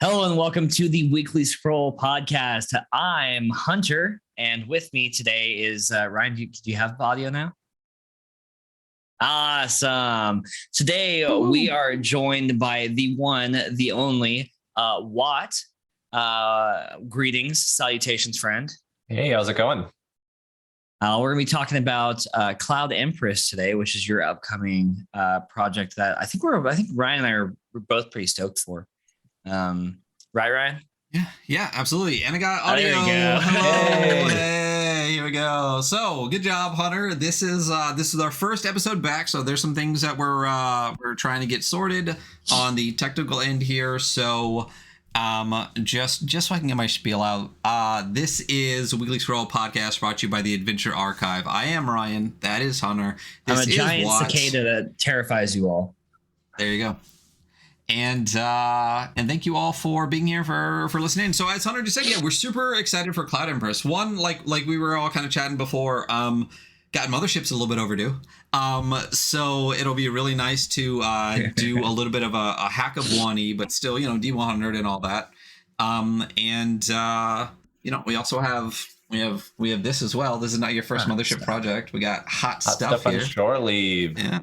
Hello and welcome to the Weekly Scroll podcast. I'm Hunter, and with me today is Ryan. Do you have audio now? Awesome. Today we are joined by the one, the only Watt. Greetings, salutations, friend. Hey, how's it going? We're going to be talking about Cloud Empress today, which is your upcoming project that I think Ryan and I are both pretty stoked for. Right, Ryan? Yeah, absolutely. And I got audio. There you go. Hey, here we go. So, good job, Hunter. This is our first episode back. So there's some things that we're trying to get sorted on the technical end here. So, just so I can get my spiel out. This is a Weekly Scroll podcast brought to you by the Adventure Archive. I am Ryan. That is Hunter. I'm a giant cicada that terrifies you all. There you go. And thank you all for being here for listening. So as Hunter just said, yeah, we're super excited for Cloud Empress. One, like we were all kind of chatting before, God, Mothership's a little bit overdue. So it'll be really nice to do a little bit of a hack of 1E, but still, D100 and all that. We also have this as well. This is not your first Mothership project. We got hot stuff here. On shore leave. Yeah.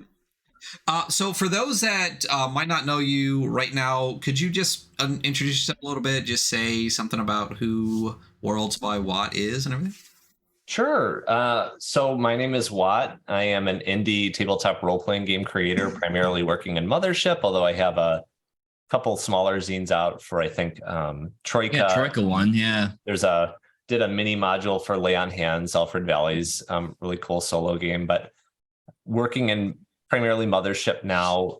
So for those that might not know you right now, could you just introduce yourself a little bit? Just say something about who Worlds by Watt is and everything? Sure. So my name is Watt. I am an indie tabletop role-playing game creator, primarily working in Mothership, although I have a couple smaller zines out for, I think, Troika. Yeah, Troika one, yeah. Did a mini module for Lay on Hands, Alfred Valley's really cool solo game, but working in primarily Mothership now,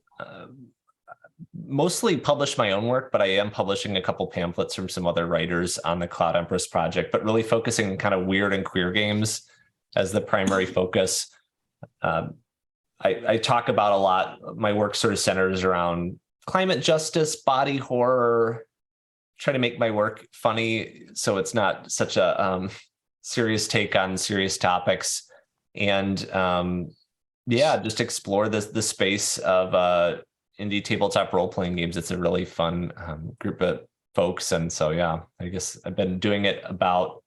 mostly publish my own work, but I am publishing a couple pamphlets from some other writers on the Cloud Empress project, but really focusing on kind of weird and queer games as the primary focus. I talk about a lot, my work sort of centers around climate justice, body horror, try to make my work funny so it's not such a serious take on serious topics. And just explore the space of indie tabletop role-playing games. It's a really fun group of folks. And so, yeah, I guess I've been doing it about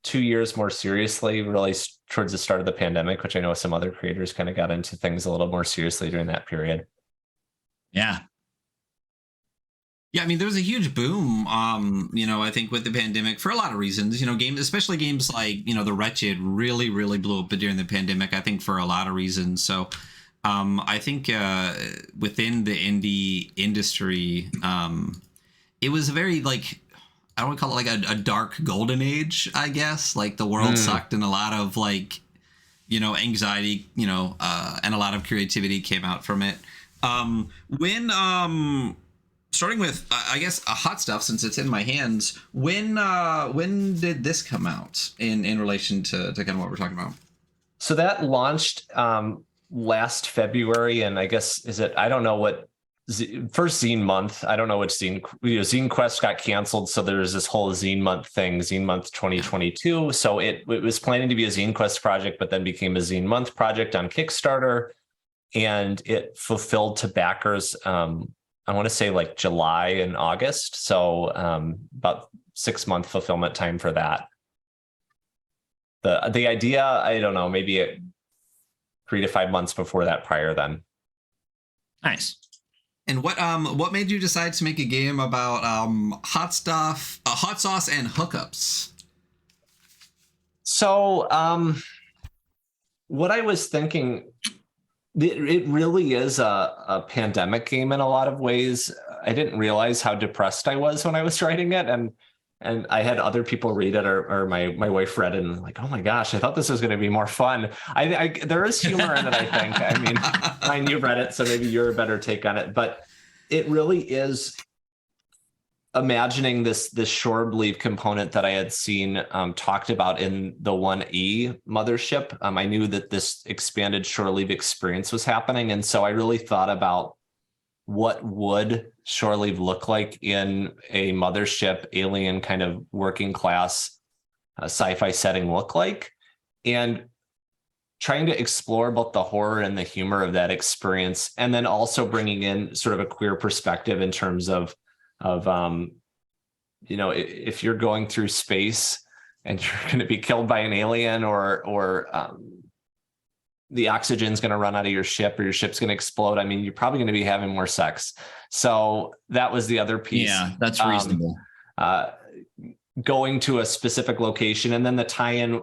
2 years more seriously, really towards the start of the pandemic, which I know some other creators kind of got into things a little more seriously during that period. Yeah. Yeah, I mean, there was a huge boom, I think with the pandemic for a lot of reasons, games, especially games like, The Wretched really, really blew up during the pandemic, I think for a lot of reasons. So I think within the indie industry, it was a very I don't want to call it like a dark golden age, I guess. Like the world sucked and a lot of anxiety, and a lot of creativity came out from it. Starting with, I guess, hot stuff, since it's in my hands. When did this come out in relation to kind of what we're talking about? So that launched last February, and I guess I don't know what first zine month. I don't know which zine. Zine Quest got canceled, so there's this whole zine month thing, Zine Month 2022. So it was planning to be a Zine Quest project, but then became a Zine Month project on Kickstarter, and it fulfilled to backers. I want to say like July and August. So about 6 month fulfillment time for that. The idea, I don't know, maybe 3 to 5 months before that prior then. Nice. And what made you decide to make a game about hot stuff, hot sauce and hookups? So what I was thinking, it really is a pandemic game in a lot of ways. I didn't realize how depressed I was when I was writing it. And I had other people read it or my wife read it and like, oh my gosh, I thought this was going to be more fun. There is humor in it, I think. I mean, Ryan, you read it, so maybe you're a better take on it. But it really is imagining this shore leave component that I had seen talked about in the 1E Mothership. I knew that this expanded shore leave experience was happening. And so I really thought about what would shore leave look like in a Mothership alien kind of working class sci-fi setting look like, and trying to explore both the horror and the humor of that experience. And then also bringing in sort of a queer perspective in terms of of if you're going through space and you're going to be killed by an alien, or the oxygen's going to run out of your ship, or your ship's going to explode. I mean, you're probably going to be having more sex. So that was the other piece. Yeah, that's reasonable. Going to a specific location, and then the tie-in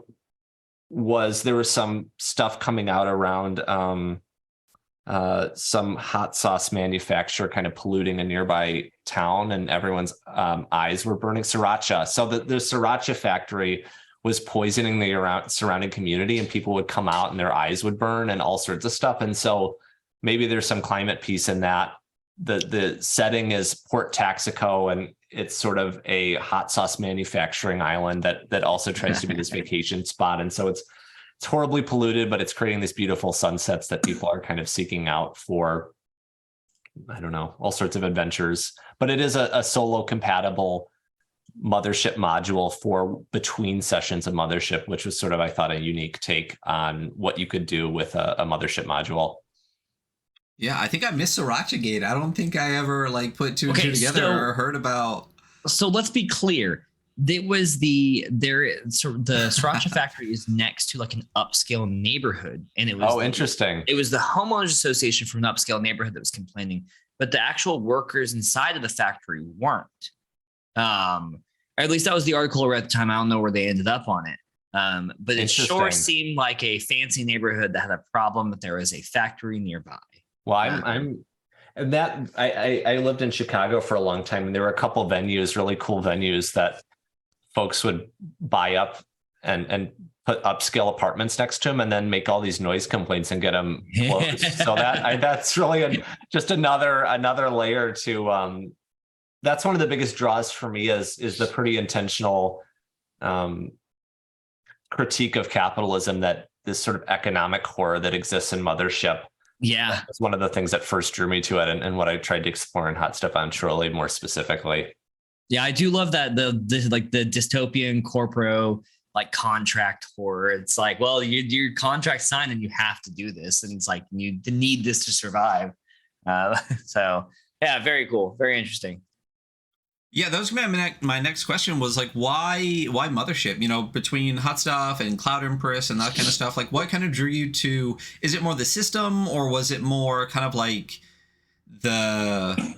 was there was some stuff coming out around some hot sauce manufacturer kind of polluting a nearby town, and everyone's eyes were burning. Sriracha. So the sriracha factory was poisoning the surrounding community, and people would come out and their eyes would burn and all sorts of stuff. And so maybe there's some climate piece in that. The setting is Port Taxico, and it's sort of a hot sauce manufacturing island that also tries to be this vacation spot. And so it's horribly polluted, but it's creating these beautiful sunsets that people are kind of seeking out for, I don't know, all sorts of adventures. But it is a solo compatible Mothership module for between sessions of Mothership, which was sort of, I thought, a unique take on what you could do with a Mothership module. Yeah, I think I missed Sriracha Gate. I don't think I ever put two and two together or heard about. So let's be clear. It was the Sriracha factory is next to an upscale neighborhood, and it was interesting. It was the homeowners association from an upscale neighborhood that was complaining, but the actual workers inside of the factory weren't. Or at least that was the article I read at the time. I don't know where they ended up on it. But it sure seemed like a fancy neighborhood that had a problem, but there was a factory nearby. Well, I lived in Chicago for a long time, and there were a couple of venues, really cool venues that folks would buy up and put upscale apartments next to them, and then make all these noise complaints and get them closed. So that's really just another layer to. That's one of the biggest draws for me is the pretty intentional critique of capitalism, that this sort of economic horror that exists in Mothership. Yeah, that's one of the things that first drew me to it, and what I tried to explore in Hot Stuff on Trolley more specifically. Yeah, I do love that the dystopian corporo contract horror. It's well, your contract signed and you have to do this, and it's you need this to survive. So yeah, very cool, very interesting. Yeah, that was my next question was why Mothership? Between Hot Stuff and Cloud Empress and that kind of stuff, what kind of drew you to? Is it more the system, or was it more kind of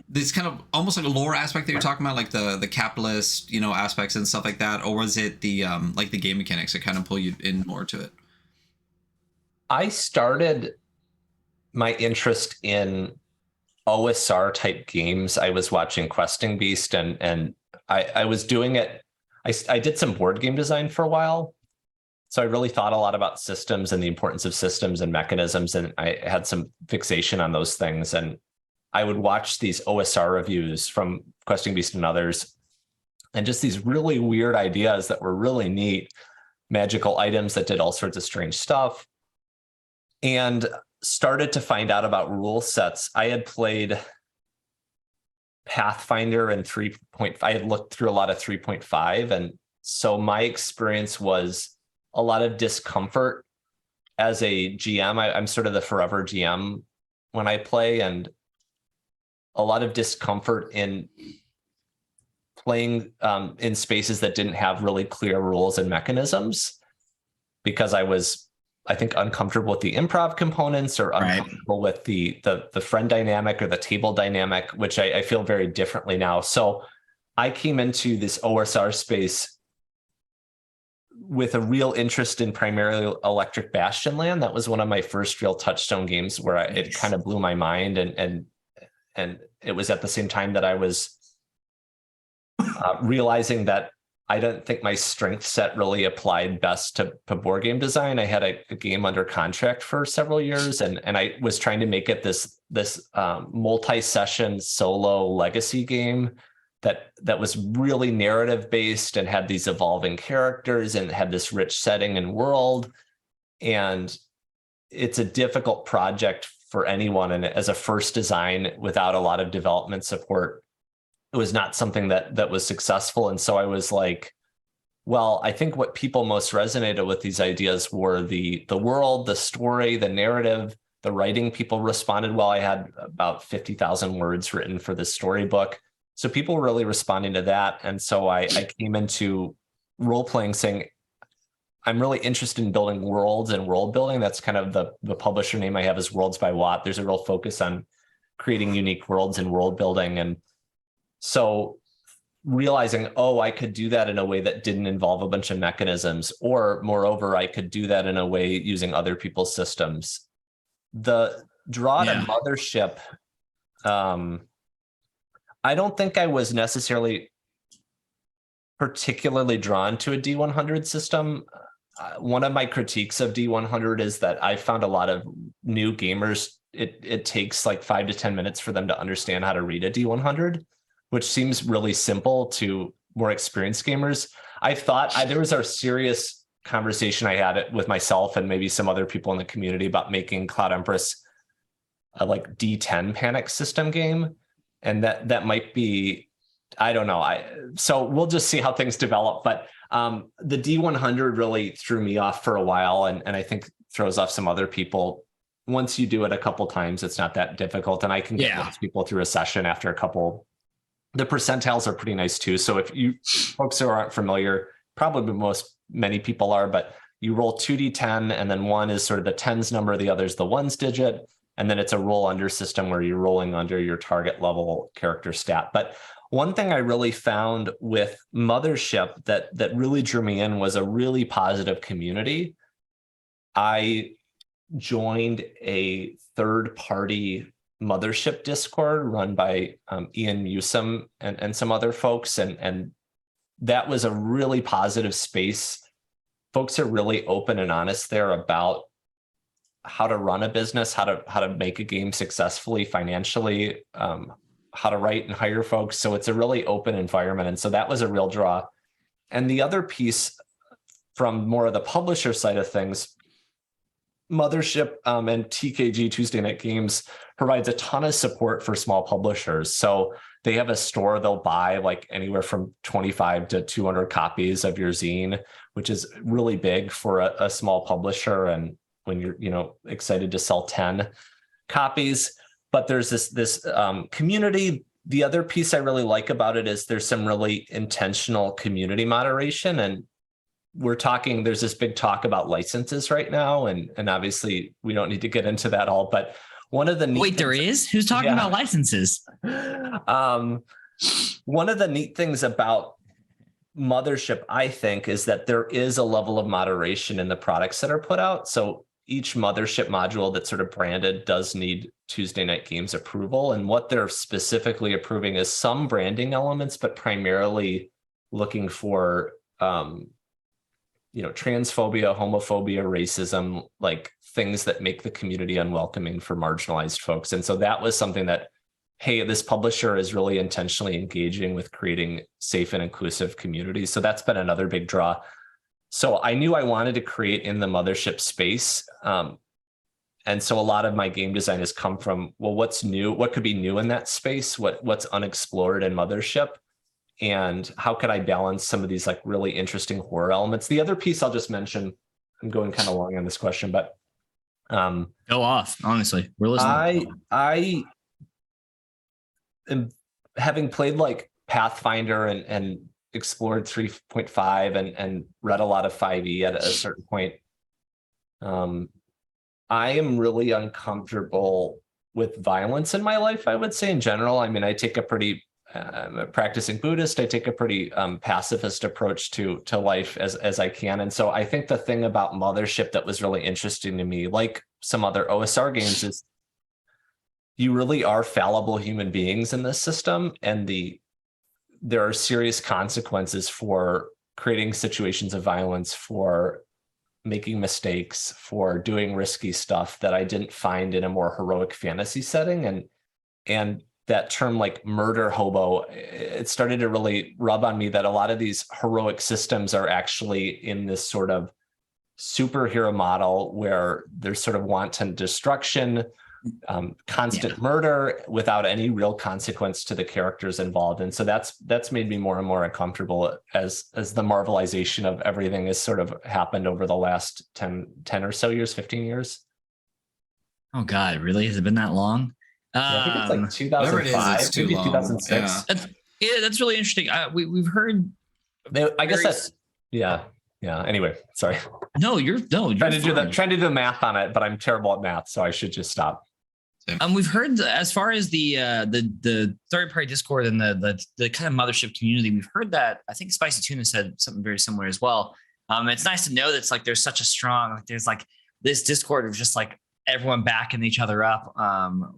this kind of almost a lore aspect that you're talking about, the capitalist aspects and stuff like that, or was it the the game mechanics that kind of pull you in more to it? I started my interest in OSR type games. I was watching Questing Beast, and I was doing it. I did some board game design for a while. So I really thought a lot about systems and the importance of systems and mechanisms. And I had some fixation on those things. And I would watch these OSR reviews from Questing Beast and others, and just these really weird ideas that were really neat, magical items that did all sorts of strange stuff. And started to find out about rule sets. I had played Pathfinder and 3.5. I had looked through a lot of 3.5. And so my experience was a lot of discomfort as a GM. I'm sort of the forever GM when I play, and a lot of discomfort in playing in spaces that didn't have really clear rules and mechanisms, because I was, I think, uncomfortable with the improv components, or uncomfortable with the friend dynamic or the table dynamic, which I feel very differently now. So I came into this OSR space with a real interest in primarily Electric Bastion Land. That was one of my first real touchstone games where it kind of blew my mind, and it was at the same time that I was realizing that I don't think my strength set really applied best to board game design. I had a game under contract for several years, and I was trying to make it this multi-session solo legacy game that was really narrative based and had these evolving characters and had this rich setting and world. And it's a difficult project for anyone. And as a first design without a lot of development support, it was not something that was successful. And so I was like, well, I think what people most resonated with these ideas were the world, the story, the narrative, the writing. People responded well. I had about 50,000 words written for this storybook. So people were really responding to that. And so I came into role playing saying, I'm really interested in building worlds and world building. That's kind of the publisher name I have is Worlds by Watt. There's a real focus on creating unique worlds and world building. And so realizing, oh, I could do that in a way that didn't involve a bunch of mechanisms, or moreover, I could do that in a way using other people's systems. The draw to Mothership, I don't think I was necessarily particularly drawn to a D100 system. One of my critiques of D100 is that I found a lot of new gamers, it takes like 5 to 10 minutes for them to understand how to read a D100, which seems really simple to more experienced gamers. I thought there was a serious conversation I had with myself and maybe some other people in the community about making Cloud Empress a like D10 panic system game. And that might be, I don't know. So we'll just see how things develop. But the D100 really threw me off for a while, and I think throws off some other people. Once you do it a couple times, it's not that difficult. And I can get most people through a session after a couple. The percentiles are pretty nice too. So if you folks who aren't familiar, probably many people are, but you roll 2d10, and then one is sort of the tens number, the other is the ones digit. And then it's a roll under system where you're rolling under your target level character stat. But one thing I really found with Mothership that really drew me in was a really positive community. I joined a third-party Mothership Discord run by Ian Newsom and some other folks, and that was a really positive space. Folks are really open and honest there about how to run a business, how to make a game successfully financially, how to write and hire folks. So it's a really open environment. And so that was a real draw. And the other piece from more of the publisher side of things, Mothership and TKG, Tuesday Night Games, provides a ton of support for small publishers. So they have a store, they'll buy like anywhere from 25 to 200 copies of your zine, which is really big for a small publisher. And when you're excited to sell 10 copies, but there's this community. The other piece I really like about it is there's some really intentional community moderation, and there's this big talk about licenses right now, and obviously we don't need to get into that all, but one of the neat there is? Who's talking about licenses? One of the neat things about Mothership, I think, is that there is a level of moderation in the products that are put out. So each Mothership module that's sort of branded does need Tuesday Night Games approval. And what they're specifically approving is some branding elements, but primarily looking for, transphobia, homophobia, racism, like things that make the community unwelcoming for marginalized folks. And so that was something that, hey, this publisher is really intentionally engaging with creating safe and inclusive communities. So that's been another big draw. So I knew I wanted to create in the Mothership space. And so a lot of my game design has come from, well, what's new? What could be new in that space? What's unexplored in Mothership? And how could I balance some of these like really interesting horror elements? The other piece I'll just mention, I'm going kind of long on this question, but go off, honestly. We're listening. I am, having played like Pathfinder and explored 3.5 and read a lot of 5e at a certain point, I am really uncomfortable with violence in my life, I would say in general. I mean, I'm a practicing Buddhist. I take a pretty pacifist approach to life as I can. And so I think the thing about Mothership that was really interesting to me, like some other OSR games, is you really are fallible human beings in this system. And there are serious consequences for creating situations of violence, for making mistakes, for doing risky stuff that I didn't find in a more heroic fantasy setting. And that term like murder hobo, it started to really rub on me that a lot of these heroic systems are actually in this sort of superhero model where there's sort of wanton destruction, constant murder without any real consequence to the characters involved. And so that's made me more and more uncomfortable as the Marvelization of everything has sort of happened over the last 10 or so years, 15 years. Oh God, really? Has it been that long? I think it's like 2005, maybe 2006. Yeah, that's really interesting. We've heard. I guess that's yeah. Anyway, sorry. No, you're trying to do the math on it, but I'm terrible at math, so I should just stop. We've heard as far as the third-party Discord and the kind of Mothership community, we've heard that. I think Spicy Tuna said something very similar as well. It's nice to know that it's like there's such a strong, like there's like this Discord of just like everyone backing each other up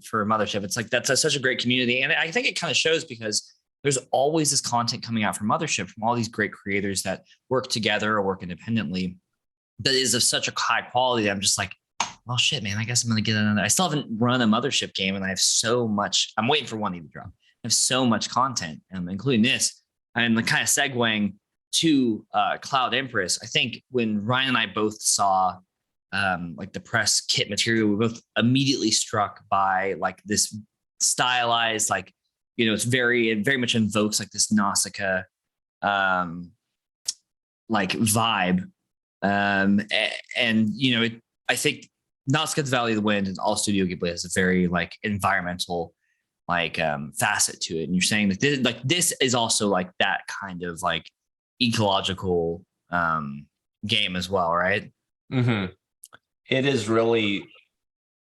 for Mothership. It's like that's such a great community, and I think it kind of shows because there's always this content coming out from Mothership from all these great creators that work together or work independently that is of such a high quality that I'm just like, well, shit, man, I guess I'm going to get another. I still haven't run a Mothership game, and I have so much. I'm waiting for one to drop. I have so much content, including this. And the kind of segueing to Cloud Empress, I think when Ryan and I both saw like the press kit material, we were both immediately struck by like this stylized, like, you know, it very much invokes like this Nausicaa like vibe. And you know, I think Nausicaa's Valley of the Wind and all Studio Ghibli has a very like environmental like facet to it. And you're saying that this is also like that kind of like ecological game as well, right? Mm-hmm. It is really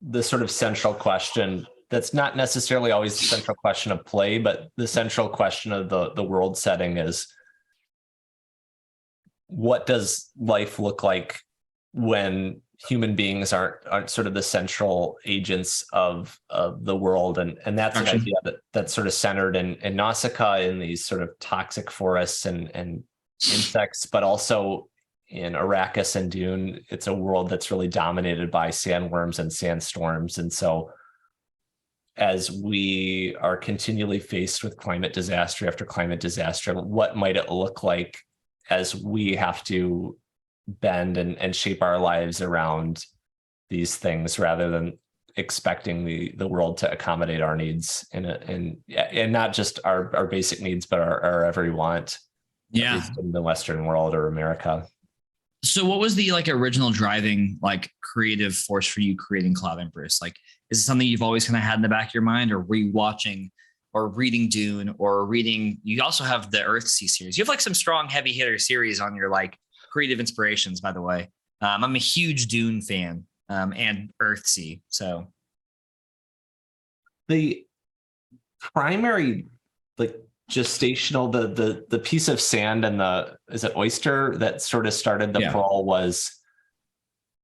the sort of central question that's not necessarily always the central question of play, but the central question of the world setting is, what does life look like when human beings aren't sort of the central agents of the world? And that's an idea that's sort of centered in Nausicaa, in these sort of toxic forests and insects, but also in Arrakis and Dune. It's a world that's really dominated by sandworms and sandstorms. And so as we are continually faced with climate disaster after climate disaster, what might it look like as we have to bend and shape our lives around these things rather than expecting the world to accommodate our needs and not just our basic needs, but our every want. Yeah. At least in the Western world or America. So what was the like original driving like creative force for you creating Cloud Empress? Like, is it something you've always kind of had in the back of your mind, or were you watching or reading Dune or reading? You also have the Earthsea series. You have like some strong heavy hitter series on your like creative inspirations, by the way. I'm a huge Dune fan and Earthsea. So the primary like gestational, the piece of sand and is it oyster that sort of started the pull was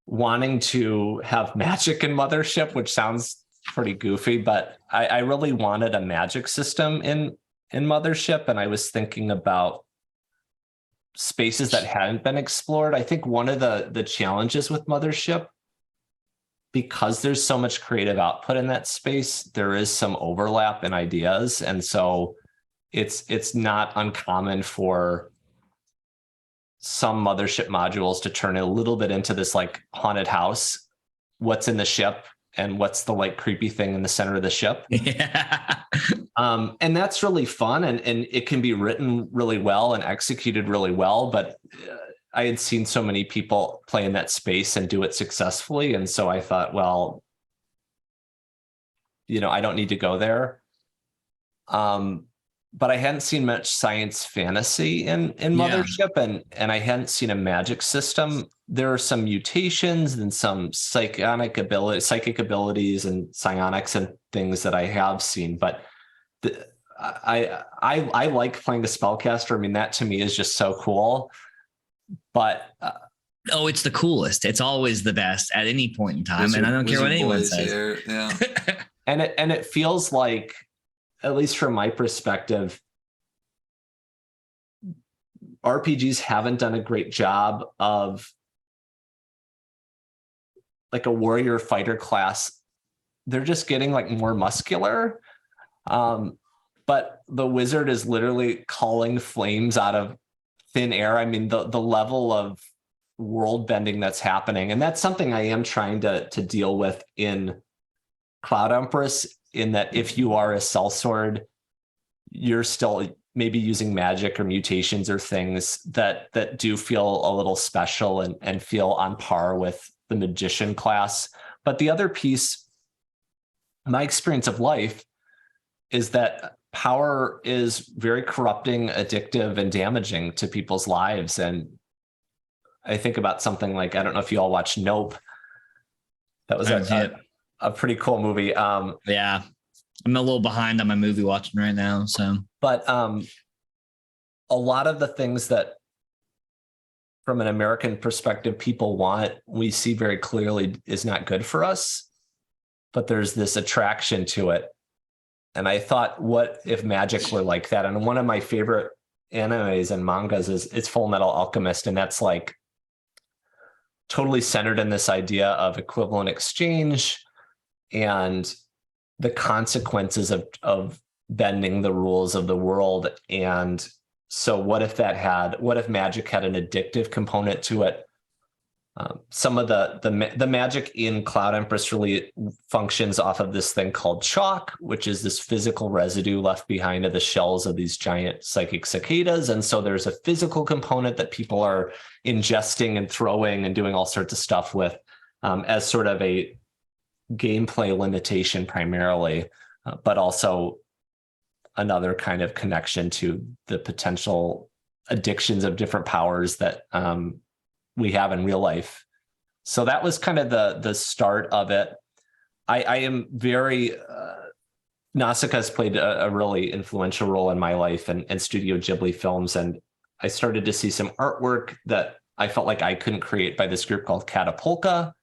wanting to have magic in Mothership, which sounds pretty goofy, but I really wanted a magic system in Mothership, and I was thinking about spaces that hadn't been explored. I think one of the challenges with Mothership, because there's so much creative output in that space, there is some overlap in ideas, and so it's not uncommon for some Mothership modules to turn a little bit into this like haunted house. What's in the ship and what's the like creepy thing in the center of the ship? Yeah. And that's really fun, and it can be written really well and executed really well. But I had seen so many people play in that space and do it successfully, and so I thought, well, you know, I don't need to go there. But I hadn't seen much science fantasy in Mothership, and I hadn't seen a magic system. There are some mutations and some psychic abilities and psionics and things that I have seen, but I like playing the spellcaster. I mean, that to me is just so cool. But oh, it's the coolest. It's always the best at any point in time, and I don't care what anyone says. Here. Yeah. and it feels like, at least from my perspective, RPGs haven't done a great job of like a warrior fighter class. They're just getting like more muscular. But the wizard is literally calling flames out of thin air. I mean, the level of world bending that's happening. And that's something I am trying to deal with in Cloud Empress, in that if you are a sellsword, you're still maybe using magic or mutations or things that do feel a little special and feel on par with the magician class. But the other piece, my experience of life, is that power is very corrupting, addictive, and damaging to people's lives. And I think about something like, I don't know if you all watched Nope. That was a pretty cool movie. Yeah. I'm a little behind on my movie watching right now. So, but a lot of the things that from an American perspective, people want, we see very clearly is not good for us, but there's this attraction to it. And I thought, what if magic were like that? And one of my favorite animes and mangas is Full Metal Alchemist. And that's like totally centered in this idea of equivalent exchange and the consequences of bending the rules of the world. And so what if magic had an addictive component to it? Some of the magic in Cloud Empress really functions off of this thing called chalk, which is this physical residue left behind of the shells of these giant psychic cicadas. And so there's a physical component that people are ingesting and throwing and doing all sorts of stuff with, as sort of a gameplay limitation primarily, but also another kind of connection to the potential addictions of different powers that we have in real life. So that was kind of the start of it. I am very, Nausicaa has played a really influential role in my life and Studio Ghibli films. And I started to see some artwork that I felt like I couldn't create by this group called Catapulca,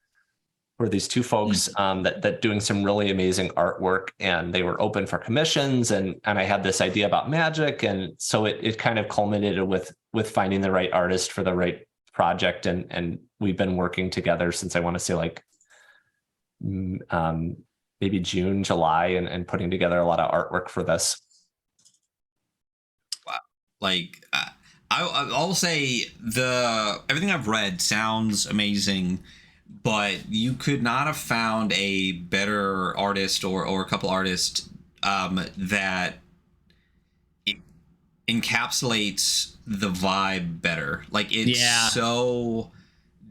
were these two folks that doing some really amazing artwork, and they were open for commissions. And I had this idea about magic. And so it kind of culminated with finding the right artist for the right project. And we've been working together since I want to say like maybe June, July, and putting together a lot of artwork for this. Wow. Like I'll say everything I've read sounds amazing, but you could not have found a better artist or a couple artists that encapsulates the vibe better. Like it's so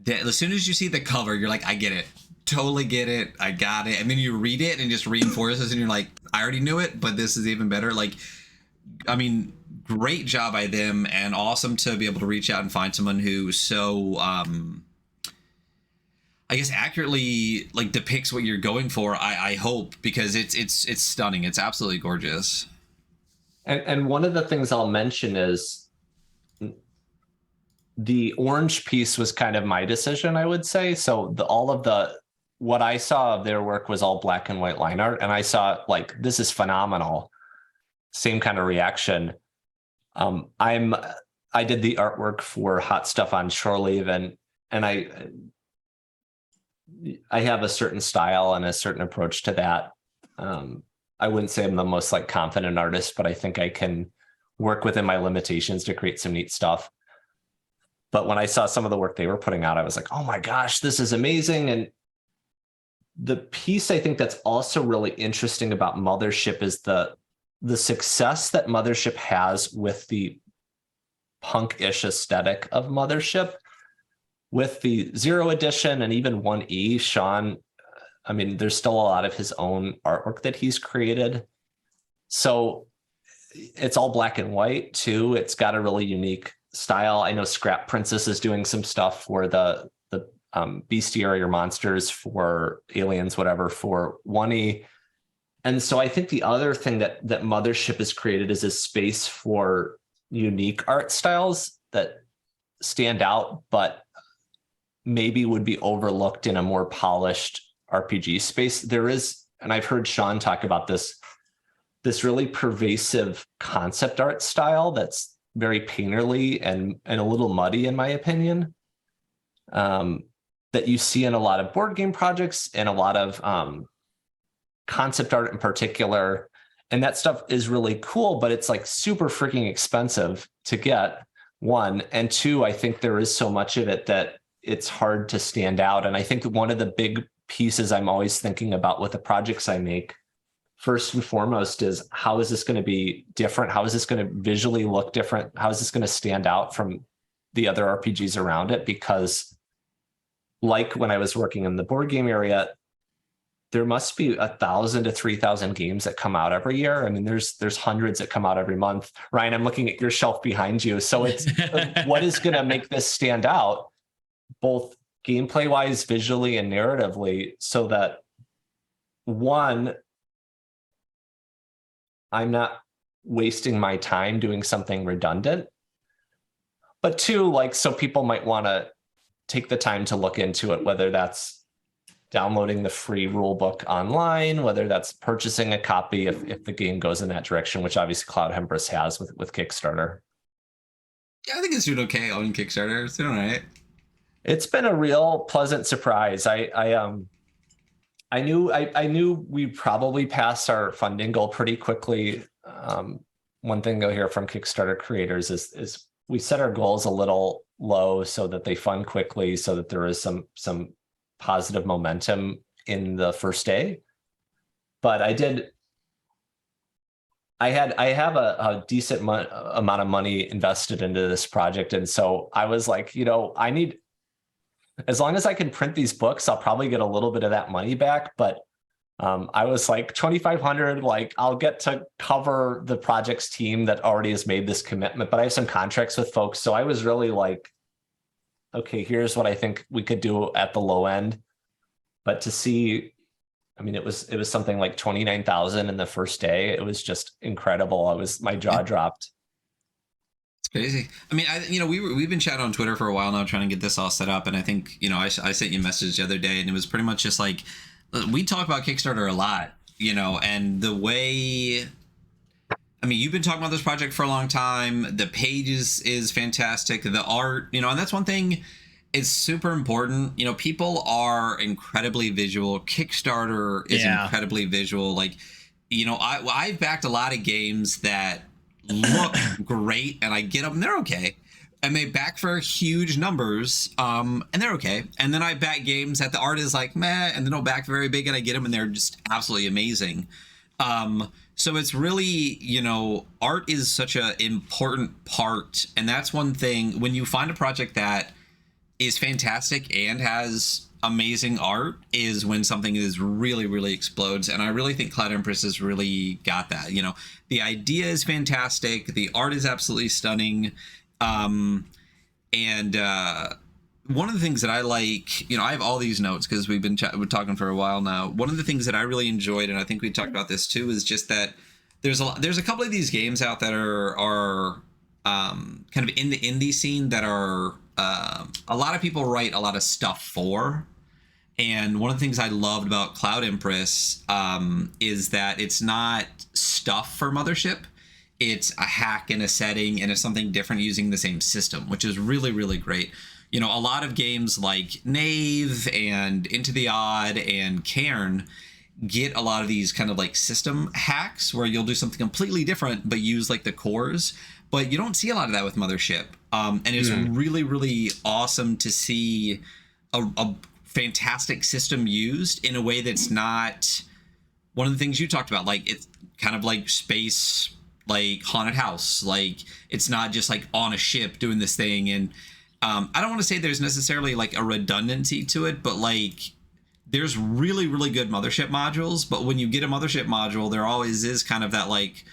as soon as you see the cover, you're like, I get it, totally get it, I got it. And then you read it and it just reinforces, and you're like, I already knew it, but this is even better. Like, I mean, great job by them, and awesome to be able to reach out and find someone who so I guess accurately like depicts what you're going for. I hope, because it's stunning. It's absolutely gorgeous. And one of the things I'll mention is the orange piece was kind of my decision, I would say. So what I saw of their work was all black and white line art, and I saw like, this is phenomenal. Same kind of reaction. I did the artwork for Hot Stuff on Shore Leave, and I have a certain style and a certain approach to that. I wouldn't say I'm the most like confident artist, but I think I can work within my limitations to create some neat stuff. But when I saw some of the work they were putting out, I was like, oh my gosh, this is amazing. And the piece I think that's also really interesting about Mothership is the success that Mothership has with the punk-ish aesthetic of Mothership. With the 0 edition and even 1E, Sean, I mean, there's still a lot of his own artwork that he's created. So it's all black and white too. It's got a really unique style. I know Scrap Princess is doing some stuff for the bestiary or monsters for aliens, whatever, for 1E. And so I think the other thing that Mothership has created is a space for unique art styles that stand out, but maybe would be overlooked in a more polished RPG space. There is, and I've heard Sean talk about this really pervasive concept art style that's very painterly and a little muddy, in my opinion, that you see in a lot of board game projects and a lot of concept art in particular. And that stuff is really cool, but it's like super freaking expensive to get, one. And two, I think there is so much of it that it's hard to stand out. And I think one of the big pieces I'm always thinking about with the projects I make, first and foremost, is how is this going to be different? How is this going to visually look different? How is this going to stand out from the other RPGs around it? Because like when I was working in the board game area, there must be 1,000 to 3,000 games that come out every year. I mean, there's hundreds that come out every month. Ryan, I'm looking at your shelf behind you. So it's what is going to make this stand out, both gameplay wise, visually, and narratively, so that one, I'm not wasting my time doing something redundant, but two, like, so people might want to take the time to look into it, whether that's downloading the free rule book online, whether that's purchasing a copy if the game goes in that direction, which obviously Cloud Empress has with Kickstarter. Yeah, I think it's doing okay on Kickstarter. It's doing all right. It's been a real pleasant surprise. I knew we'd probably pass our funding goal pretty quickly. One thing you'll hear from Kickstarter creators is we set our goals a little low so that they fund quickly, so that there is some positive momentum in the first day. But I have a decent amount of money invested into this project. And so I was like, I need, as long as I can print these books, I'll probably get a little bit of that money back. But I was like, 2,500, like, I'll get to cover the project's team that already has made this commitment, but I have some contracts with folks. So I was really like, okay, here's what I think we could do at the low end. But to see, I mean, it was something like 29,000 in the first day. It was just incredible. My jaw dropped. It's crazy. I mean, we've been chatting on Twitter for a while now, trying to get this all set up. And I think, I sent you a message the other day, and it was pretty much just like, we talk about Kickstarter a lot, and the way, I mean, you've been talking about this project for a long time. The page is fantastic. The art, and that's one thing. It's super important. People are incredibly visual. Kickstarter is incredibly visual. Like, I've backed a lot of games that look great, and I get them and they're okay. And they back for huge numbers, and they're okay. And then I back games that the art is like meh, and then I'll back very big, and I get them and they're just absolutely amazing. So it's really, art is such an important part. And that's one thing, when you find a project that is fantastic and has amazing art, is when something is really, really explodes. And I really think Cloud Empress has really got that. The idea is fantastic. The art is absolutely stunning. And one of the things that I like, I have all these notes because we've been talking for a while now. One of the things that I really enjoyed, and I think we talked about this too, is just that there's a couple of these games out that are kind of in the indie scene that are a lot of people write a lot of stuff for. And one of the things I loved about Cloud Empress is that it's not stuff for Mothership. It's a hack in a setting, and it's something different using the same system, which is really, really great. A lot of games like Knave and Into the Odd and Cairn get a lot of these kind of like system hacks where you'll do something completely different but use like the cores. But you don't see a lot of that with Mothership. And it's really, really awesome to see a fantastic system used in a way that's not one of the things you talked about. Like, it's kind of like space, like haunted house. Like, it's not just like on a ship doing this thing. And I don't want to say there's necessarily like a redundancy to it, but like there's really, really good Mothership modules. But when you get a Mothership module, there always is kind of that like,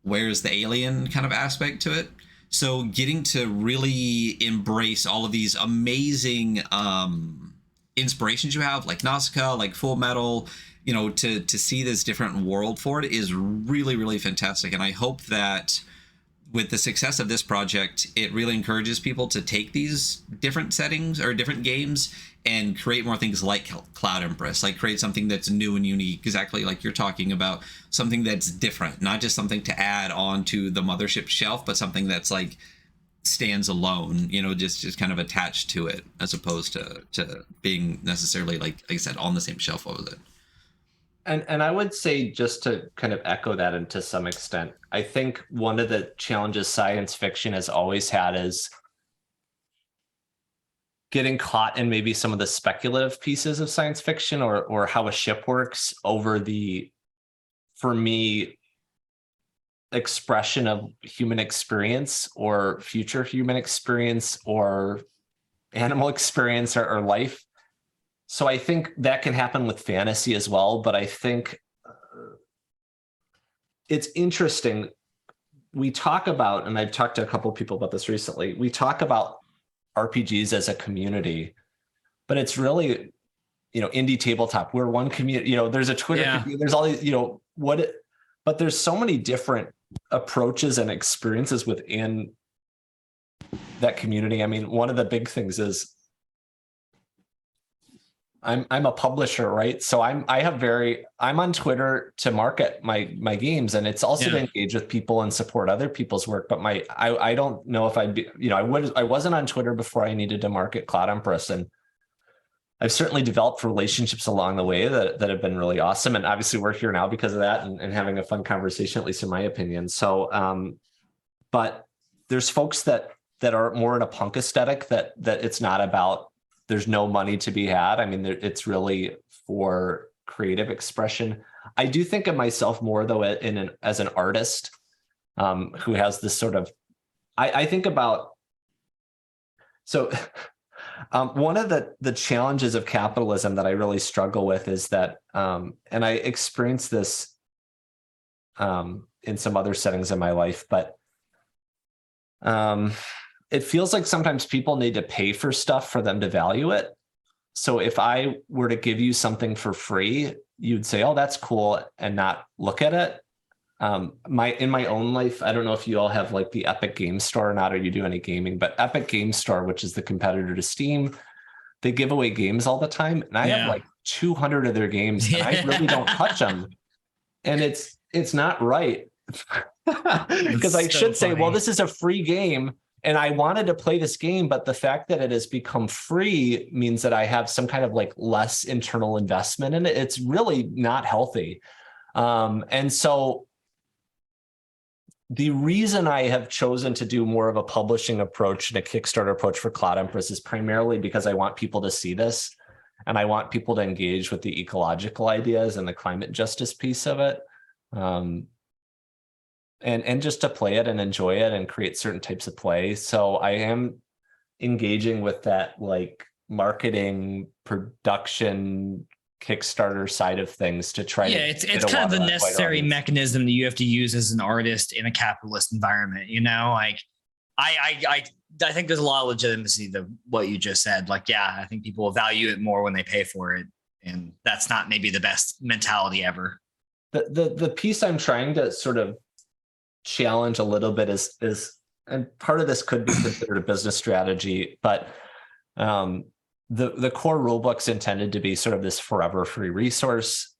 where's the alien kind of aspect to it. So getting to really embrace all of these amazing inspirations you have, like Nausicaa, like Full Metal, to see this different world for it is really, really fantastic. And I hope that with the success of this project, it really encourages people to take these different settings or different games and create more things like Cloud Empress, like create something that's new and unique, exactly like you're talking about, something that's different, not just something to add on to the Mothership shelf, but something that's like stands alone, just kind of attached to it, as opposed to being necessarily like I said, on the same shelf with it. And I would say, just to kind of echo that, and to some extent, I think one of the challenges science fiction has always had is getting caught in maybe some of the speculative pieces of science fiction, or how a ship works, over the, for me, expression of human experience or future human experience or animal experience or life. So I think that can happen with fantasy as well, but I think it's interesting. We talk about, and I've talked to a couple of people about this recently, we talk about RPGs as a community, but it's really, indie tabletop. We're one community, there's a Twitter community, there's all these, but there's so many different approaches and experiences within that community. I mean, one of the big things is I'm a publisher, right? So I'm on Twitter to market my games, and it's also to engage with people and support other people's work. But I don't know if I'd be, I wasn't on Twitter before I needed to market Cloud Empress, and I've certainly developed relationships along the way that have been really awesome. And obviously we're here now because of that, and having a fun conversation, at least in my opinion. So, but there's folks that are more in a punk aesthetic that it's not about, there's no money to be had. I mean, it's really for creative expression. I do think of myself more though as an artist who has this sort of, I think about, so one of the challenges of capitalism that I really struggle with is that, and I experienced this in some other settings in my life, but it feels like sometimes people need to pay for stuff for them to value it. So if I were to give you something for free, you'd say, oh, that's cool, and not look at it. In my own life, I don't know if you all have like the Epic Game Store or not, or you do any gaming, but Epic Game Store, which is the competitor to Steam, they give away games all the time. And I have like 200 of their games, and I really don't touch them. And it's not right. Because I should say, well, this is a free game, and I wanted to play this game, but the fact that it has become free means that I have some kind of like less internal investment in it. It's really not healthy. And so the reason I have chosen to do more of a publishing approach and a Kickstarter approach for Cloud Empress is primarily because I want people to see this, and I want people to engage with the ecological ideas and the climate justice piece of it. And just to play it and enjoy it and create certain types of play. So I am engaging with that like marketing, production, Kickstarter side of things to try to it's kind of the necessary mechanism that you have to use as an artist in a capitalist environment. Like I think there's a lot of legitimacy to what you just said. Like, I think people will value it more when they pay for it, and that's not maybe the best mentality ever. The piece I'm trying to sort of challenge a little bit is, and part of this could be considered a business strategy, but the core rulebook's intended to be sort of this forever free resource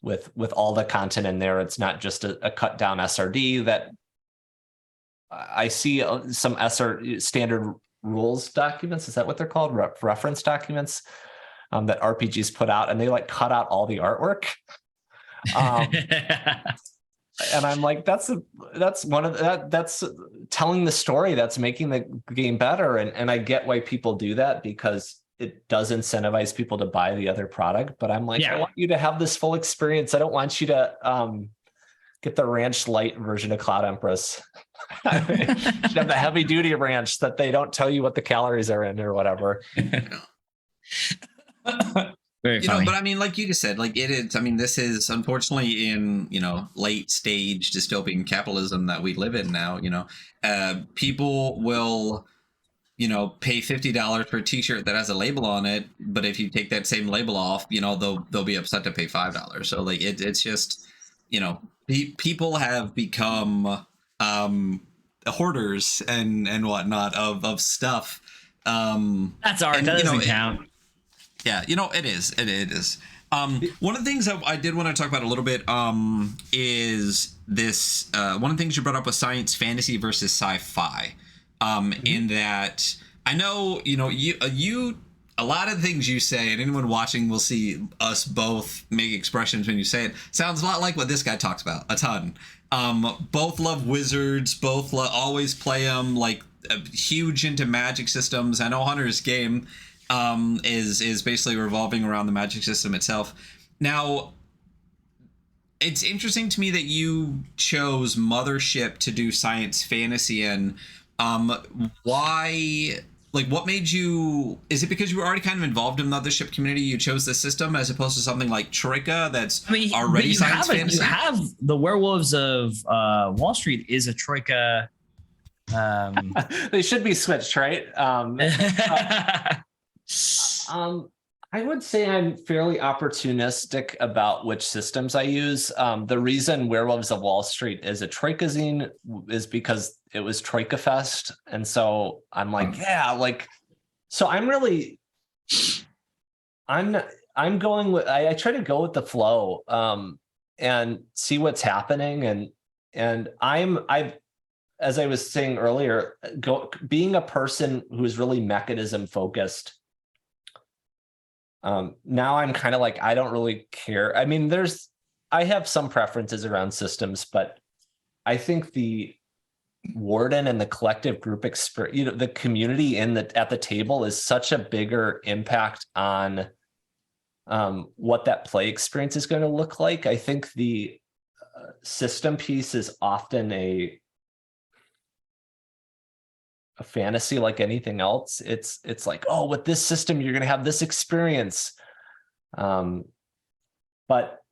with all the content in there. It's not just a cut down SRD that I see some standard rules documents. Is that what they're called? Reference documents that RPGs put out, and they like cut out all the artwork. And I'm like, that's telling the story, that's making the game better. And I get why people do that, because it does incentivize people to buy the other product. But I'm like, I want you to have this full experience. I don't want you to get the ranch light version of Cloud Empress. You should have the heavy duty ranch that they don't tell you what the calories are in or whatever. Very funny. But I mean, like you just said, like it is, I mean, this is unfortunately in, late stage dystopian capitalism that we live in now. People will, pay $50 for a t-shirt that has a label on it. But if you take that same label off, they'll be upset to pay $5. So like, it's just, people have become hoarders and whatnot of stuff. That's art. That doesn't count. Yeah, it is. It is. One of the things that I did want to talk about a little bit is this. One of the things you brought up was science fantasy versus sci-fi. In that, I know you a lot of things you say, and anyone watching will see us both make expressions when you say it. Sounds a lot like what this guy talks about a ton. Both love wizards. Both always play them. Like huge into magic systems. I know Hunter's game is basically revolving around the magic system itself. Now, it's interesting to me that you chose Mothership to do science fantasy in. Why like, what made you? Is it because you were already kind of involved in the Mothership community? You chose this system as opposed to something like Troika that's already science fantasy. You have the Werewolves of Wall Street is a Troika. They should be switched, right? I would say I'm fairly opportunistic about which systems I use. The reason Werewolves of Wall Street is a Troika-zine is because it was Troika Fest. And so I'm like, yeah, like, so I'm going with, I try to go with the flow and see what's happening. And I've, as I was saying earlier, being a person who's really mechanism focused. Now I'm kind of like, I don't really care. I mean, I have some preferences around systems, but I think the Warden and the collective group experience, the community at the table is such a bigger impact on what that play experience is going to look like. I think the system piece is often a fantasy like anything else. It's like, oh, with this system you're going to have this experience, but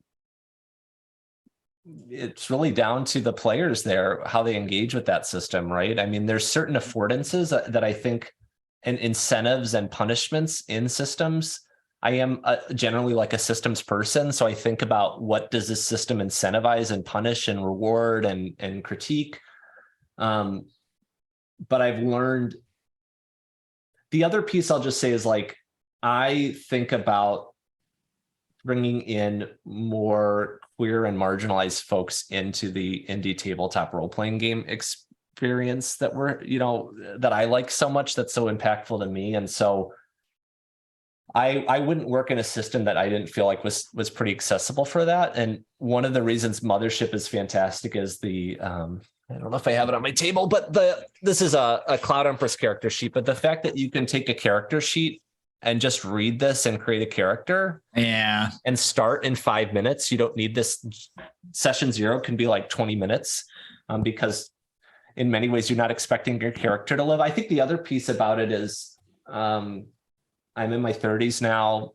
it's really down to the players there, how they engage with that system, right? I mean, there's certain affordances that I think, and incentives and punishments in systems. I am generally like a systems person, so I think about what does this system incentivize and punish and reward and critique. But I've learned, the other piece I'll just say is, like, I think about bringing in more queer and marginalized folks into the indie tabletop role-playing game experience that that I like so much, that's so impactful to me. And so I wouldn't work in a system that I didn't feel like was pretty accessible for that. And one of the reasons Mothership is fantastic is I don't know if I have it on my table, but this is a Cloud Empress character sheet. But the fact that you can take a character sheet and just read this and create a character, and start in 5 minutes. You don't need this. Session 0 can be like 20 minutes, because in many ways you're not expecting your character to live. I think the other piece about it is, I'm in my 30s now.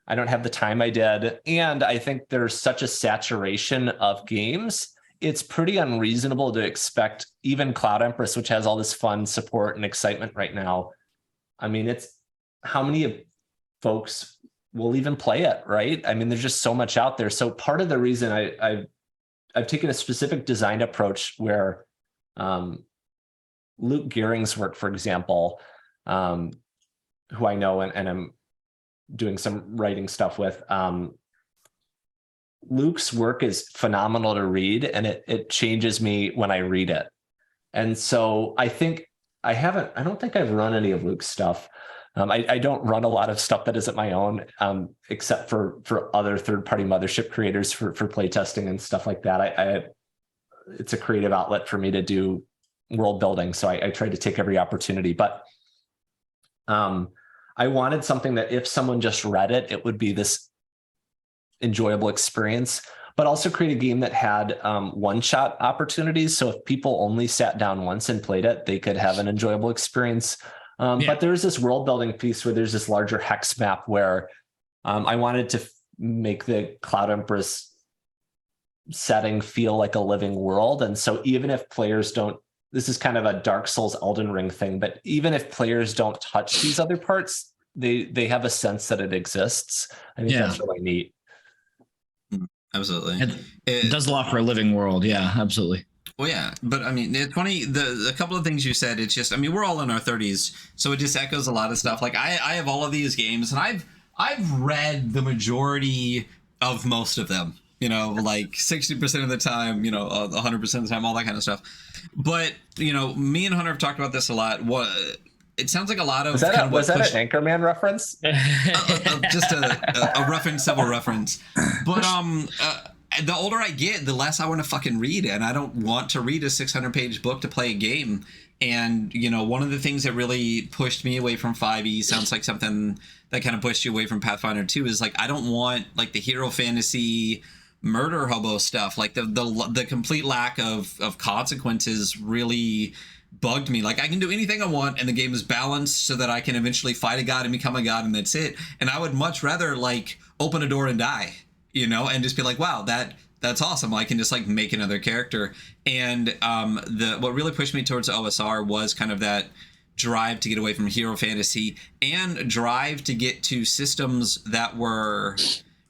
I don't have the time I did, and I think there's such a saturation of games. It's pretty unreasonable to expect even Cloud Empress, which has all this fun support and excitement right now. I mean, it's how many folks will even play it, right? I mean, there's just so much out there. So part of the reason I've taken a specific design approach where Luke Gearing's work, for example, who I know and I'm doing some writing stuff with, Luke's work is phenomenal to read, and it changes me when I read it. And so I think I don't think I've run any of Luke's stuff. I don't run a lot of stuff that isn't my own, except for other third-party Mothership creators for playtesting and stuff like that. It's a creative outlet for me to do world building, so I try to take every opportunity. But I wanted something that if someone just read it, it would be this enjoyable experience, but also create a game that had one-shot opportunities. So if people only sat down once and played it, they could have an enjoyable experience. But there's this world building piece where there's this larger hex map where I wanted to make the Cloud Empress setting feel like a living world. And so even if players don't, this is kind of a Dark Souls Elden Ring thing, but even if players don't touch these other parts, they have a sense that it exists. I think that's really neat. Absolutely. It does a lot for a living world. Yeah, absolutely. Well, yeah, but I mean, it's funny, a couple of things you said, it's just, I mean, we're all in our 30s, so it just echoes a lot of stuff. Like I have all of these games, and I've read the majority of most of them, like 60% of the time, 100% of the time, all that kind of stuff. But, me and Hunter have talked about this a lot. It sounds like a lot of... Was that an Anchorman reference? Just a reference, several reference. But the older I get, the less I want to fucking read. And I don't want to read a 600-page book to play a game. And, one of the things that really pushed me away from 5e, sounds like something that kind of pushed you away from Pathfinder 2, is like, I don't want like the hero fantasy murder hobo stuff. Like the complete lack of consequences really bugged me. Like, I can do anything I want, and the game is balanced so that I can eventually fight a god and become a god, and that's it. And I would much rather like open a door and die, and just be like, wow, that's awesome. I can just like make another character. And what really pushed me towards OSR was kind of that drive to get away from hero fantasy and drive to get to systems that were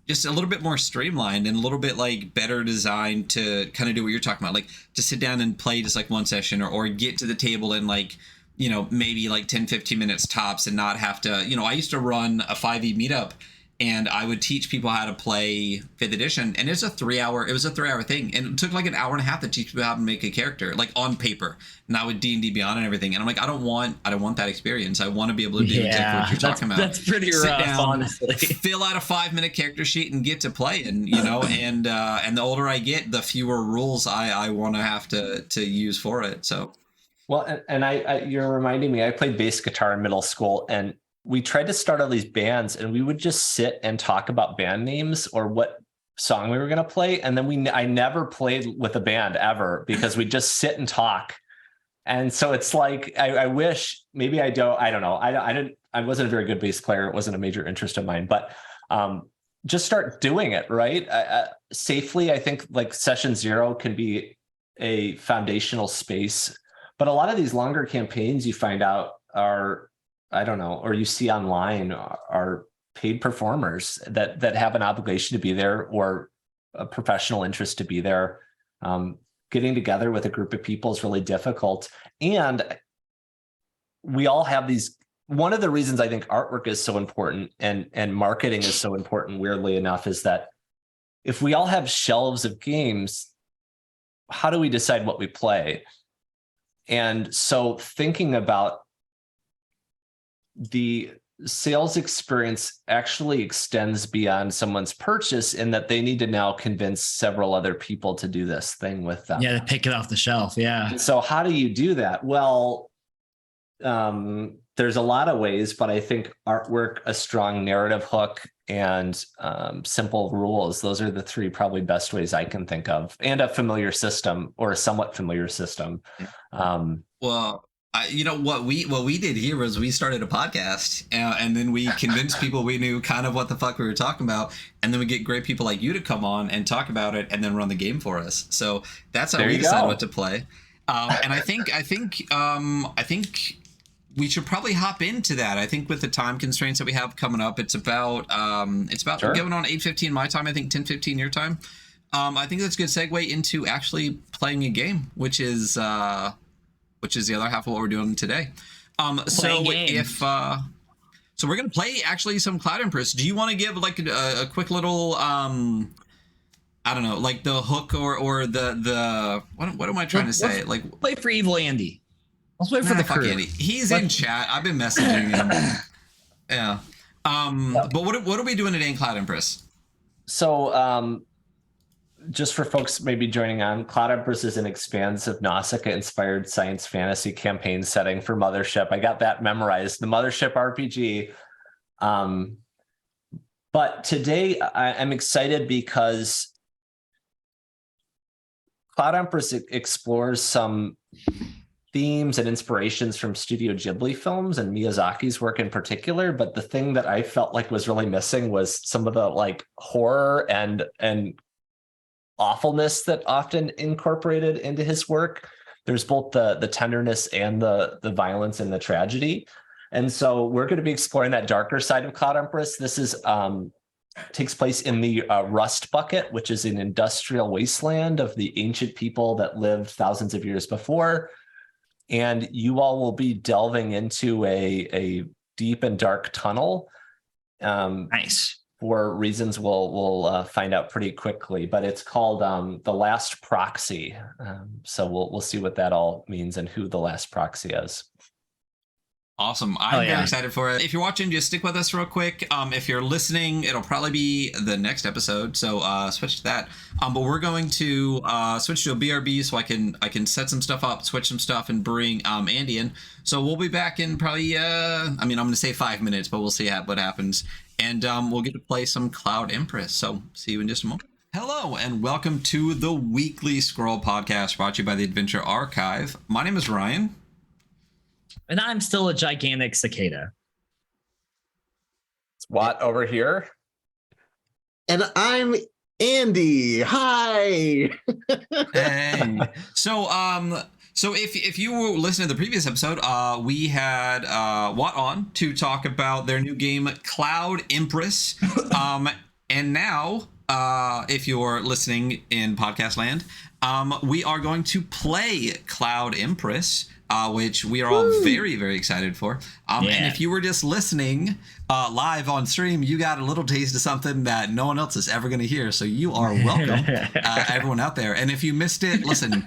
just a little bit more streamlined and a little bit like better designed to kind of do what you're talking about, like to sit down and play just like one session or get to the table in like, maybe like 10-15 minutes tops, and not have to, I used to run a 5e meetup, and I would teach people how to play 5th edition, and it was a 3-hour thing, and it took like an hour and a half to teach people how to make a character, like on paper, not with D&D Beyond and everything. And I'm like, I don't want that experience. I want to be able to do exactly what you're talking about. That's pretty rough, honestly. Fill out a 5-minute character sheet and get to play, and and the older I get, the fewer rules I want to have to use for it. So, well, and I you're reminding me, I played bass guitar in middle school, and we tried to start all these bands, and we would just sit and talk about band names or what song we were going to play. And then I never played with a band ever, because we just sit and talk. And so it's like, I wish, maybe I don't know. I wasn't a very good bass player. It wasn't a major interest of mine, but just start doing it, right? Safely. I think like session 0 can be a foundational space, but a lot of these longer campaigns you find out are, I don't know, or you see online, are paid performers that have an obligation to be there, or a professional interest to be there. Getting together with a group of people is really difficult. And we all have these, one of the reasons I think artwork is so important and marketing is so important, weirdly enough, is that if we all have shelves of games, how do we decide what we play? And so thinking about the sales experience actually extends beyond someone's purchase, in that they need to now convince several other people to do this thing with them. Yeah, to pick it off the shelf. Yeah. So how do you do that? Well, there's a lot of ways, but I think artwork, a strong narrative hook, and simple rules. Those are the 3 probably best ways I can think of, and a familiar system, or a somewhat familiar system. Well, what we did here was we started a podcast, and then we convinced people we knew kind of what the fuck we were talking about, and then we get great people like you to come on and talk about it, and then run the game for us. So that's how we decide what to play. And I think we should probably hop into that. I think with the time constraints that we have coming up, it's about Sure. going on 8:15 my time. I think 10:15 your time. I think that's a good segue into actually playing a game, which is the other half of what we're doing today. So we're going to play actually some Cloud Empress. Do you want to give like a quick little, I don't know, like the hook or the what am I trying to say? Like, play for Evil Andy. Let's wait for the fuck crew. Andy. He's in chat. I've been messaging him. Yeah. But what are we doing today in Cloud Empress? So just for folks maybe joining on, Cloud Empress is an expansive Nausicaa-inspired science fantasy campaign setting for Mothership. I got that memorized, the Mothership RPG. But today I'm excited because Cloud Empress explores some themes and inspirations from Studio Ghibli films and Miyazaki's work in particular. But the thing that I felt like was really missing was some of the like horror and awfulness that often incorporated into his work. There's both the tenderness and the violence and the tragedy. And so we're going to be exploring that darker side of Cloud Empress. This is takes place in the Rust Bucket, which is an industrial wasteland of the ancient people that lived thousands of years before. And you all will be delving into a deep and dark tunnel. Nice. For reasons we'll find out pretty quickly, but it's called The Last Proxy. So we'll see what that all means and who the last proxy is. Awesome. I'm very excited for it. If you're watching, just stick with us real quick. If you're listening, it'll probably be the next episode. So switch to that. But we're going to switch to a BRB so I can set some stuff up, switch some stuff, and bring Andy in. So we'll be back in probably, I'm going to say 5 minutes, but we'll see what happens. And we'll get to play some Cloud Empress. So see you in just a moment. Hello, and welcome to the Weekly Scroll Podcast brought to you by the Adventure Archive. My name is Ryan. And I'm still a gigantic cicada. It's Watt over here. And I'm Andy. Hi. Hey. So if you were listening to the previous episode, we had Watt on to talk about their new game Cloud Empress. And now, if you're listening in podcast land, we are going to play Cloud Empress, which we are all very, very excited for. And if you were just listening live on stream, you got a little taste of something that no one else is ever going to hear. So you are welcome, everyone out there. And if you missed it, listen,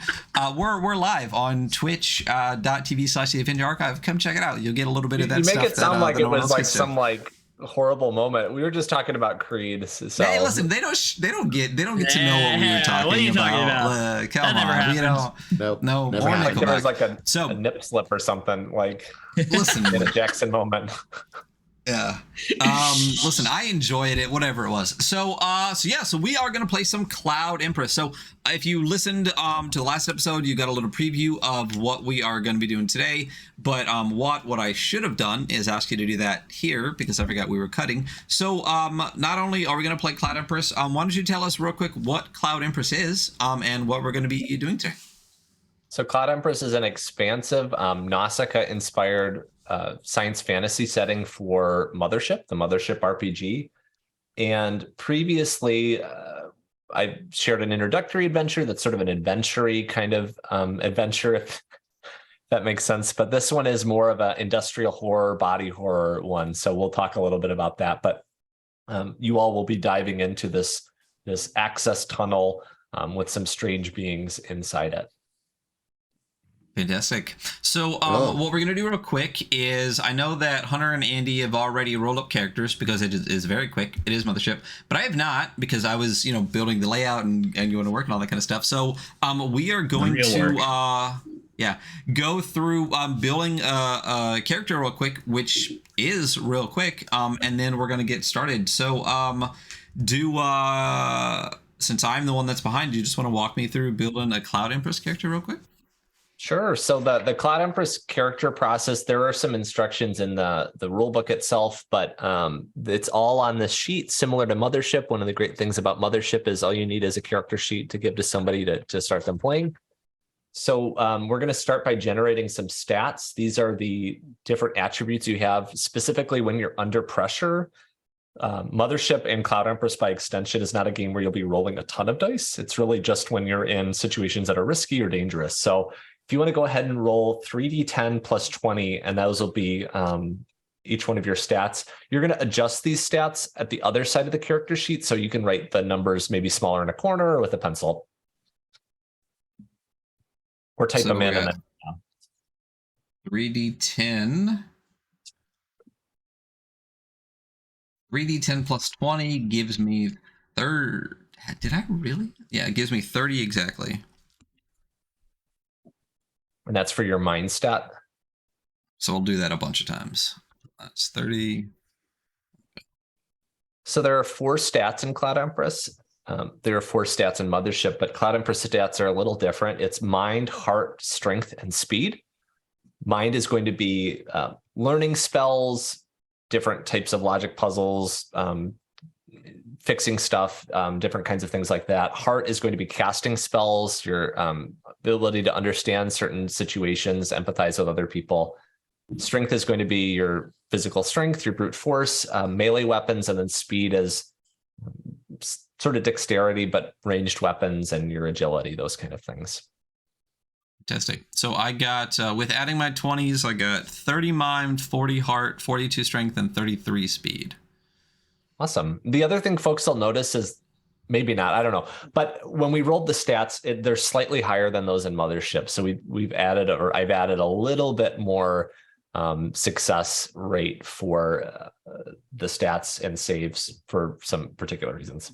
we're live on twitch.tv/the Archive. Come check it out. You'll get a little bit of that stuff. You make it sound like it was like some some like horrible moment. We were just talking about Creed. So hey, listen, they don't get to know what we were talking what are you about. talking about? Come That never on, happened. Nope, no, never more happened. like there was Nickelback. like a nip slip or something, like Listen, in a Jackson moment. yeah. Listen, I enjoyed it, whatever it was. So we are gonna play some Cloud Empress. So if you listened to the last episode, you got a little preview of what we are gonna be doing today. But what I should have done is ask you to do that here because I forgot we were cutting. So not only are we gonna play Cloud Empress, why don't you tell us real quick what Cloud Empress is and what we're gonna be doing today? So Cloud Empress is an expansive Nausicaa-inspired science fantasy setting for Mothership, the Mothership RPG. And previously, I shared an introductory adventure that's sort of an adventure-y kind of adventure, if that makes sense. But this one is more of an industrial horror, body horror one. So we'll talk a little bit about that. But you all will be diving into this access tunnel with some strange beings inside it. Fantastic. So what we're going to do real quick is I know that Hunter and Andy have already rolled up characters because it is very quick. It is Mothership, but I have not because I was, building the layout and going to work and all that kind of stuff. So we are going to go through building a character real quick, which is real quick. And then we're going to get started. So since I'm the one that's behind you, just want to walk me through building a Cloud Empress character real quick? Sure. So the Cloud Empress character process, there are some instructions in the rule book itself, but it's all on this sheet, similar to Mothership. One of the great things about Mothership is all you need is a character sheet to give to somebody to start them playing. So we're going to start by generating some stats. These are the different attributes you have, specifically when you're under pressure. Mothership and Cloud Empress by extension is not a game where you'll be rolling a ton of dice. It's really just when you're in situations that are risky or dangerous. So if you want to go ahead and roll 3d10 plus 20, and those will be each one of your stats, you're going to adjust these stats at the other side of the character sheet so you can write the numbers maybe smaller in a corner or with a pencil. Or type them in. And then 3d10. 3d10 plus 20 gives me Did I really? Yeah, it gives me 30 exactly. And that's for your mind stat. So I'll do that a bunch of times. That's 30. So there are 4 stats in Cloud Empress. There are 4 stats in Mothership, but Cloud Empress stats are a little different. It's mind, heart, strength, and speed. Mind is going to be learning spells, different types of logic puzzles, fixing stuff, different kinds of things like that. Heart is going to be casting spells, your ability to understand certain situations, empathize with other people. Strength is going to be your physical strength, your brute force, melee weapons, and then speed is sort of dexterity, but ranged weapons and your agility, those kind of things. Fantastic. So I got, with adding my 20s, I got 30 mind, 40 heart, 42 strength, and 33 speed. Awesome. The other thing folks will notice is, maybe not, I don't know, but when we rolled the stats, they're slightly higher than those in Mothership. So I've added a little bit more success rate for the stats and saves for some particular reasons.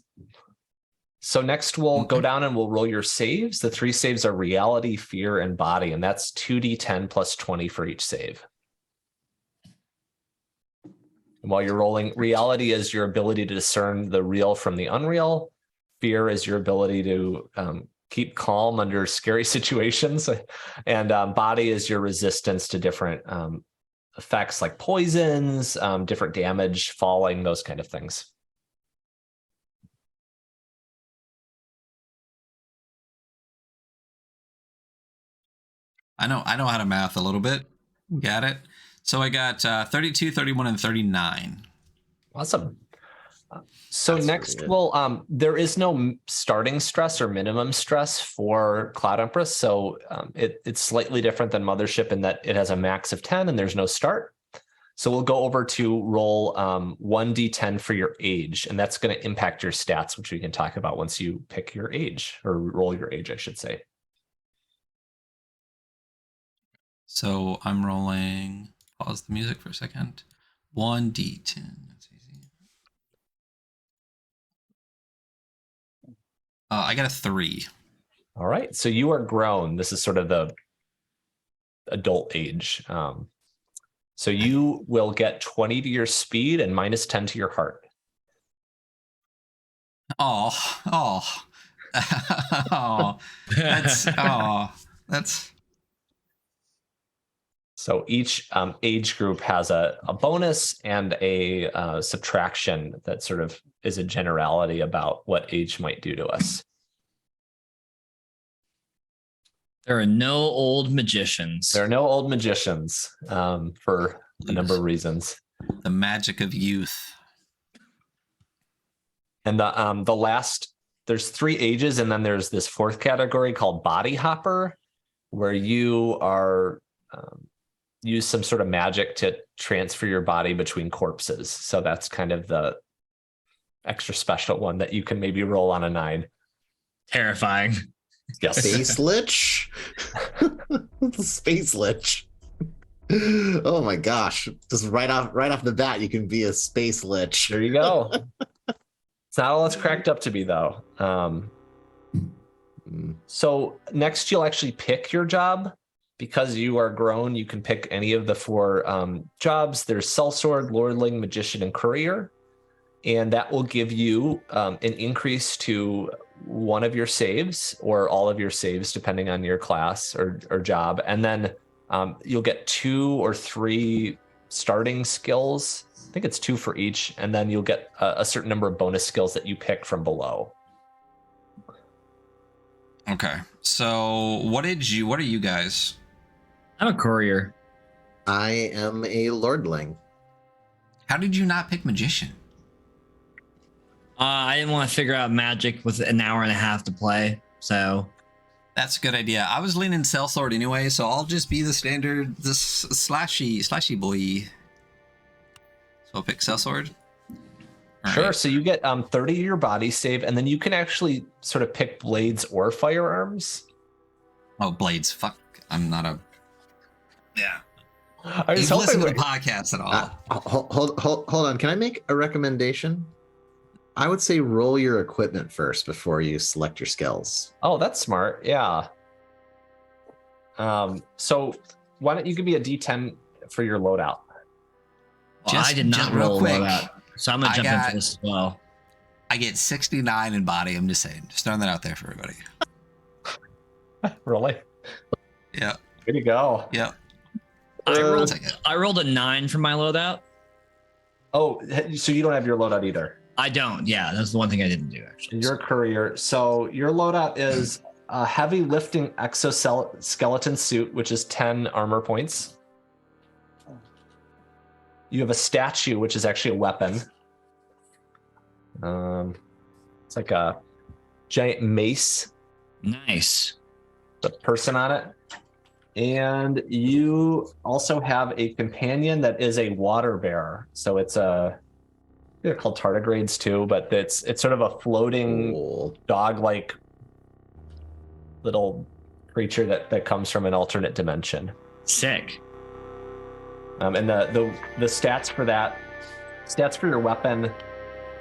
So next we'll go down and we'll roll your saves. The 3 saves are reality, fear, and body, and that's 2d10 plus 20 for each save. And while you're rolling, reality is your ability to discern the real from the unreal. Fear is your ability to keep calm under scary situations. And body is your resistance to different effects like poisons, different damage, falling, those kind of things. I know how to math a little bit. Got it. So I got 32, 31, and 39. Awesome. So That's next, really good. well, there is no starting stress or minimum stress for Cloud Empress. So it's slightly different than Mothership in that it has a max of 10 and there's no start. So we'll go over to roll 1d10 for your age, and that's going to impact your stats, which we can talk about once you pick your age, or roll your age, I should say. So I'm rolling, pause the music for a second. 1d10. That's easy. I got a 3. All right. So you are grown. This is sort of the adult age. So you will get 20 to your speed and minus 10 to your heart. Oh, that's. So each age group has a bonus and a subtraction that sort of is a generality about what age might do to us. There are no old magicians. There are no old magicians for a number of reasons. The magic of youth. And the last, there's 3 ages, and then there's this 4th category called Body Hopper, where you are use some sort of magic to transfer your body between corpses. So that's kind of the extra special one that you can maybe roll on a 9. Terrifying. Yes. Space Lich? Space Lich. Oh my gosh. Just right off the bat, you can be a Space Lich. There you go. It's not all it's cracked up to be, though. So next, you'll actually pick your job. Because you are grown, you can pick any of the 4 jobs. There's Sellsword, Lordling, Magician, and Courier. And that will give you an increase to one of your saves or all of your saves, depending on your class or job. And then you'll get 2 or 3 starting skills. I think it's 2 for each. And then you'll get a certain number of bonus skills that you pick from below. Okay. So what are you guys? I'm a courier. I am a Lordling. How did you not pick Magician? I didn't want to figure out magic with an hour and a half to play, so That's a good idea. I was leaning Sellsword anyway, so I'll just be the standard, this slashy boy. So I'll pick Sellsword. Sure. Right. So you get 30 to your body save, and then you can actually sort of pick blades or firearms. Oh, blades. Fuck. I'm not a... Yeah. I was You've listened to hoping... the podcast at all. Hold on. Can I make a recommendation? I would say roll your equipment first before you select your skills. Oh, that's smart. Yeah. So why don't you give me a D10 for your loadout? Well, I did not roll loadout, so I'm gonna jump into this as well. I get 69 in body. I'm just saying, just throwing that out there for everybody. Really? Yeah. Way to go. Yeah. I rolled a 9 for my loadout. Oh, so you don't have your loadout either? I don't. Yeah, that's the one thing I didn't do, actually. You're a courier. So your loadout is a heavy lifting exoskeleton suit, which is 10 armor points. You have a statue, which is actually a weapon. It's like a giant mace. Nice. The person on it. And you also have a companion that is a water bearer. So it's they're called tardigrades too, but it's sort of a floating dog-like little creature that comes from an alternate dimension. Sick. And the stats for that, stats for your weapon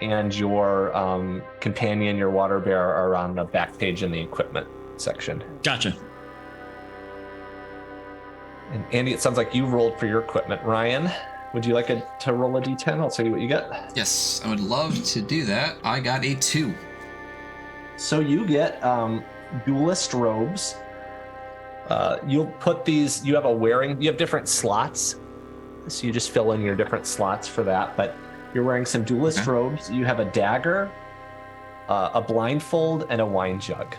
and your companion, your water bearer, are on the back page in the equipment section. Gotcha. And Andy, it sounds like you rolled for your equipment. Ryan, would you like to roll a D10? I'll tell you what you get. Yes, I would love to do that. I got a 2. So you get duelist robes. You'll put these, you have different slots. So you just fill in your different slots for that. But you're wearing some duelist robes. You have a dagger, a blindfold, and a wine jug.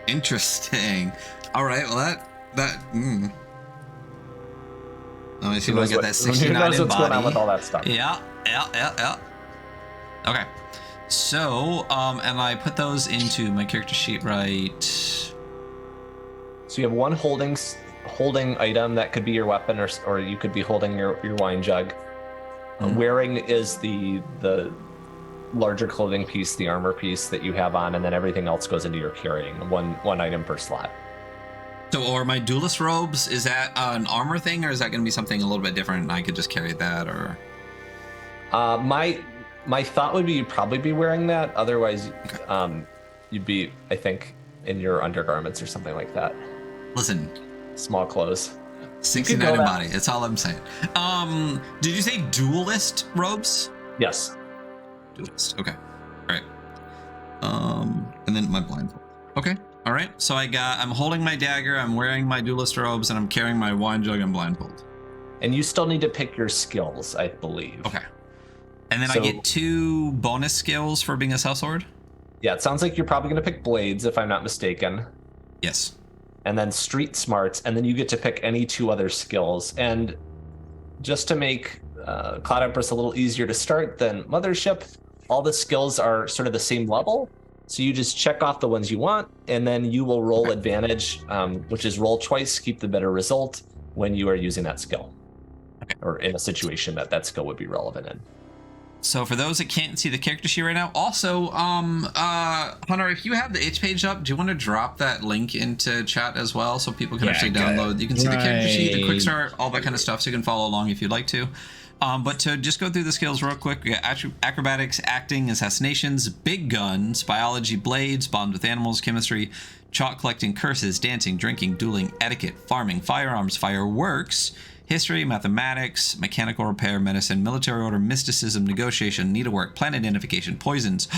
Interesting. All right. Well, that. Let me see if I get that 69 Who knows what's going on body. with all that stuff? Yeah. Okay. So, and I put those into my character sheet, right? So you have one holding item that could be your weapon, or you could be holding your wine jug. Wearing is the larger clothing piece, the armor piece that you have on, and then everything else goes into your carrying. One item per slot. So, or my duelist robes, is that an armor thing, or is that going to be something a little bit different and I could just carry that, or? My thought would be you'd probably be wearing that. Otherwise, you'd be, I think, in your undergarments or something like that. Listen. Small clothes. 69 in body. That's all I'm saying. Did you say duelist robes? Yes. Duelist. Okay. All right. And then my blindfold. Okay. All right. So I'm holding my dagger. I'm wearing my duelist robes, and I'm carrying my wine jug and blindfold. And you still need to pick your skills, I believe. Okay. And then I get 2 bonus skills for being a sellsword? Yeah, it sounds like you're probably going to pick blades, if I'm not mistaken. Yes. And then street smarts, and then you get to pick any 2 other skills. And just to make Cloud Empress a little easier to start than Mothership, all the skills are sort of the same level. So you just check off the ones you want, and then you will roll advantage, which is roll twice, keep the better result when you are using that skill. Or in a situation that skill would be relevant in. So for those that can't see the character sheet right now, also, Hunter, if you have the itch page up, do you want to drop that link into chat as well so people can actually download? You can see the character sheet, the quick start, all that kind of stuff, so you can follow along if you'd like to. But to just go through the skills real quick, we got acrobatics, acting, assassinations, big guns, biology, blades, bonds with animals, chemistry, chalk collecting, curses, dancing, drinking, dueling, etiquette, farming, firearms, fireworks, history, mathematics, mechanical repair, medicine, military order, mysticism, negotiation, needlework, plant identification, poisons,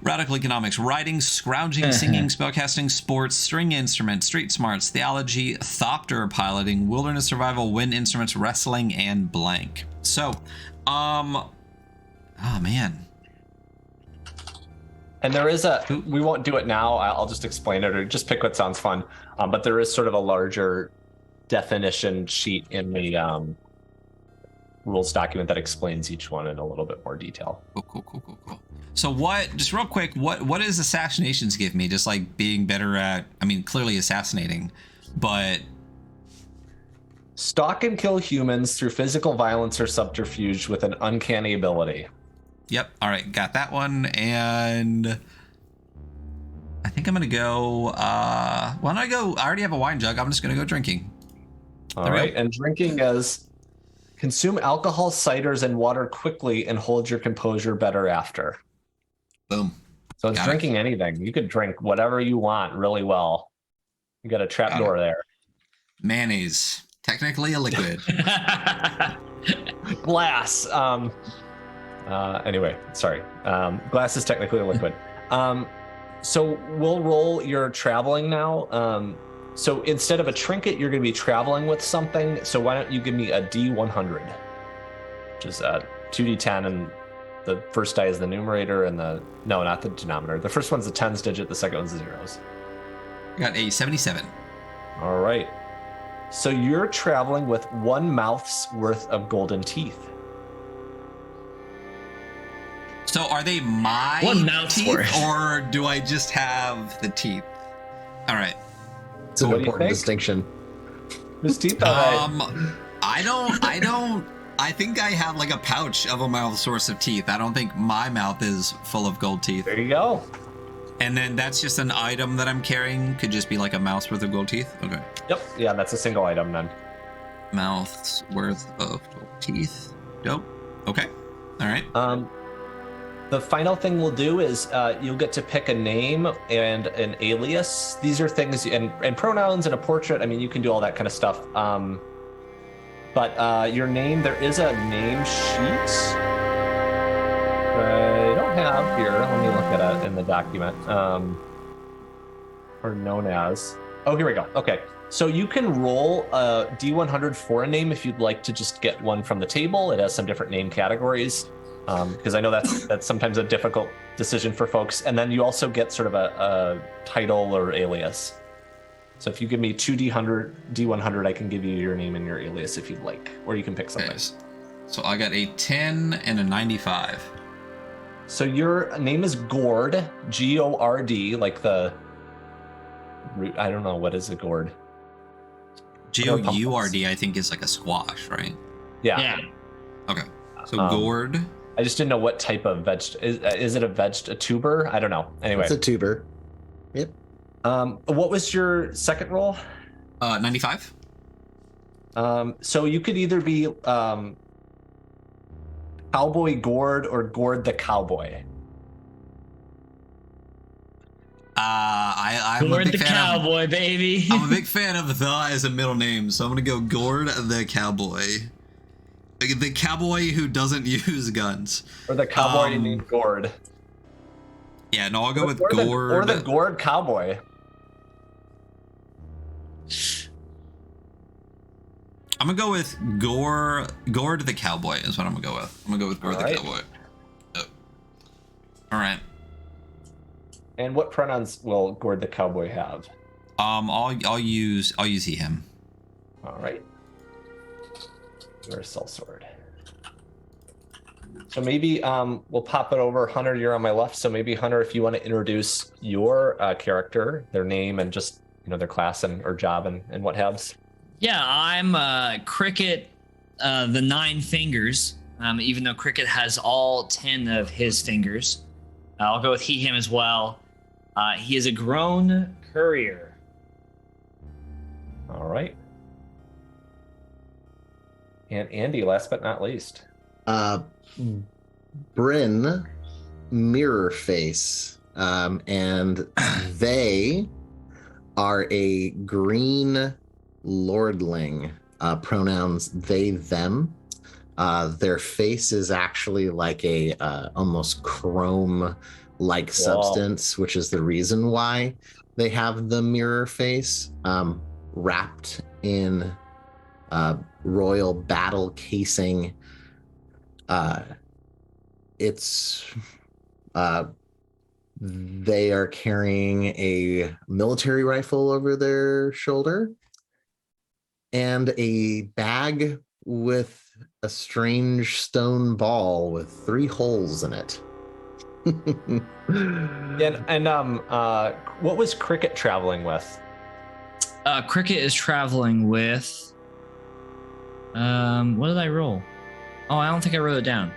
radical economics, writing, scrounging, singing, spellcasting, sports, string instruments, street smarts, theology, thopter piloting, wilderness survival, wind instruments, wrestling, and blank. So, oh man. And there is we won't do it now. I'll just explain it, or just pick what sounds fun. But there is sort of a larger definition sheet in the rules document that explains each one in a little bit more detail. Cool. So just real quick, what does assassinations give me? Just like being better at, I mean, clearly assassinating, but... Stalk and kill humans through physical violence or subterfuge with an uncanny ability. Yep. All right. Got that one. And I think I'm going to go, why don't I go, I already have a wine jug. I'm just going to go drinking. All right. And drinking is consume alcohol, ciders, and water quickly and hold your composure better after. Boom. So it's drinking anything. You could drink whatever you want really well. You got a trap door there. Mayonnaise. Technically a liquid. Glass. Anyway, sorry. Glass is technically a liquid. So we'll roll your traveling now. So instead of a trinket, you're going to be traveling with something. So why don't you give me a D100, which is a 2D10, and the first die is the numerator, and no, not the denominator. The first one's the tens digit, the second one's the zeros. Got a 77. All right. So you're traveling with 1 mouth's worth of golden teeth. So are they my teeth, or do I just have the teeth? All right. It's an important distinction. Whose teeth are they? I think I have like a pouch of a mouth source of teeth. I don't think my mouth is full of gold teeth. There you go. And then that's just an item that I'm carrying. Could just be like a mouth's worth of gold teeth. Okay. Yep. Yeah, that's a single item then. Mouth's worth of gold teeth. Dope. Okay. All right. The final thing we'll do is you'll get to pick a name and an alias. These are things, and pronouns and a portrait. I mean, you can do all that kind of stuff. But your name, there is a name sheet. I don't have here. Let me look at it in the document. Or known as. Oh, here we go. Okay. So you can roll a D100 for a name if you'd like to just get one from the table. It has some different name categories, because I know that's sometimes a difficult decision for folks. And then you also get sort of a title or alias. So if you give me two D100, I can give you your name and your alias if you'd like, or you can pick something. Okay. So I got a 10 and a 95. So your name is Gord, G-O-R-D, like the root. I don't know, what is a gourd? G-O-U-R-D, I think, is like a squash, right? Yeah. Okay. So gourd. I just didn't know what type of is it a tuber? I don't know. Anyway. It's a tuber. Yep. What was your second roll? 95. So you could either be Cowboy Gord or Gord the Cowboy. I'm Gord a big the fan Cowboy, baby. I'm a big fan of the as a middle name, so I'm gonna go Gord the Cowboy. The cowboy who doesn't use guns. Or the cowboy named Gord. Yeah, no, I'll go with or Gord. Or the Gord Cowboy. I'm gonna go with Gord the Cowboy is what I'm gonna go with. I'm gonna go with Gord the Cowboy. Yep. All right. And what pronouns will Gord the Cowboy have? I'll use he him. All right. Where's Sellsword? So maybe we'll pop it over. Hunter, you're on my left. So maybe Hunter, if you want to introduce your character, their name, and just their class and or job and what haves. Yeah, I'm Cricket, the 9 fingers. Even though Cricket has all 10 of his fingers, I'll go with he him as well. He is a grown courier. All right. And Andy, last but not least. Bryn Mirror Face. And they are a green lordling. Pronouns they, them. Their face is actually like a almost chrome-like substance, which is the reason why they have the mirror face. Wrapped in royal battle casing. They are carrying a military rifle over their shoulder and a bag with a strange stone ball with 3 holes in it. What was Cricket traveling with? Cricket is traveling with. What did I roll? Oh, I don't think I wrote it down.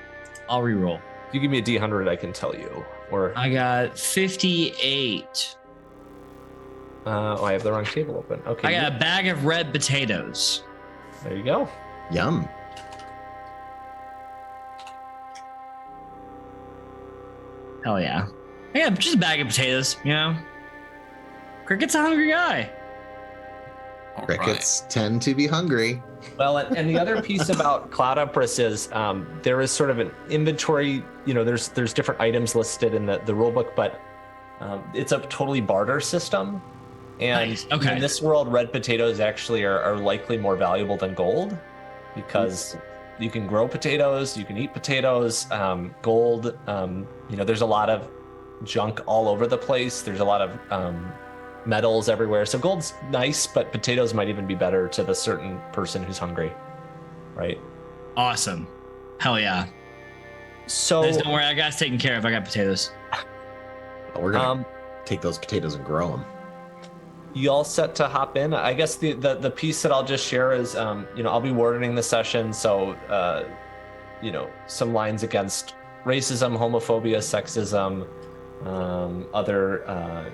I'll re-roll. If you give me a D100, I can tell you. Or I got 58. I have the wrong table open. Okay. I got a bag of red potatoes. There you go. Yum. Hell yeah. I got just a bag of potatoes, Cricket's a hungry guy. All Crickets tend to be hungry. Well, and the other piece about Cloud Empress is there is sort of an inventory. There's different items listed in the rulebook, but it's a totally barter system. And Nice. Okay. in this world, red potatoes actually are likely more valuable than gold because you can grow potatoes, you can eat potatoes. Gold, there's a lot of junk all over the place. There's a lot of metals everywhere. So gold's nice, but potatoes might even be better to the certain person who's hungry, right? Awesome. Hell yeah. So Guys, don't worry, I got it taken care of. I got potatoes. We're gonna take those potatoes and grow them. you all set to hop in? I guess the piece that I'll just share is, I'll be wardening the session. So, some lines against racism, homophobia, sexism, other,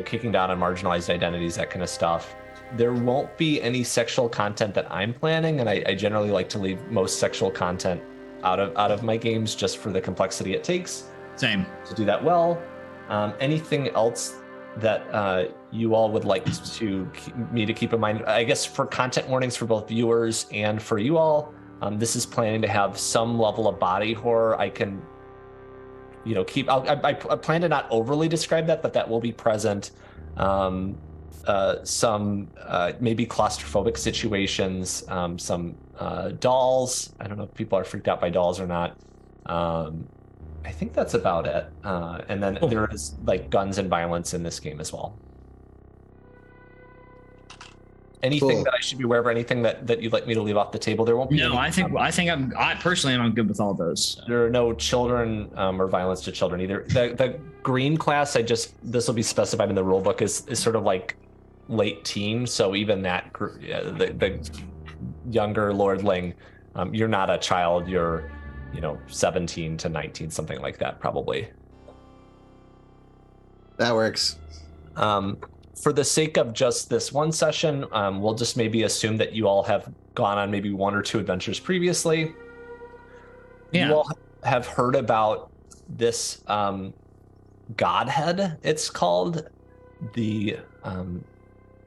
kicking down on marginalized identities, that kind of stuff. There won't be any sexual content that I'm planning, and I generally like to leave most sexual content out of my games just for the complexity it takes. Same. To do that well. Anything else that you all would like me to keep in mind? I guess for content warnings for both viewers and for you all, This is planning to have some level of body horror. I can, keep. I plan to not overly describe that, but that will be present. Some maybe claustrophobic situations. Some dolls. I don't know if people are freaked out by dolls or not. I think that's about it. And then there is like guns and violence in this game as well. Anything that I should be aware of, or anything that you'd like me to leave off the table? There won't be. No, I personally am good with all those. There are no children or violence to children either. The green class, this will be specified in the rule book, is sort of like late teen. So even that group, the younger lordling, you're not a child. You're 17 to 19, something like that, probably. That works. For the sake of just this one session, we'll just maybe assume that you all have gone on maybe 1 or 2 adventures previously. Yeah. You all have heard about this godhead, it's called. The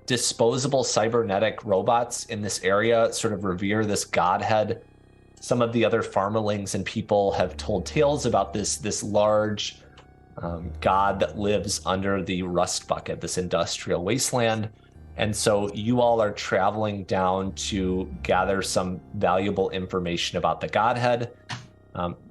disposable cybernetic robots in this area sort of revere this godhead. Some of the other farmerlings and people have told tales about this large god that lives under the rust bucket, this industrial wasteland. And so you all are traveling down to gather some valuable information about the godhead.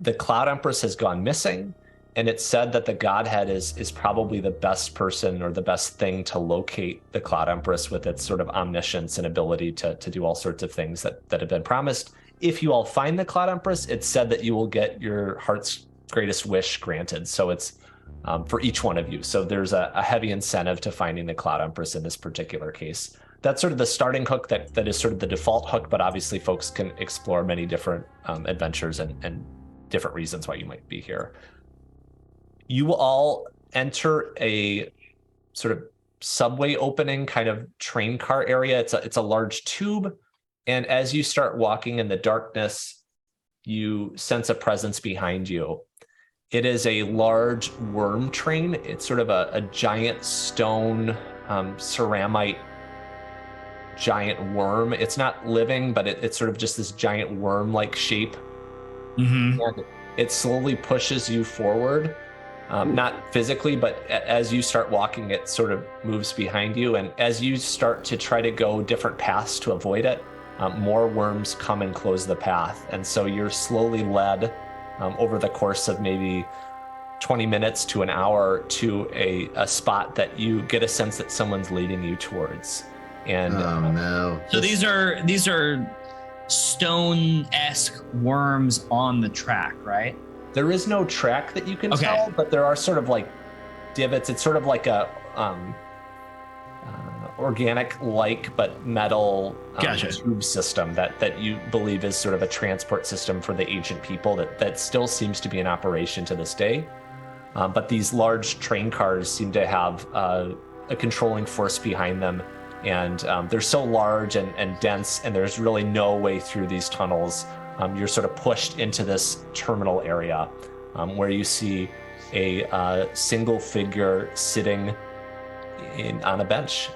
The Cloud Empress has gone missing, and it's said that the godhead is probably the best person or the best thing to locate the Cloud Empress, with its sort of omniscience and ability to do all sorts of things that have been promised. If you all find the Cloud Empress, it's said that you will get your heart's greatest wish granted. So it's for each one of you. So there's a heavy incentive to finding the Cloud Empress in this particular case. That's sort of the starting hook that is sort of the default hook, but obviously folks can explore many different adventures and different reasons why you might be here. You all enter a sort of subway opening, kind of train car area. It's a large tube. And as you start walking in the darkness, you sense a presence behind you. It is a large worm train. It's sort of a giant stone ceramite giant worm. It's not living, but it's sort of just this giant worm-like shape. Mm-hmm. And it slowly pushes you forward, not physically, but as you start walking, it sort of moves behind you. And as you start to try to go different paths to avoid it, more worms come and close the path. And so you're slowly led over the course of maybe 20 minutes to an hour to a spot that you get a sense that someone's leading you towards. And no. So these are stone-esque worms on the track, right? There is no track that you can tell, but there are sort of like divots. It's sort of like a organic-like but metal Gotcha. tube system that you believe is sort of a transport system for the ancient people that still seems to be in operation to this day. But these large train cars seem to have a controlling force behind them, and they're so large and dense, and there's really no way through these tunnels. You're sort of pushed into this terminal area where you see a single figure sitting on a bench.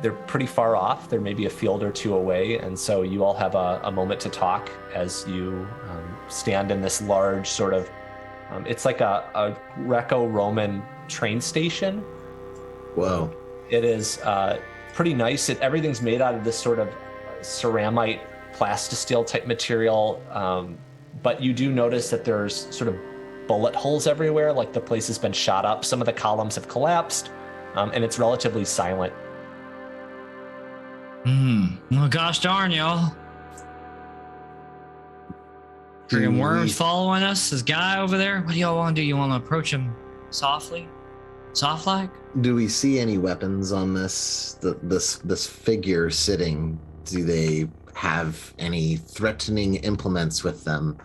They're pretty far off. They're maybe a field or two away, and so you all have a moment to talk as you stand in this large sort of it's like a Greco-Roman train station. Whoa. It is pretty nice. Everything's made out of this sort of ceramite plastisteel type material, but you do notice that there's sort of bullet holes everywhere, like the place has been shot up. Some of the columns have collapsed, and it's relatively silent. Well, gosh darn, y'all. Freaking worms following us. This guy over there. What do y'all want to do? You want to approach him softly? Soft-like? Do we see any weapons on this figure sitting? Do they have any threatening implements with them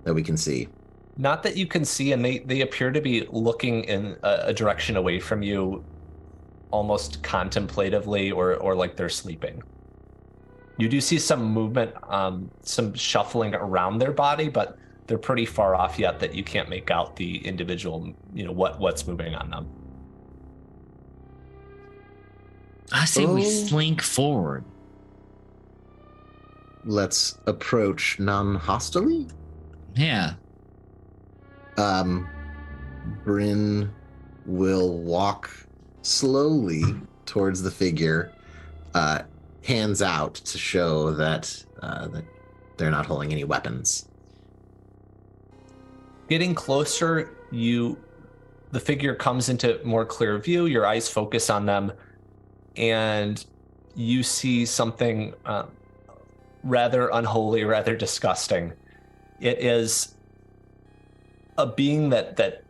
that we can see? Not that you can see, and they appear to be looking in a direction away from you, almost contemplatively, or like they're sleeping. You do see some movement, some shuffling around their body, but they're pretty far off yet that you can't make out the individual, what's moving on them. I say we slink forward. let's approach non-hostily. Yeah. Bryn will walk slowly towards the figure, hands out to show that that they're not holding any weapons. Getting closer, the figure comes into more clear view. Your eyes focus on them, and you see something rather unholy, rather disgusting. It is a being that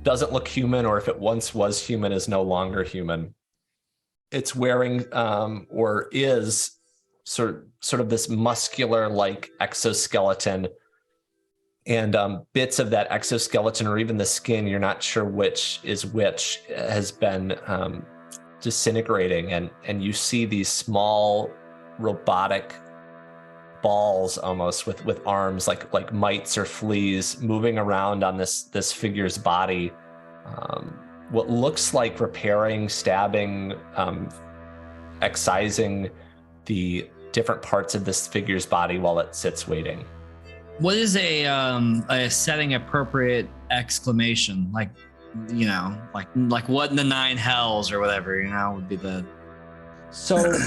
doesn't look human, or if it once was human, is no longer human. It's wearing or is sort of this muscular like exoskeleton, and bits of that exoskeleton or even the skin, you're not sure which is which, has been disintegrating, and you see these small robotic balls almost with arms like mites or fleas moving around on this figure's body. What looks like repairing, stabbing, excising the different parts of this figure's body while it sits waiting. What is a setting appropriate exclamation? Like, you know, like what in the nine hells or whatever, you know, would be the. So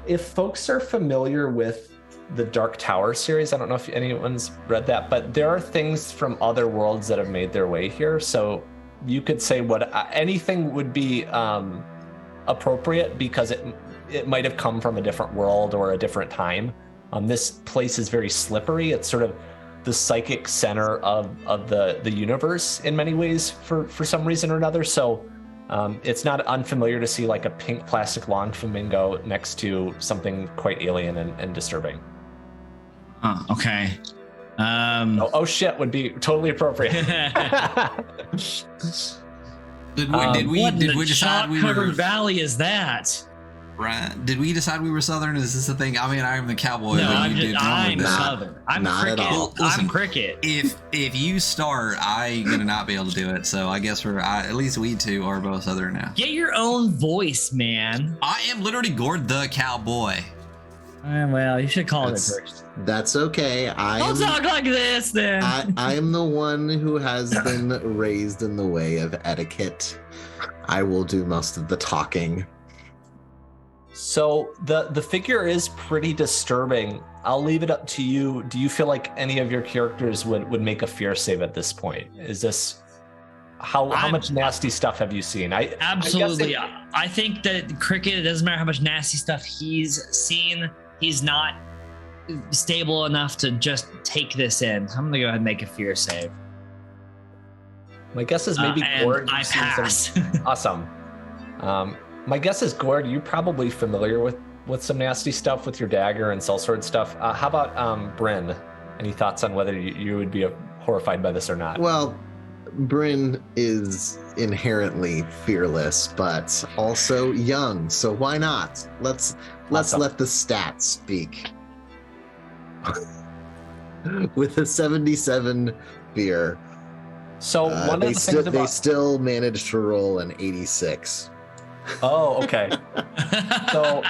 if folks are familiar with the Dark Tower series, I don't know if anyone's read that, but there are things from other worlds that have made their way here. So you could say what anything would be appropriate, because it might have come from a different world or a different time. This place is very slippery. It's sort of the psychic center of the universe in many ways for some reason or another. So it's not unfamiliar to see like a pink plastic long flamingo next to something quite alien and disturbing. Oh, okay. Oh shit would be totally appropriate. Did we decide we were valley is that? Right? Did we decide we were Southern? Is this the thing? I mean, I am the cowboy. No, but I'm Southern. I'm not cricket. at all. Listen, I'm cricket. If you start, I'm gonna not be able to do it. So I guess at least we two are both Southern now. Get your own voice, man. I am literally Gord the cowboy. Well, you should call it first. That's okay. Don't talk like this, then. I am the one who has been raised in the way of etiquette. I will do most of the talking. So the figure is pretty disturbing. I'll leave it up to you. Do you feel like any of your characters would make a fear save at this point? Is this how much nasty stuff have you seen? Absolutely. I think that cricket, it doesn't matter how much nasty stuff he's seen, he's not stable enough to just take this in. So I'm gonna go ahead and make a fear save. My guess is maybe Gord. I pass. Awesome. My guess is, Gord, you're probably familiar with some nasty stuff with your dagger and sellsword stuff. How about Bryn? Any thoughts on whether you would be horrified by this or not? Well, Bryn is inherently fearless, but also young. So why not? Let's Awesome. let the stats speak. With a 77 fear, So one of the things they about still managed to roll an 86. Oh, okay. So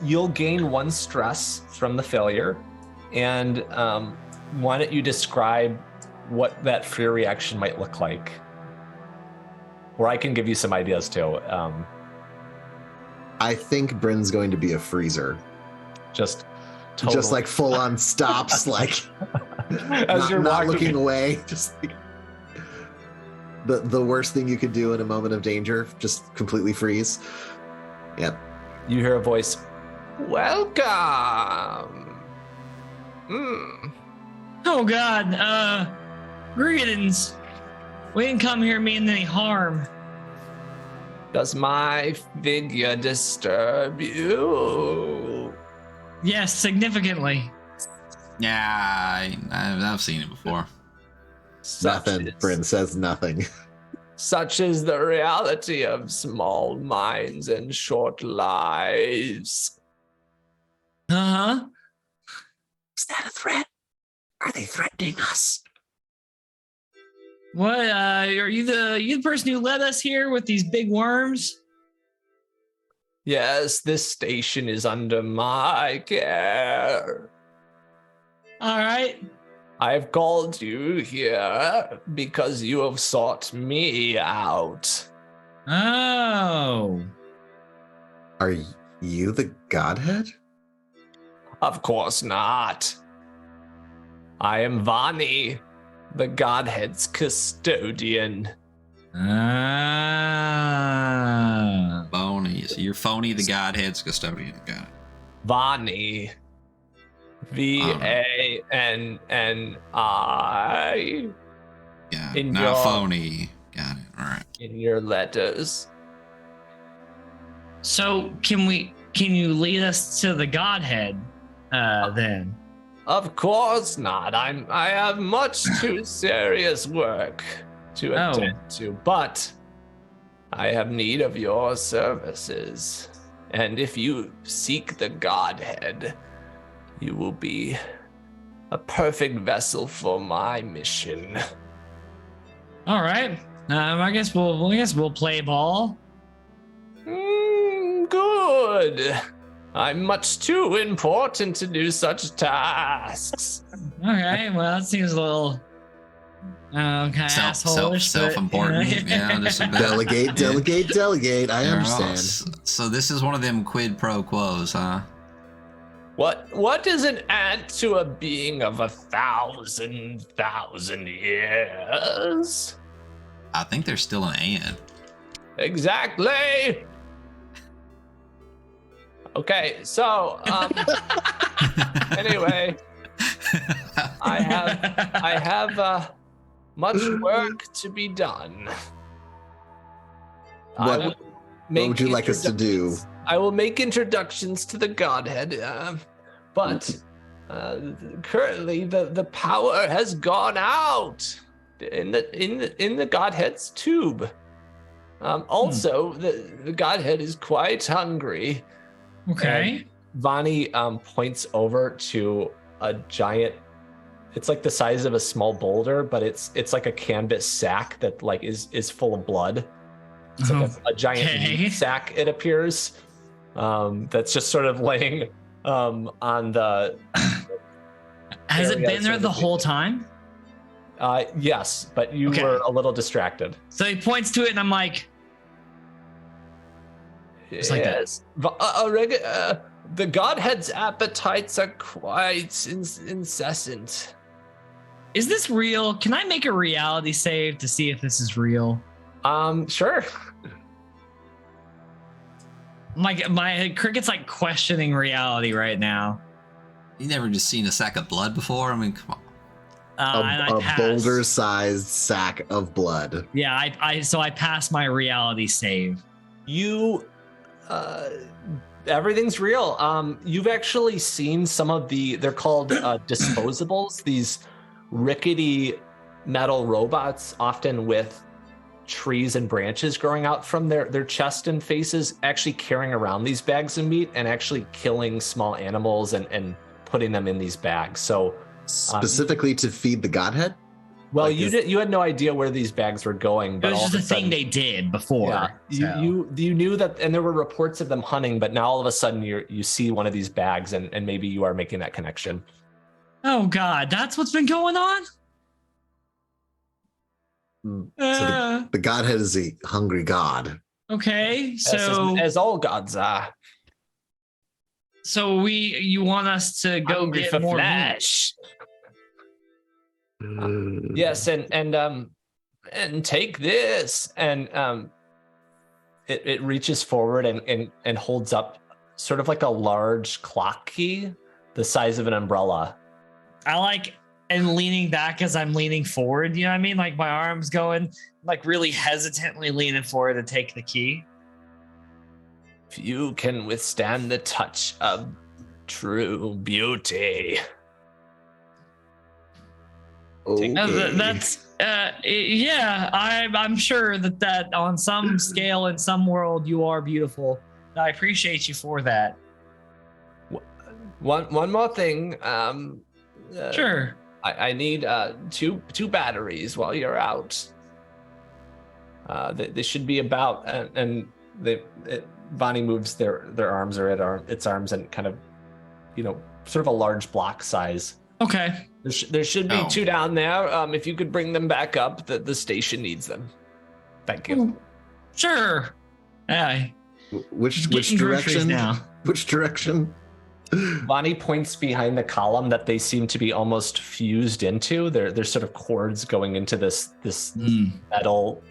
you'll gain 1 stress from the failure, and why don't you describe what that fear reaction might look like? Or I can give you some ideas too. I think Bryn's going to be a freezer. Just Like full on stops, like as you're not walking. looking away. Just like the worst thing you could do in a moment of danger, just completely freeze. Yep. You hear a voice. Welcome. Oh God. Greetings. We didn't come here meaning any harm. Does my figure disturb you? Yes, significantly. Yeah, I've seen it before. Nothing. Bryn says nothing. Such is the reality of small minds and short lives. Uh-huh. Is that a threat? Are they threatening us? What, are you the person who led us here with these big worms? Yes, this station is under my care. All right. I've called you here because you have sought me out. Oh. Are you the Godhead? Of course not. I am Vani, the Godhead's custodian. Ah. Phony. So you're Phony, the Godhead's custodian. Got it. Vani. V-A-N-N-I. Yeah. In Not your- Phony. Got it. All right. In your letters. So can you lead us to the Godhead then? Of course not. I have much too serious work to attend to, but I have need of your services. And if you seek the Godhead, you will be a perfect vessel for my mission. All right. I guess we'll play ball. Good. I'm much too important to do such tasks. Okay. Well, that seems a little assholeish, but, Self-important. Yeah, just a bit. Delegate. I There understand. So this is one of them quid pro quos, huh? What is an ant to a being of 1,000 years? I think there's still an ant. Exactly. Okay, so anyway, I have much work to be done. What would you like us to do? I will make introductions to the Godhead, but currently the power has gone out in the Godhead's tube. Also, the Godhead is quite hungry. Okay. And Vani points over to a giant. It's like the size of a small boulder, but it's like a canvas sack that like is full of blood. It's like a giant meat sack, it appears. That's just sort of laying on the. Has it been there the whole time? Yes, but you were a little distracted. So he points to it, and I'm like, Just like that. yes. The Godhead's appetites are quite incessant. is this real? Can I make a reality save to see if this is real? Sure. My cricket's like questioning reality right now. You never just seen a sack of blood before? I mean, come on. And I A pass. boulder-sized sack of blood. Yeah, I pass my reality save. You everything's real. You've actually seen some of they're called disposables, these rickety metal robots, often with trees and branches growing out from their chest and faces, actually carrying around these bags of meat and actually killing small animals and putting them in these bags. So Specifically to feed the Godhead? well, Like you had no idea where these bags were going, It but was all just of a a sudden, thing they did before. yeah, you knew that, and there were reports of them hunting, but now all of a sudden you see one of these bags, and maybe you are making that connection. Oh God, that's what's been going on. So the Godhead is a hungry god. Okay, so as all gods are. so you want us to go Hungry get for more meat? flesh. Yes, and take this, and it reaches forward and holds up sort of like a large clock key, the size of an umbrella. I like and leaning back as I'm leaning forward. You know what I mean? Like my arms going, like really hesitantly leaning forward to take the key. If you can withstand the touch of true beauty. Okay. That's yeah. I'm sure that on some scale in some world you are beautiful. I appreciate you for that. One more thing. Sure. I need two batteries while you're out. They should be about, and Bonnie moves their arms or its arms and kind of, sort of a large block size. Okay. There should be Oh. 2 down there. If you could bring them back up, the station needs them. Thank you. Sure. Yeah. Which Getting groceries direction? now. Which direction? Bonnie points behind the column that they seem to be almost fused into. There's sort of cords going into this metal.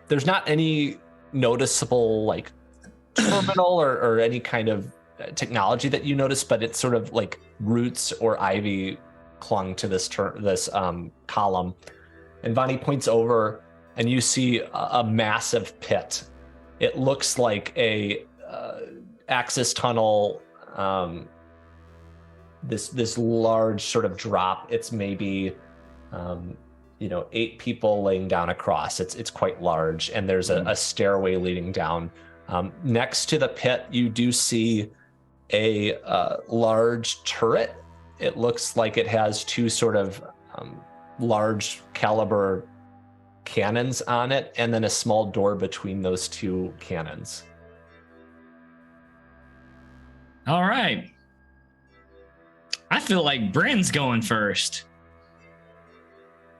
There's not any noticeable like terminal or any kind of technology that you notice, but it's sort of like roots or ivy clung to this column. And Bonnie points over, and you see a massive pit. It looks like a access tunnel. This large sort of drop. It's maybe 8 people laying down across. It's quite large, and there's a stairway leading down. Next to the pit, you do see a large turret. It looks like it has 2 sort of large caliber cannons on it, and then a small door between those 2 cannons. All right. I feel like Bryn's going first.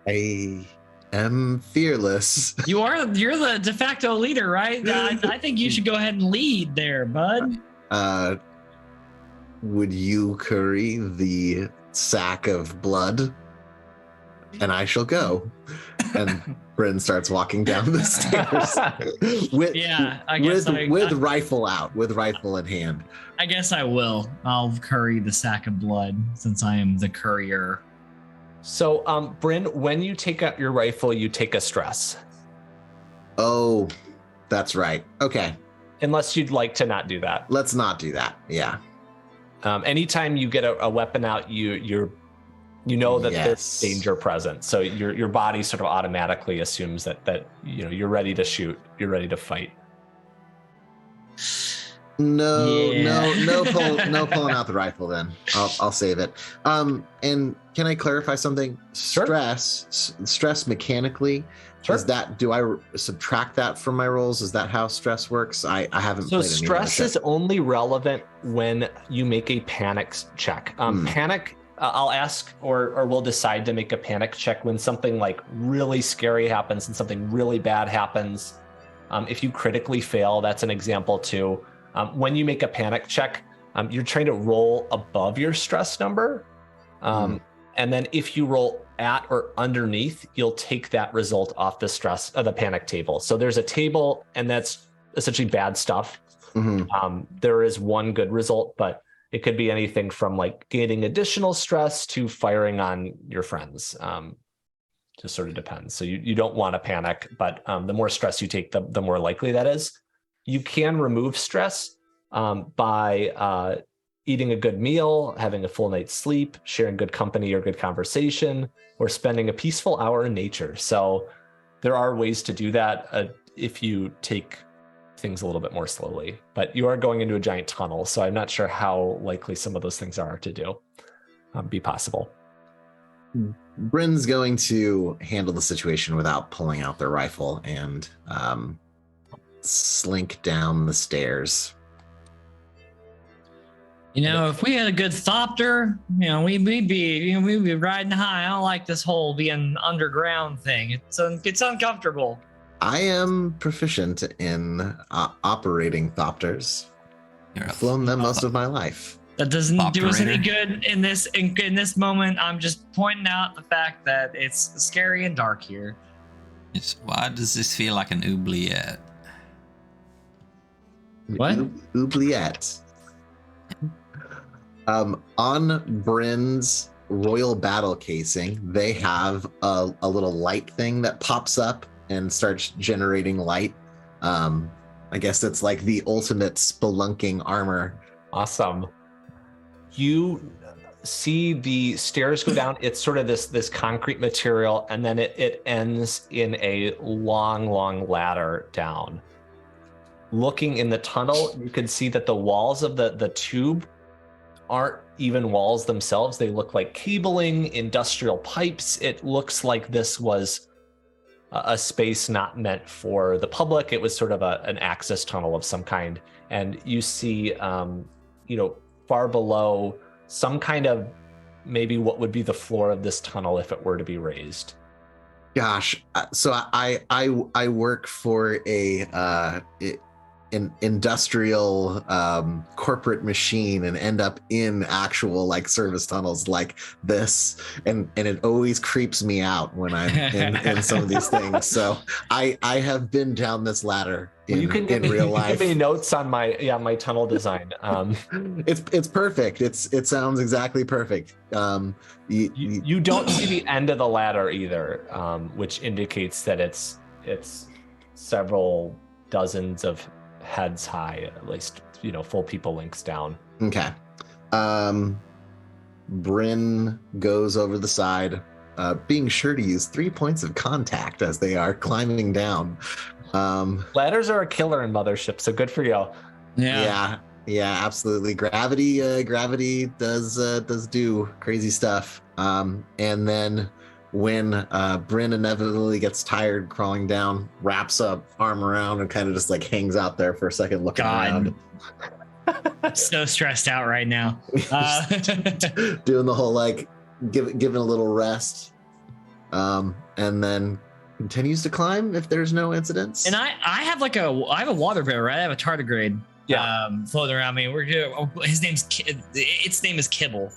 I am fearless. You're the de facto leader, right? I think you should go ahead and lead there, bud. Would you carry the sack of blood? And I shall go. And Bryn starts walking down the stairs with rifle out, with rifle in hand. I guess I will. I'll curry the sack of blood since I am the courier. So, Bryn, when you take out your rifle, you take a stress. Oh, that's right. Okay. Unless you'd like to not do that. Let's not do that. Yeah. Anytime you get a weapon out, you know that there's danger present. So your body sort of automatically assumes that you're ready to shoot, you're ready to fight. No pulling out the rifle then. I'll save it. And can I clarify something? Sure. Stress mechanically. Sure. Do I subtract that from my rolls? Is that how stress works? I haven't played any stress is only relevant when you make a panic check. Panic, I'll ask or we'll decide to make a panic check when something like really scary happens and something really bad happens. If you critically fail, that's an example too. When you make a panic check, you're trying to roll above your stress number. And then if you roll at or underneath, you'll take that result off the panic table. So there's a table, and that's essentially bad stuff. There is one good result, but it could be anything from like gaining additional stress to firing on your friends. Just sort of depends. So you don't want to panic, but the more stress you take, the more likely that is. You can remove stress by eating a good meal, having a full night's sleep, sharing good company or good conversation, or spending a peaceful hour in nature. So there are ways to do that if you take things a little bit more slowly. But you are going into a giant tunnel, so I'm not sure how likely some of those things are to be possible. Bryn's going to handle the situation without pulling out their rifle and slink down the stairs. If we had a good thopter, we'd be riding high. I don't like this whole being underground thing. It's uncomfortable. I am proficient in operating thopters. I've flown them most of my life. That doesn't do us any good in this moment. I'm just pointing out the fact that it's scary and dark here. Why does this feel like an oubliette? What? Oubliette. On Bryn's royal battle casing, they have a little light thing that pops up and starts generating light. I guess it's like the ultimate spelunking armor. Awesome. You see the stairs go down. It's sort of this concrete material, and then it ends in a long ladder down. Looking in the tunnel, you can see that the walls of the tube aren't even walls themselves. They look like cabling, industrial pipes. It looks like this was a space not meant for the public. It was sort of an access tunnel of some kind. And you see, far below some kind of maybe what would be the floor of this tunnel if it were to be raised. Gosh, so I work for an industrial corporate machine and end up in actual like service tunnels like this, and it always creeps me out when I'm in some of these things. So I have been down this ladder in real life. Give me notes on my tunnel design. It's perfect. It sounds exactly perfect. You don't see the end of the ladder either, which indicates that it's several dozens of heads high, at least, full people links down. Okay. Bryn goes over the side, being sure to use 3 points of contact as they are climbing down. Ladders are a killer in Mothership, so good for you. Yeah, absolutely. Gravity does do crazy stuff. And then when Bryn inevitably gets tired crawling down, wraps up arm around and kind of just like hangs out there for a second looking around. I'm so stressed out right now. Doing the whole like giving a little rest. And then continues to climb if there's no incidents. And I have a water bear, right? I have a tardigrade floating around me. Its name is Kibble.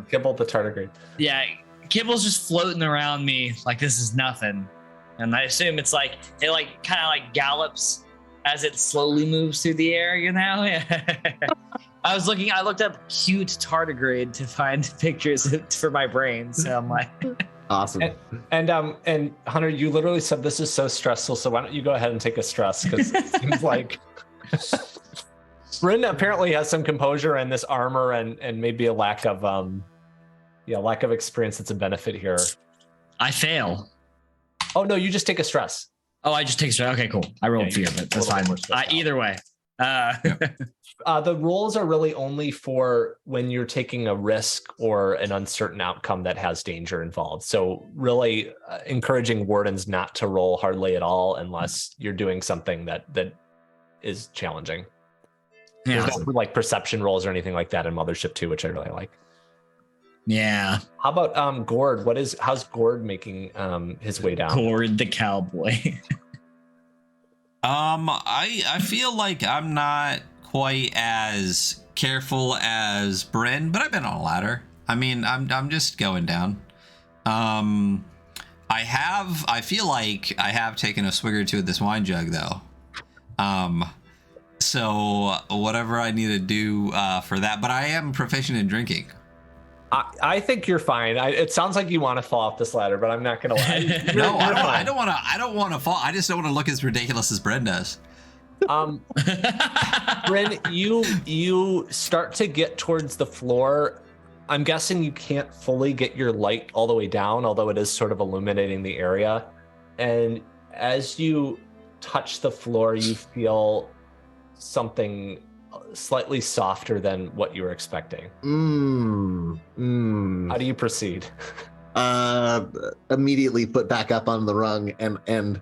Kibble the tardigrade. Yeah. Kibble's just floating around me like this is nothing, and I assume it's like it like kind of like gallops as it slowly moves through the air. I looked up cute tardigrade to find pictures for my brain, so I'm like, awesome. And Hunter, you literally said this is so stressful, so why don't you go ahead and take a stress, because it seems like Bryn apparently has some composure and this armor and maybe a lack of experience that's a benefit here. I fail. Oh no, you just take a stress. Oh, I just take a stress. Okay, cool. I rolled fear, but that's fine. Either way. The rolls are really only for when you're taking a risk or an uncertain outcome that has danger involved. So really encouraging wardens not to roll hardly at all unless you're doing something that is challenging. Yeah. There's no like perception rolls or anything like that in Mothership 2, which I really like. Yeah. How about Gord? How's Gord making his way down? Gord the cowboy. I feel like I'm not quite as careful as Bryn, but I've been on a ladder. I mean, I'm just going down. I feel like I have taken a swig or two of this wine jug though. So whatever I need to do for that, but I am proficient in drinking. I think you're fine. It sounds like you want to fall off this ladder, but I'm not gonna lie. No, I don't want to fall. I just don't want to look as ridiculous as Bryn does. Bryn, you start to get towards the floor. I'm guessing you can't fully get your light all the way down, although it is sort of illuminating the area. And as you touch the floor, you feel something slightly softer than what you were expecting. How do you proceed? Immediately put back up on the rung and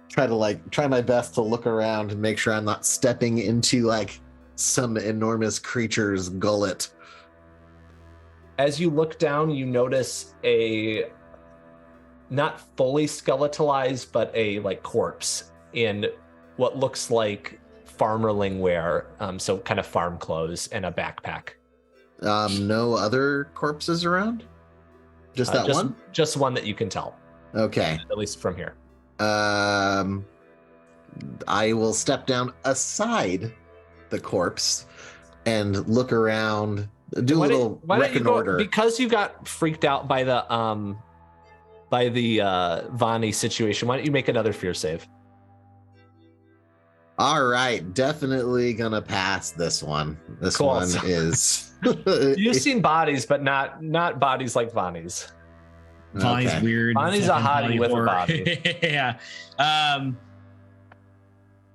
try my best to look around and make sure I'm not stepping into like some enormous creature's gullet. As you look down, you notice a not fully skeletalized, but a like corpse in what looks like farmerling wear, so kind of farm clothes and a backpack. No other corpses around? Just that one? Just one that you can tell. Okay. At least from here. I will step down aside the corpse and look around, do a little reconnoiter. Because you got freaked out by the Vani situation, why don't you make another fear save? All right, definitely gonna pass this one. This cool. one is. You've seen bodies, but not bodies like Vani's. Vani's weird. Vani's a hottie with a body. Yeah.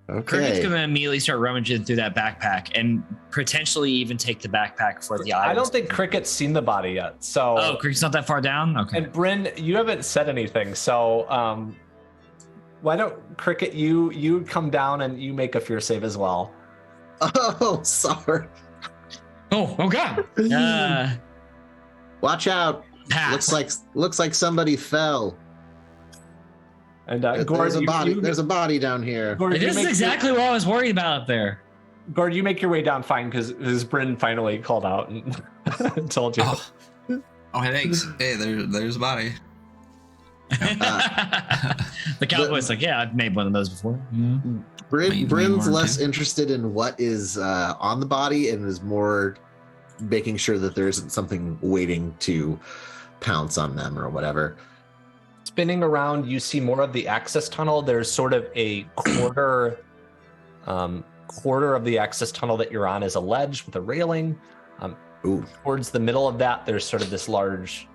Okay. Cricket's gonna immediately start rummaging through that backpack and potentially even take the backpack for the items. I don't think Cricket's seen the body yet. So. Oh, Cricket's not that far down. Okay. And Bryn, you haven't said anything, so Why don't Cricket, you come down and you make a fear save as well. Oh, sorry. Oh God. Watch out. Pass. Looks like somebody fell. And There's a body. There's a body down here. Gord, This is exactly what I was worried about up there. Gord, you make your way down fine because Bryn finally called out and told you. Oh, hey, thanks. Hey, there's a body. The cowboy's like, yeah, I've made one of those before. Bryn's less interested in what is on the body and is more making sure that there isn't something waiting to pounce on them or whatever. Spinning around, you see more of the access tunnel. There's sort of a quarter of the access tunnel that you're on is a ledge with a railing. Towards the middle of that, there's sort of this large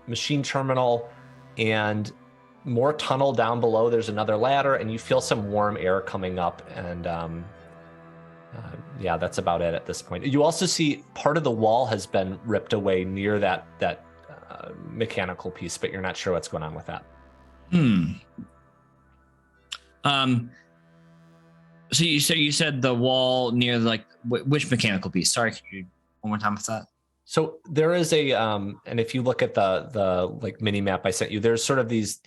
machine terminal, and more tunnel down below. There's another ladder, and you feel some warm air coming up. And yeah, that's about it at this point. You also see part of the wall has been ripped away near that mechanical piece, but you're not sure what's going on with that. So you said the wall near which mechanical piece? Sorry, could you one more time with that? So there is a and if you look at the like mini map I sent you, there's sort of these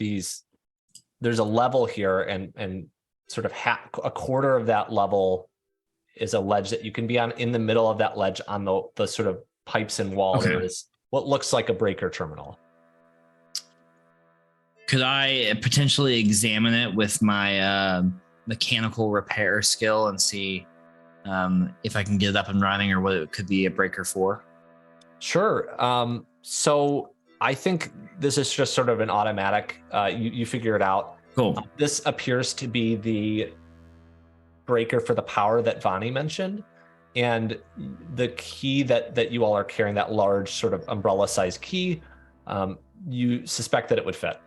there's a level here, and sort of a quarter of that level is a ledge that you can be on. In the middle of that ledge, on the sort of pipes and wall, there is what looks like a breaker terminal. Could I potentially examine it with my mechanical repair skill and see if I can get it up and running, or what it could be a breaker for? Sure. So I think this is just sort of an automatic. You figure it out. Cool. This appears to be the breaker for the power that Vani mentioned, and the key that you all are carrying, that large sort of umbrella-sized key, you suspect that it would fit.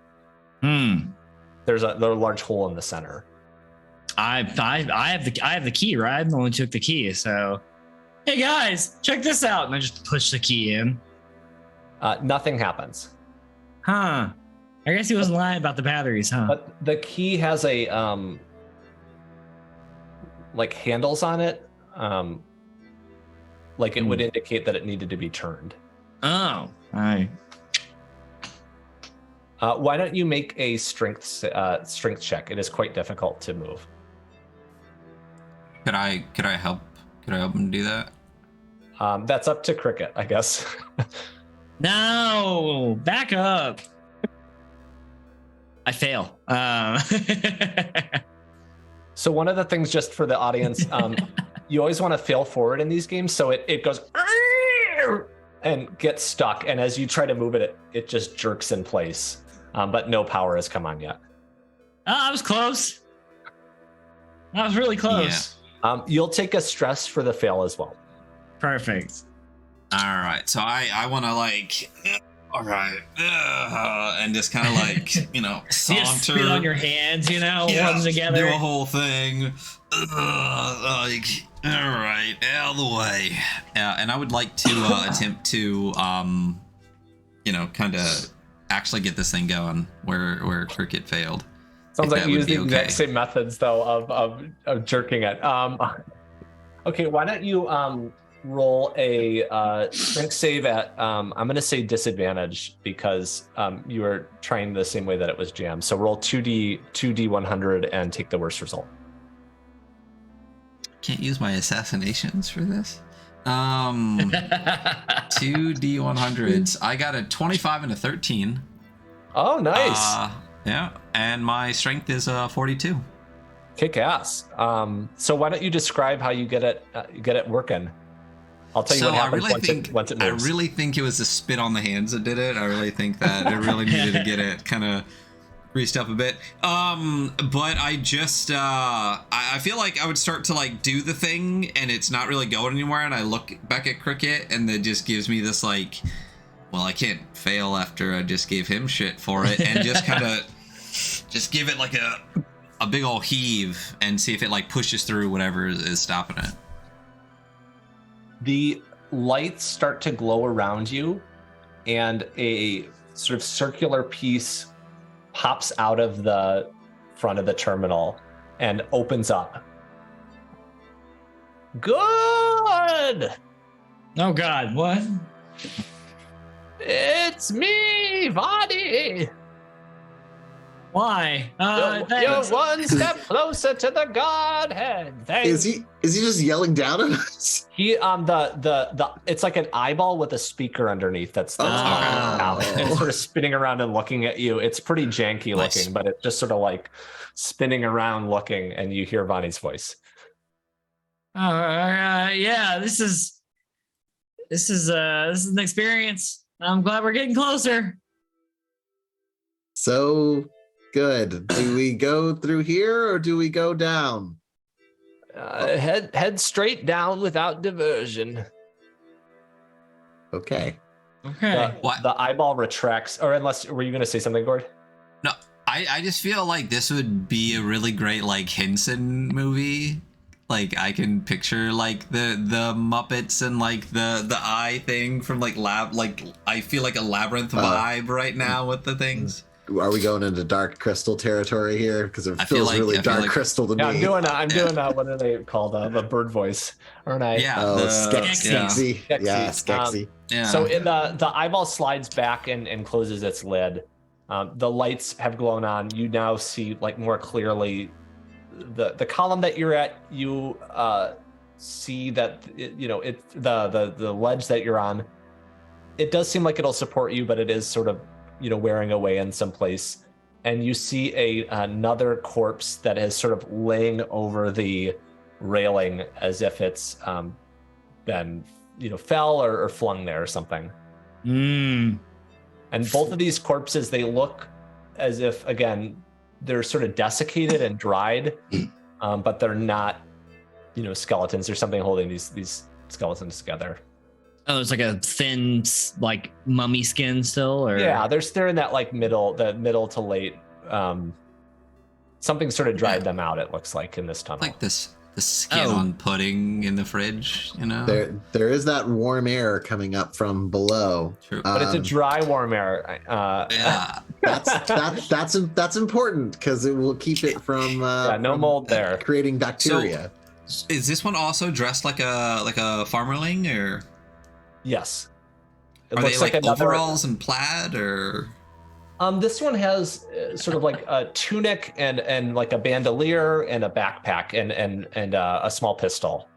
There's a large hole in the center. I have the key, right? I only took the key, so hey guys, check this out, and I just push the key in. Nothing happens. I guess he wasn't lying about the batteries, huh? But the key has a like handles on it, like it would indicate that it needed to be turned. Oh, all right. Why don't you make a strength check? It is quite difficult to move. Could I help? Could I help him do that? That's up to Cricket, I guess. No, back up. I fail. So one of the things, just for the audience, you always want to fail forward in these games, so it goes and gets stuck, and as you try to move it, it just jerks in place, but no power has come on yet. I was close. I was really close. Yeah. You'll take a stress for the fail as well. Perfect. All right, so I want to all right, and just kind of saunter. You just spit on your hands, run together. Do a whole thing. All right, out of the way. And I would like to attempt to, kind of actually get this thing going where Cricket failed. Sounds like you use the exact same methods though of jerking it. Okay, why don't you roll a strength save at I'm going to say disadvantage, because you are trying the same way that it was jammed. So roll 2d100 and take the worst result. Can't use my assassinations for this. 2d100s. I got a 25 and a 13. Oh, nice. Yeah, and my strength is 42. Kick ass. So why don't you describe how you get it working? I'll tell you what happens once it moves. I really think it was the spit on the hands that did it. I really think that it really needed to get it kind of greased up a bit. But I just I feel like I would start to do the thing and it's not really going anywhere, and I look back at Cricket and it just gives me this well, I can't fail after I just gave him shit for it, and just kind of just give it a big old heave and see if it pushes through whatever is stopping it. The lights start to glow around you, and a sort of circular piece pops out of the front of the terminal and opens up. Good. Oh God, what? It's me, Vadi. Why? You're Thanks. one step closer to the Godhead. Is he just yelling down at us? He the it's like an eyeball with a speaker underneath that's Oh. out and sort of spinning around and looking at you. It's pretty janky Nice. looking, but it's just sort of like spinning around looking, and you hear Vonnie's voice. Yeah, this is an experience. I'm glad we're getting closer. So good. Do we go through here or do we go down? Head straight down without diversion. Okay. Okay. What? The eyeball retracts, or unless were you going to say something, Gord? No, I just feel like this would be a really great like Henson movie. Like I can picture like the Muppets and like the eye thing from like I feel like a labyrinth vibe right now with the things. Are we going into Dark Crystal territory here? Because it I feel feels like- really I feel Dark like- Crystal to Yeah, me. I'm doing what are they called? A bird voice, aren't I? Yeah. Oh, the- Skexy. yeah. Yeah, Skexy. Skexy. Yeah. So in the eyeball slides back and closes its lid. The lights have glown on. You now see like more clearly the column that you're at. You see that the ledge that you're on. It does seem like it'll support you, but it is sort of wearing away in some place. And you see another corpse that is sort of laying over the railing as if it's been fell or flung there or something. Mm. And both of these corpses, they look as if, again, they're sort of desiccated and dried, but they're not, skeletons. There's something holding these skeletons together. Oh, it's like a thin, like mummy skin still, or Yeah, they're in that like middle to late. Something sort of dried them out. It looks like in this tunnel. like the skin Oh. on pudding in the fridge, There is that warm air coming up from below. True. But it's a dry, warm air. Yeah. That's important because it will keep it from No from mold there. creating bacteria. Is this one also dressed like a farmerling, or Yes. It are they looks like another- overalls and plaid, or? This one has sort of like a tunic and like a bandolier and a backpack and a small pistol.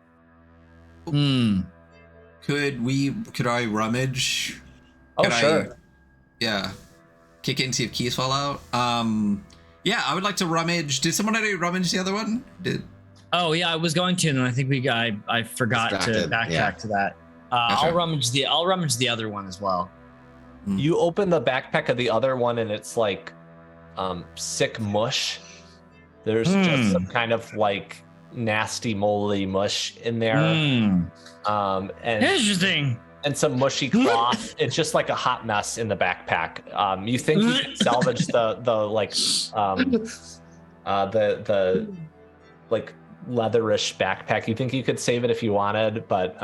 Hmm. Could I rummage? Oh, Could sure. Yeah. Kick in, see if keys fall out. Yeah, I would like to rummage. Did someone already rummage the other one? Oh yeah, I was going to, and I think I forgot to Distracted, backtrack yeah. to that. Gotcha. I'll rummage the other one as well. You open the backpack of the other one and it's like sick mush. There's just some kind of like nasty moldy mush in there. Hmm. And Interesting. some mushy cloth. It's just like a hot mess in the backpack. You think you can salvage the like leatherish backpack. You think you could save it if you wanted, but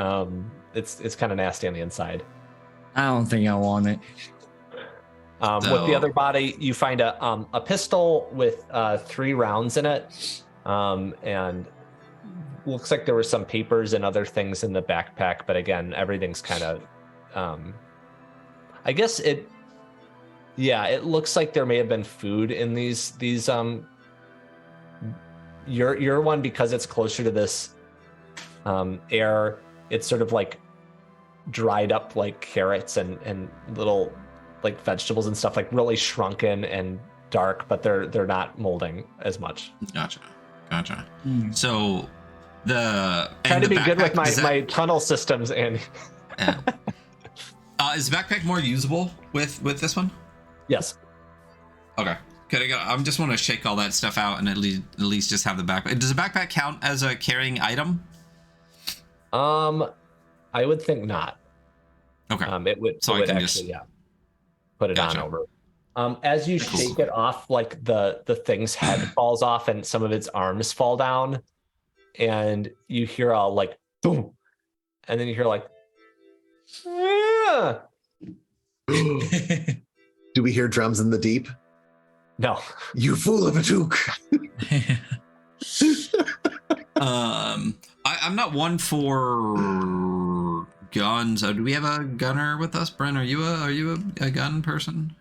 it's kind of nasty on the inside. I don't think I want it. With the other body, you find a pistol with 3 rounds in it, and looks like there were some papers and other things in the backpack. But again, everything's kind of, I guess it looks like there may have been food in these. Your one, because it's closer to this air, it's sort of like dried up like carrots and little like vegetables and stuff, like really shrunken and dark, but they're not molding as much. Gotcha. Hmm. So Trying to be good with backpack, my tunnel systems, and Yeah. Is the backpack more usable with this one? yes. Okay. I just want to shake all that stuff out and at least just have the backpack. Does the backpack count as a carrying item? I would think not. Okay. It would. So it I would can actually, just- put it Gotcha. on over. As you Cool. shake it off, like the thing's head falls off and some of its arms fall down, and you hear a like boom, and then you hear like. "Ah." Do we hear drums in the deep? No. You fool of a toque. I'm not one for guns. Do we have a gunner with us, Brent? Are you a gun person?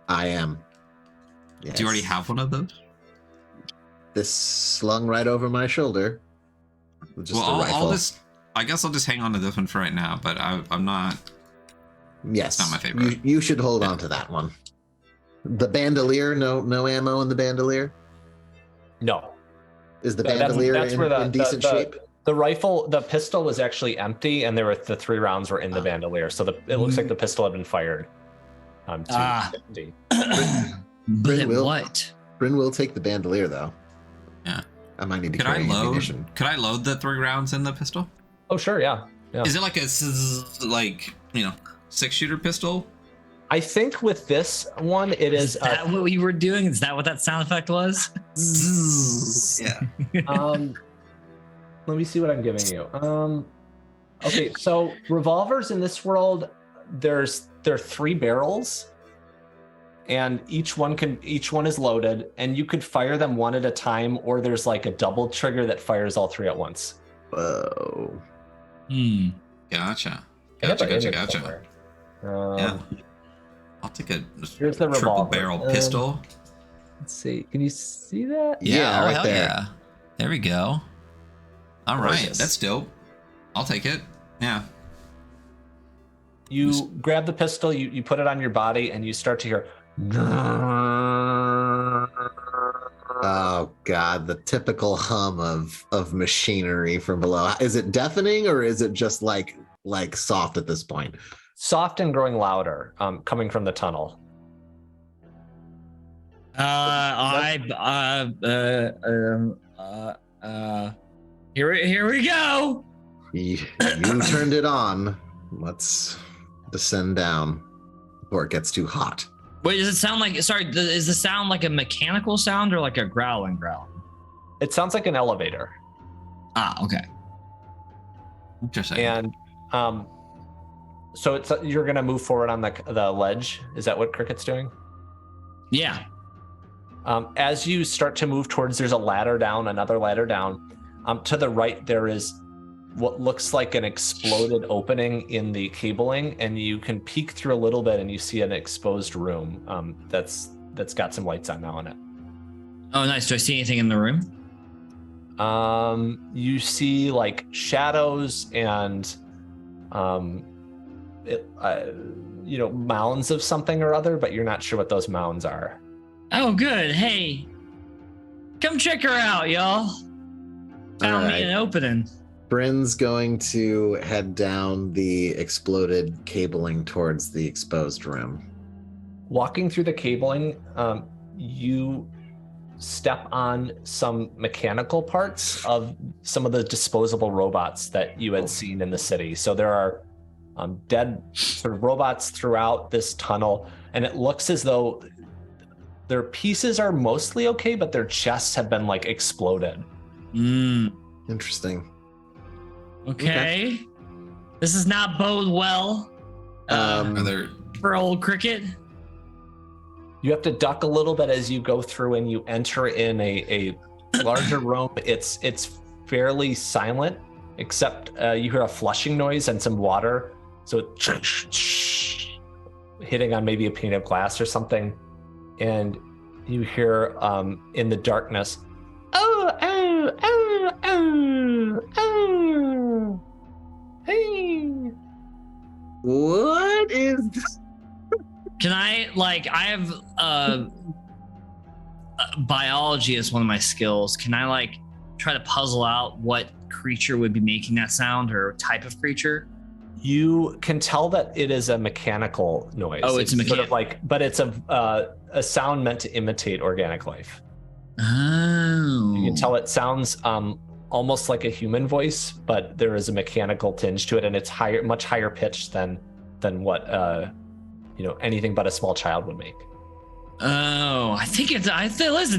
I am. Yes. Do you already have one of those? This slung right over my shoulder. With just Well, a rifle. I guess I'll just hang on to this one for right now. But I'm not. Yes. It's not my favorite. You should hold on to that one. The bandolier, no ammo in the bandolier? No. Is the That's bandolier where in decent shape? The rifle, the pistol was actually empty, and the 3 rounds were in the bandolier. So it looks like the pistol had been fired. Empty. But it will. what? Bryn will take the bandolier, though. Yeah. I might need to Could I carry load? ammunition. Could I load the 3 rounds in the pistol? Oh, sure, yeah. Is it like a 6-shooter pistol? I think with this one, it is. Is that what you were doing? Is that what that sound effect was? Yeah. Let me see what I'm giving you. Okay, so revolvers in this world, there are 3 barrels, and each one is loaded, and you could fire them one at a time, or there's like a double trigger that fires all 3 at once. Whoa. Gotcha. I have an image Gotcha. somewhere. Yeah. I'll take a Here's the triple revolver. barrel pistol. Let's see. Can you see that? Yeah, oh, right hell there. yeah. There we go. All right, Gorgeous. that's dope. I'll take it. Yeah. You grab the pistol, you put it on your body, and you start to hear. Oh God, the typical hum of machinery from below. Is it deafening or is it just like soft at this point? Soft and growing louder, coming from the tunnel. Here we go. You turned it on. Let's descend down before it gets too hot. Wait, does it sound like? Sorry, is the sound like a mechanical sound or like a growling growl? It sounds like an elevator. Ah, okay. Interesting. And so you're gonna move forward on the ledge. Is that what Cricket's doing? Yeah. As you start to move towards, there's a ladder down, another ladder down. To the right, there is what looks like an exploded opening in the cabling, and you can peek through a little bit, and you see an exposed room that's got some lights on now in it. Oh, nice. Do I see anything in the room? You see like shadows and mounds of something or other, but you're not sure what those mounds are. Oh, good. Hey, come check her out, y'all. Found me an opening. Bryn's going to head down the exploded cabling towards the exposed room. Walking through the cabling, you step on some mechanical parts of some of the disposable robots that you had seen in the city. So there are dead sort of robots throughout this tunnel, and it looks as though their pieces are mostly okay, but their chests have been like exploded. Interesting. Okay. This does not bode well for old Cricket. You have to duck a little bit as you go through, and you enter in a larger room. It's fairly silent, except you hear a flushing noise and some water. So hitting on maybe a pane of glass or something. And you hear in the darkness, oh, hey. What is this? Can I have biology as one of my skills. Can I try to puzzle out what creature would be making that sound or type of creature? You can tell that it is a mechanical noise. Oh, it's a mechanical. Sort of but it's a sound meant to imitate organic life. Oh. You can tell it sounds almost like a human voice, but there is a mechanical tinge to it, and it's much higher pitched than what anything but a small child would make. Oh, listen,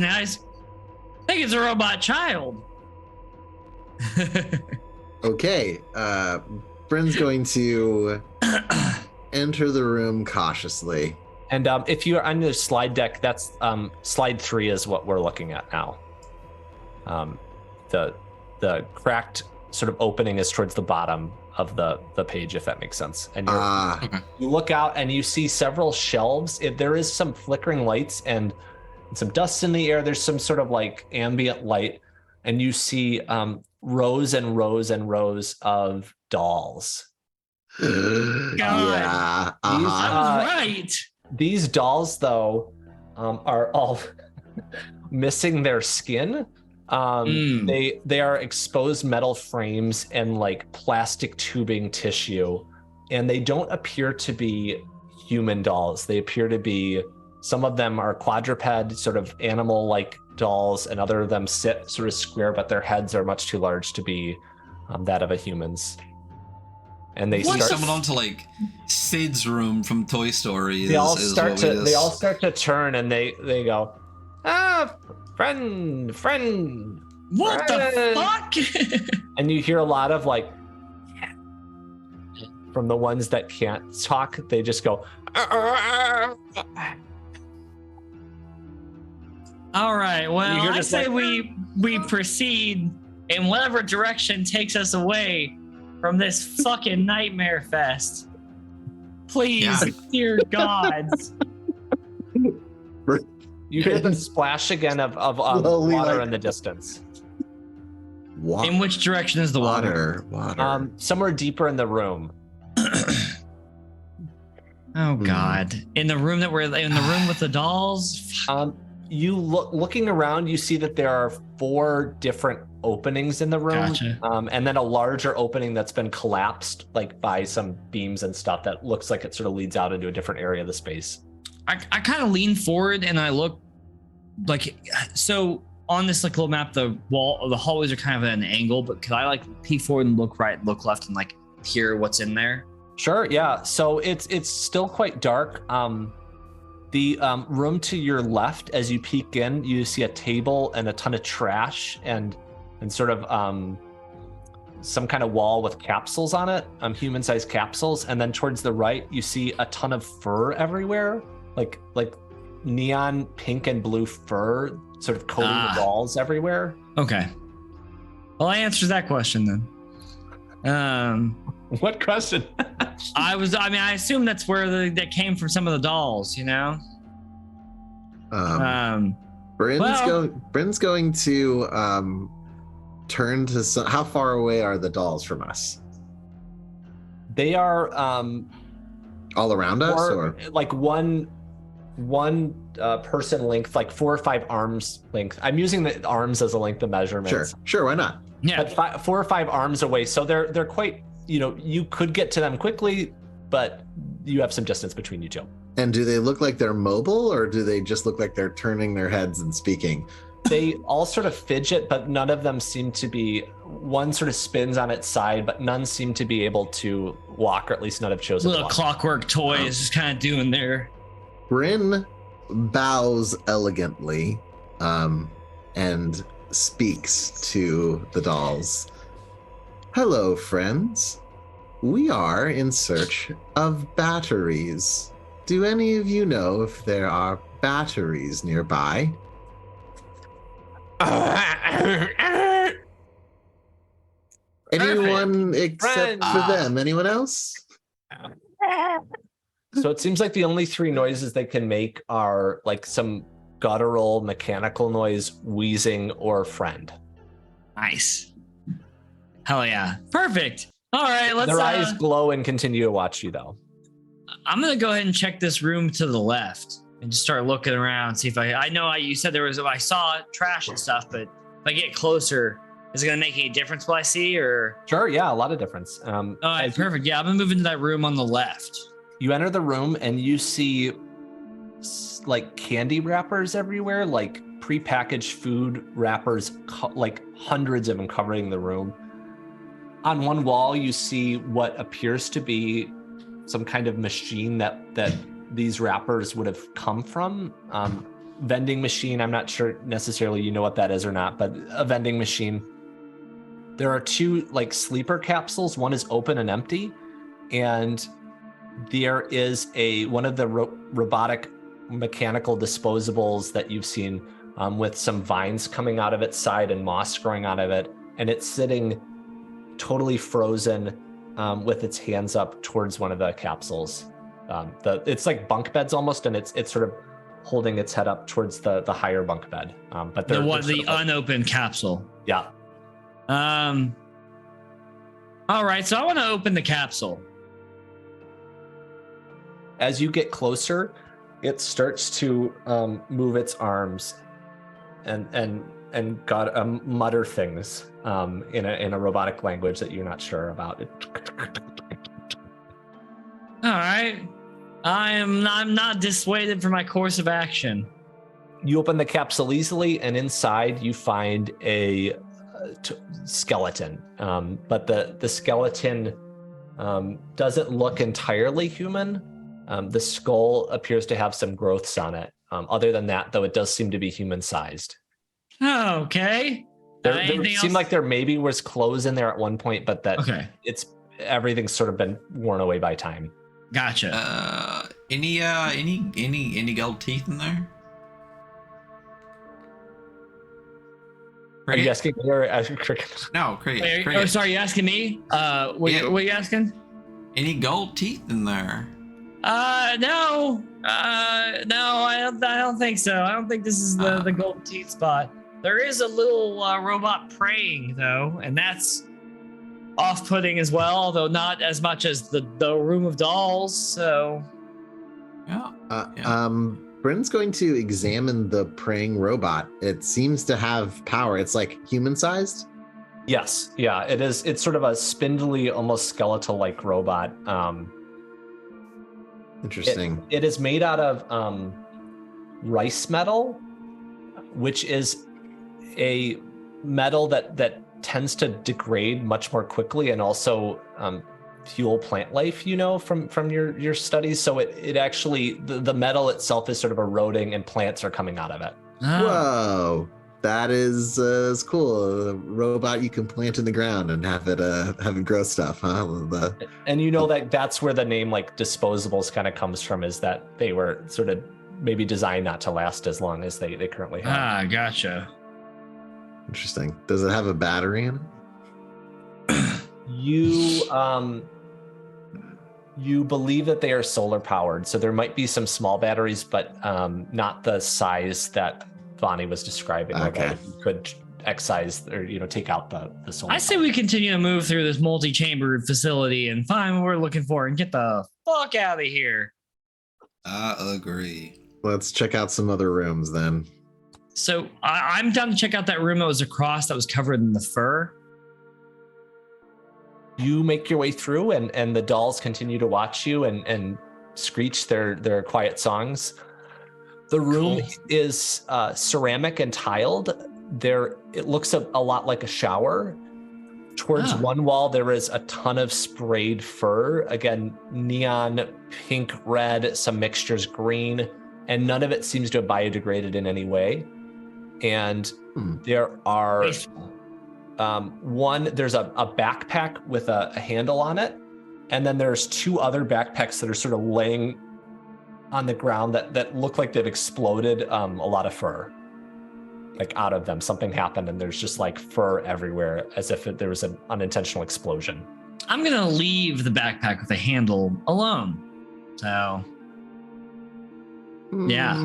guys. I think it's a robot child. Okay. Bryn's going to enter the room cautiously And if you're on the slide deck, that's slide 3 is what we're looking at now. The cracked sort of opening is towards the bottom of the page, if that makes sense. And you look out and you see several shelves. There is some flickering lights and some dust in the air. There's some sort of like ambient light, and you see rows and rows and rows of dolls. Yeah. I was right. These dolls, though, are all missing their skin. They are exposed metal frames and like plastic tubing tissue, and they don't appear to be human dolls. They appear to be, some of them are quadruped, sort of animal-like dolls, and other of them sit sort of square, but their heads are much too large to be that of a human's. And they What? start Someone onto like Sid's room from Toy Story. They all start to turn, and they go, friend. What the fuck? And you hear a lot of like, from the ones that can't talk, they just go. All right. Well, hear I just say like, we proceed in whatever direction takes us away from this fucking nightmare fest. Please, Yeah. dear gods. You hear the splash again of Slowly, water like- in the distance. In which direction is the water? Water. Somewhere deeper in the room. Oh God! In the room with the dolls. You looking around, you see that there are 4 different openings in the room. Gotcha. And then a larger opening that's been collapsed, like by some beams and stuff, that looks like it sort of leads out into a different area of the space. I kind of lean forward and I look like, so on this like little map, the hallways are kind of at an angle, but could I like peek forward and look right, look left, and like hear what's in there? Sure, yeah. So it's still quite dark. The room to your left, as you peek in, you see a table and a ton of trash and sort of some kind of wall with capsules on it, human-sized capsules. And then towards the right, you see a ton of fur everywhere, like neon pink and blue fur, sort of coating the walls everywhere. Okay. Well, I answered that question then. What question? I assume that's where that came from, some of the dolls, you know? Bryn's going to turn to some. How far away are the dolls from us? They are all around us, or like one person length, like 4 or 5 arms length. I'm using the arms as a length of measurement. Sure, why not? Yeah. But 4 or 5 arms away, so they're quite. You could get to them quickly, but you have some distance between you two. And do they look like they're mobile, or do they just look like they're turning their heads and speaking? They all sort of fidget, but none of them seem to be. One sort of spins on its side, but none seem to be able to walk, or at least none have chosen to Little walk. clockwork toys just kind of doing their. Bryn bows elegantly and speaks to the dolls. Hello, friends. We are in search of batteries. Do any of you know if there are batteries nearby? Anyone except for them? Anyone else? So it seems like the only 3 noises they can make are like some guttural mechanical noise, wheezing, or friend. Nice. Hell yeah. Perfect. All right, let's. Their eyes glow and continue to watch you, though. I'm gonna go ahead and check this room to the left and just start looking around, see if you said I saw trash and stuff, but if I get closer, is it gonna make any difference what I see, or? Sure, yeah, a lot of difference. All right, perfect. Yeah, I'm gonna move into that room on the left. You enter the room and you see like candy wrappers everywhere, like prepackaged food wrappers, like hundreds of them covering the room. On one wall, you see what appears to be some kind of machine that these wrappers would have come from. Vending machine, I'm not sure necessarily you know what that is or not, but a vending machine. There are 2 like sleeper capsules. One is open and empty, and there is one of the robotic mechanical disposables that you've seen with some vines coming out of its side and moss growing out of it. And it's sitting totally frozen with its hands up towards one of the capsules. It's like bunk beds almost, and it's sort of holding its head up towards the higher bunk bed. But they're the unopened capsule. Yeah. All right, so I want to open the capsule. As you get closer, it starts to move its arms and mutter things in a robotic language that you're not sure about. All right, I'm not dissuaded from my course of action. You open the capsule easily, and inside you find a skeleton, but the skeleton doesn't look entirely human. The skull appears to have some growths on it. Other than that, though, it does seem to be human-sized. Oh, okay. There seemed like there maybe was clothes in there at one point, but everything's sort of been worn away by time. Gotcha. Any gold teeth in there? Are you asking me or No, Cricket. Oh, sorry, you asking me? What are you asking? Any gold teeth in there? No. I don't think so. I don't think this is the gold teeth spot. There is a little robot praying though, and that's off-putting as well, although not as much as the room of dolls. So, Bryn's going to examine the praying robot. It seems to have power. It's like human-sized. Yes, yeah, it is. It's sort of a spindly, almost skeletal-like robot. Interesting. It is made out of rice metal, which is a metal that tends to degrade much more quickly and also fuel plant life, from your studies. So it actually, the metal itself is sort of eroding and plants are coming out of it. Whoa, that is cool. A robot you can plant in the ground and have it grow stuff, huh? And that's where the name like disposables kind of comes from, is that they were sort of maybe designed not to last as long as they currently have. Gotcha. Interesting. Does it have a battery in it? You believe that they are solar powered, so there might be some small batteries, but not the size that Bonnie was describing. Okay. You could excise or take out the solar. I say we continue to move through this multi-chambered facility and find what we're looking for and get the fuck out of here. I agree. Let's check out some other rooms then. So I'm down to check out that room that was across that was covered in the fur. You make your way through, and the dolls continue to watch you and screech their quiet songs. The room is ceramic and tiled. It looks a lot like a shower. Towards one wall, there is a ton of sprayed fur. Again, neon, pink, red, some mixtures green, and none of it seems to have biodegraded in any way. And there are there's a backpack with a handle on it, and then there's two other backpacks that are sort of laying on the ground that look like they've exploded a lot of fur. Like out of them, something happened and there's just like fur everywhere, as if there was an unintentional explosion. I'm going to leave the backpack with a handle alone. So, yeah.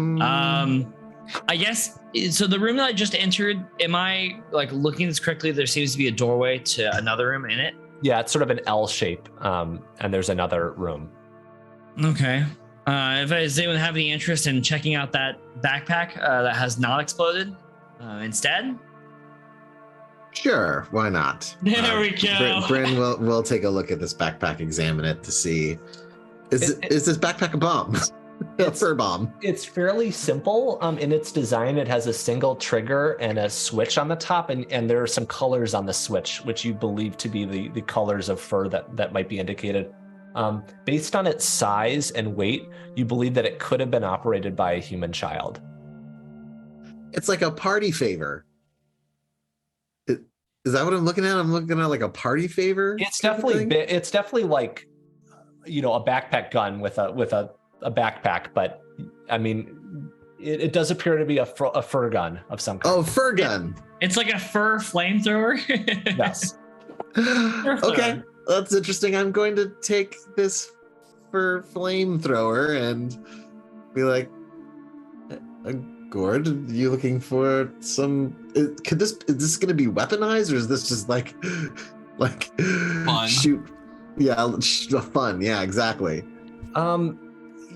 I guess, so the room that I just entered, am I like looking at this correctly? There seems to be a doorway to another room in it. Yeah, it's sort of an L shape, and there's another room. Okay. Does anyone have any interest in checking out that backpack that has not exploded instead? Sure, why not? There we go. Bryn will take a look at this backpack, examine it to see, is this backpack a bomb? A fur bomb. It's fairly simple in its design. It has a single trigger and a switch on the top, and there are some colors on the switch, which you believe to be the colors of fur that might be indicated. Based on its size and weight, you believe that it could have been operated by a human child. It's like a party favor. Is that what I'm looking at? I'm looking at like a party favor. It's definitely like, a backpack gun with a a backpack, but I mean, it does appear to be a fur gun of some kind. Oh, fur gun. It's like a fur flamethrower. Yes. Okay, that's interesting. I'm going to take this fur flamethrower and be like, Gord, are you looking for some? Is this going to be weaponized, or is this just like Fun. shoot? Yeah, fun. Yeah, exactly.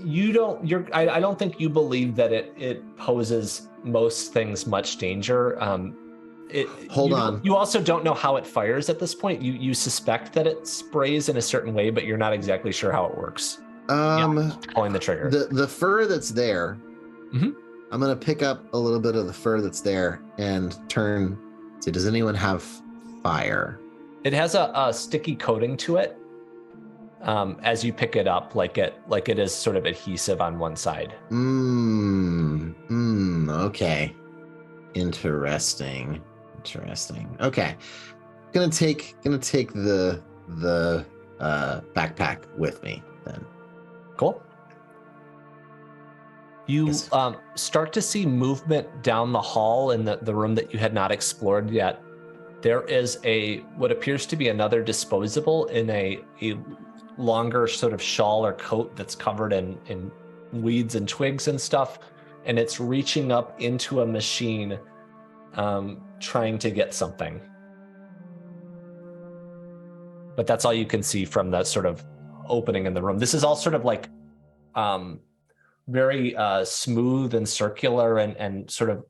You don't. I don't think you believe that it poses most things much danger. Hold on. You also don't know how it fires at this point. You suspect that it sprays in a certain way, but you're not exactly sure how it works. Pulling the trigger. The fur that's there. Mm-hmm. I'm gonna pick up a little bit of the fur that's there and turn. See, does anyone have fire? It has a sticky coating to it. As you pick it up, like it is sort of adhesive on one side. Okay. Interesting. Okay. Gonna take the backpack with me then. Cool. You Yes. start to see movement down the hall in the room that you had not explored yet. There is what appears to be another disposable in a longer sort of shawl or coat that's covered in weeds and twigs and stuff, and it's reaching up into a machine, trying to get something. But that's all you can see from the sort of opening in the room. This is all sort of like very smooth and circular and sort of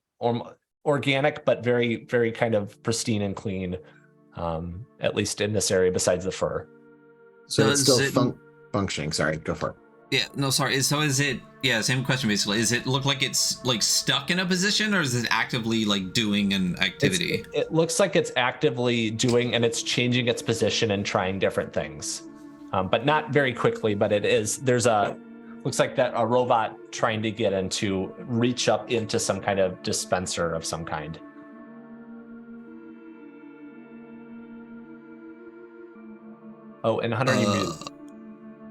organic, but very, very kind of pristine and clean, at least in this area besides the fur. So it's still functioning. Sorry, go for it. Yeah, no, sorry. So is it, same question basically. Is it look like it's like stuck in a position, or is it actively like doing an activity? It looks like it's actively doing, and it's changing its position and trying different things, but not very quickly, but it is. Looks like that a robot trying to get into reach up into some kind of dispenser of some kind. Oh, and Hunter, you mute.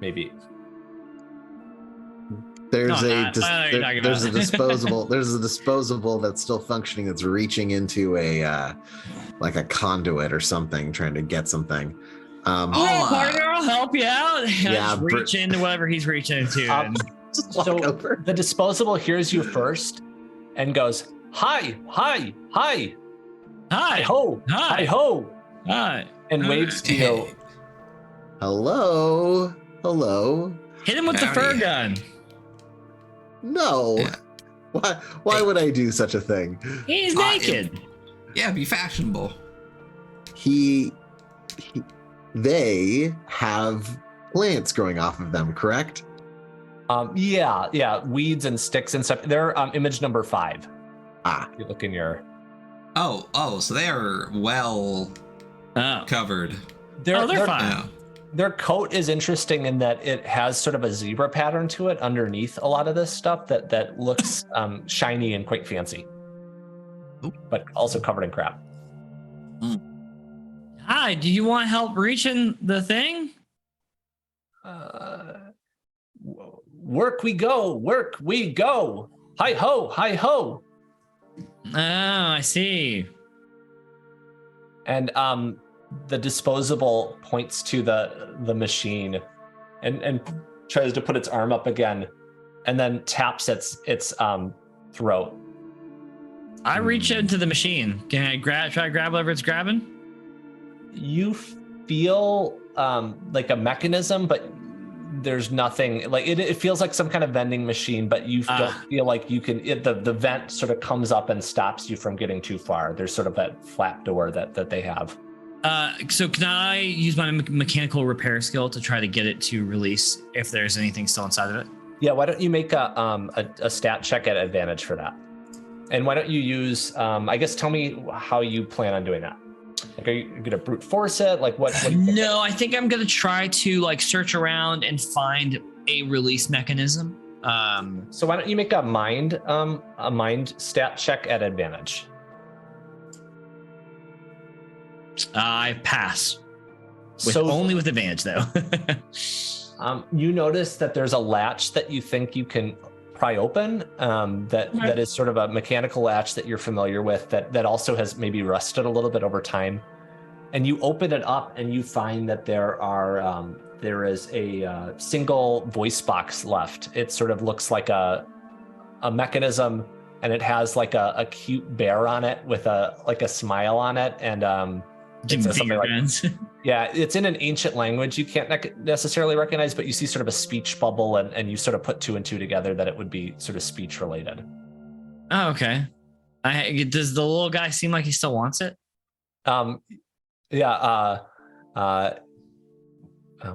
Maybe. There's No, there's a disposable. There's a disposable that's still functioning. That's reaching into a like a conduit or something, trying to get something. Partner, I'll help you out. Yeah, Just reach into whatever he's reaching into. Just walk So over. the disposable hears you first and goes, hi, hi, hi, hi ho, hi ho, Hi. and waves to you. Hello. Hit him with the fur gun. No. Yeah. Why would I do such a thing? He's naked. Yeah, be fashionable. They have plants growing off of them, correct? Yeah, weeds and sticks and stuff. They're image number 5. You look in your. Oh, so they are well covered. They're fine. Yeah. Their coat is interesting in that it has sort of a zebra pattern to it underneath a lot of this stuff that looks shiny and quite fancy. Ooh. But also covered in crap. Hi, do you want help reaching the thing? Work we go. Hi ho, hi ho. Oh, I see. And the disposable points to the machine and tries to put its arm up again, and then taps its throat. I reach into the machine. Can I try to grab whatever it's grabbing? You feel like a mechanism, but there's nothing. Like it feels like some kind of vending machine, but you don't feel like you can. The vent sort of comes up and stops you from getting too far. There's sort of that flap door that they have. So can I use my mechanical repair skill to try to get it to release if there's anything still inside of it? Yeah, why don't you make a stat check at advantage for that? And why don't you use, I guess, tell me how you plan on doing that. Like, are you going to brute force it? Like what No, I think I'm going to try to like search around and find a release mechanism. So why don't you make a mind stat check at advantage? I pass. Only with advantage though. You notice that there's a latch that you think you can pry open. That is sort of a mechanical latch that you're familiar with. That also has maybe rusted a little bit over time. And you open it up, and you find that there is a single voice box left. It sort of looks like a mechanism, and it has like a cute bear on it with a smile on it, and it says something like, yeah, it's in an ancient language you can't necessarily recognize, but you see sort of a speech bubble, and you sort of put two and two together that it would be sort of speech related. Oh, okay. Does the little guy seem like he still wants it? Yeah.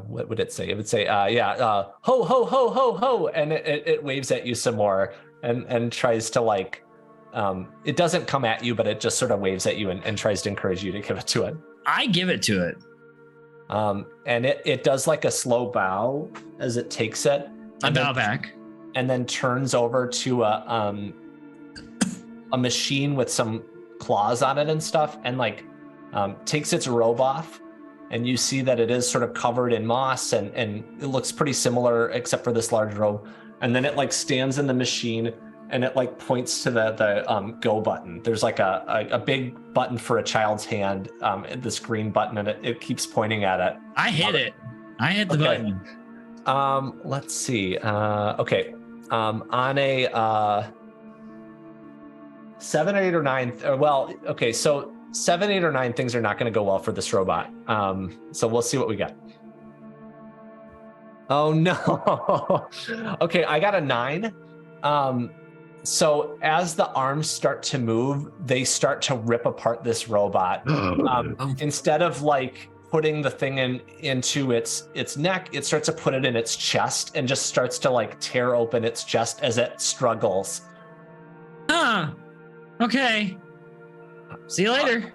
What would it say? It would say, ho, ho, ho, ho, ho. And it waves at you some more and tries to like, it doesn't come at you, but it just sort of waves at you and tries to encourage you to give it to it. I give it to it. And it does like a slow bow as it takes it. I bow back. And then turns over to a machine with some claws on it and stuff, and like takes its robe off. And you see that it is sort of covered in moss, and it looks pretty similar except for this large robe. And then it like stands in the machine, and it like points to the go button. There's like a big button for a child's hand, this green button, and it keeps pointing at it. I hit it. I hit the button. Let's see. Okay. On a 7, 8, or 9. Well, okay. So 7, 8, or 9 things are not going to go well for this robot. So we'll see what we get. Oh no. Okay, I got a 9. So as the arms start to move, they start to rip apart this robot. Instead of like putting the thing into its neck, it starts to put it in its chest and just starts to like tear open its chest as it struggles. Okay. See you later.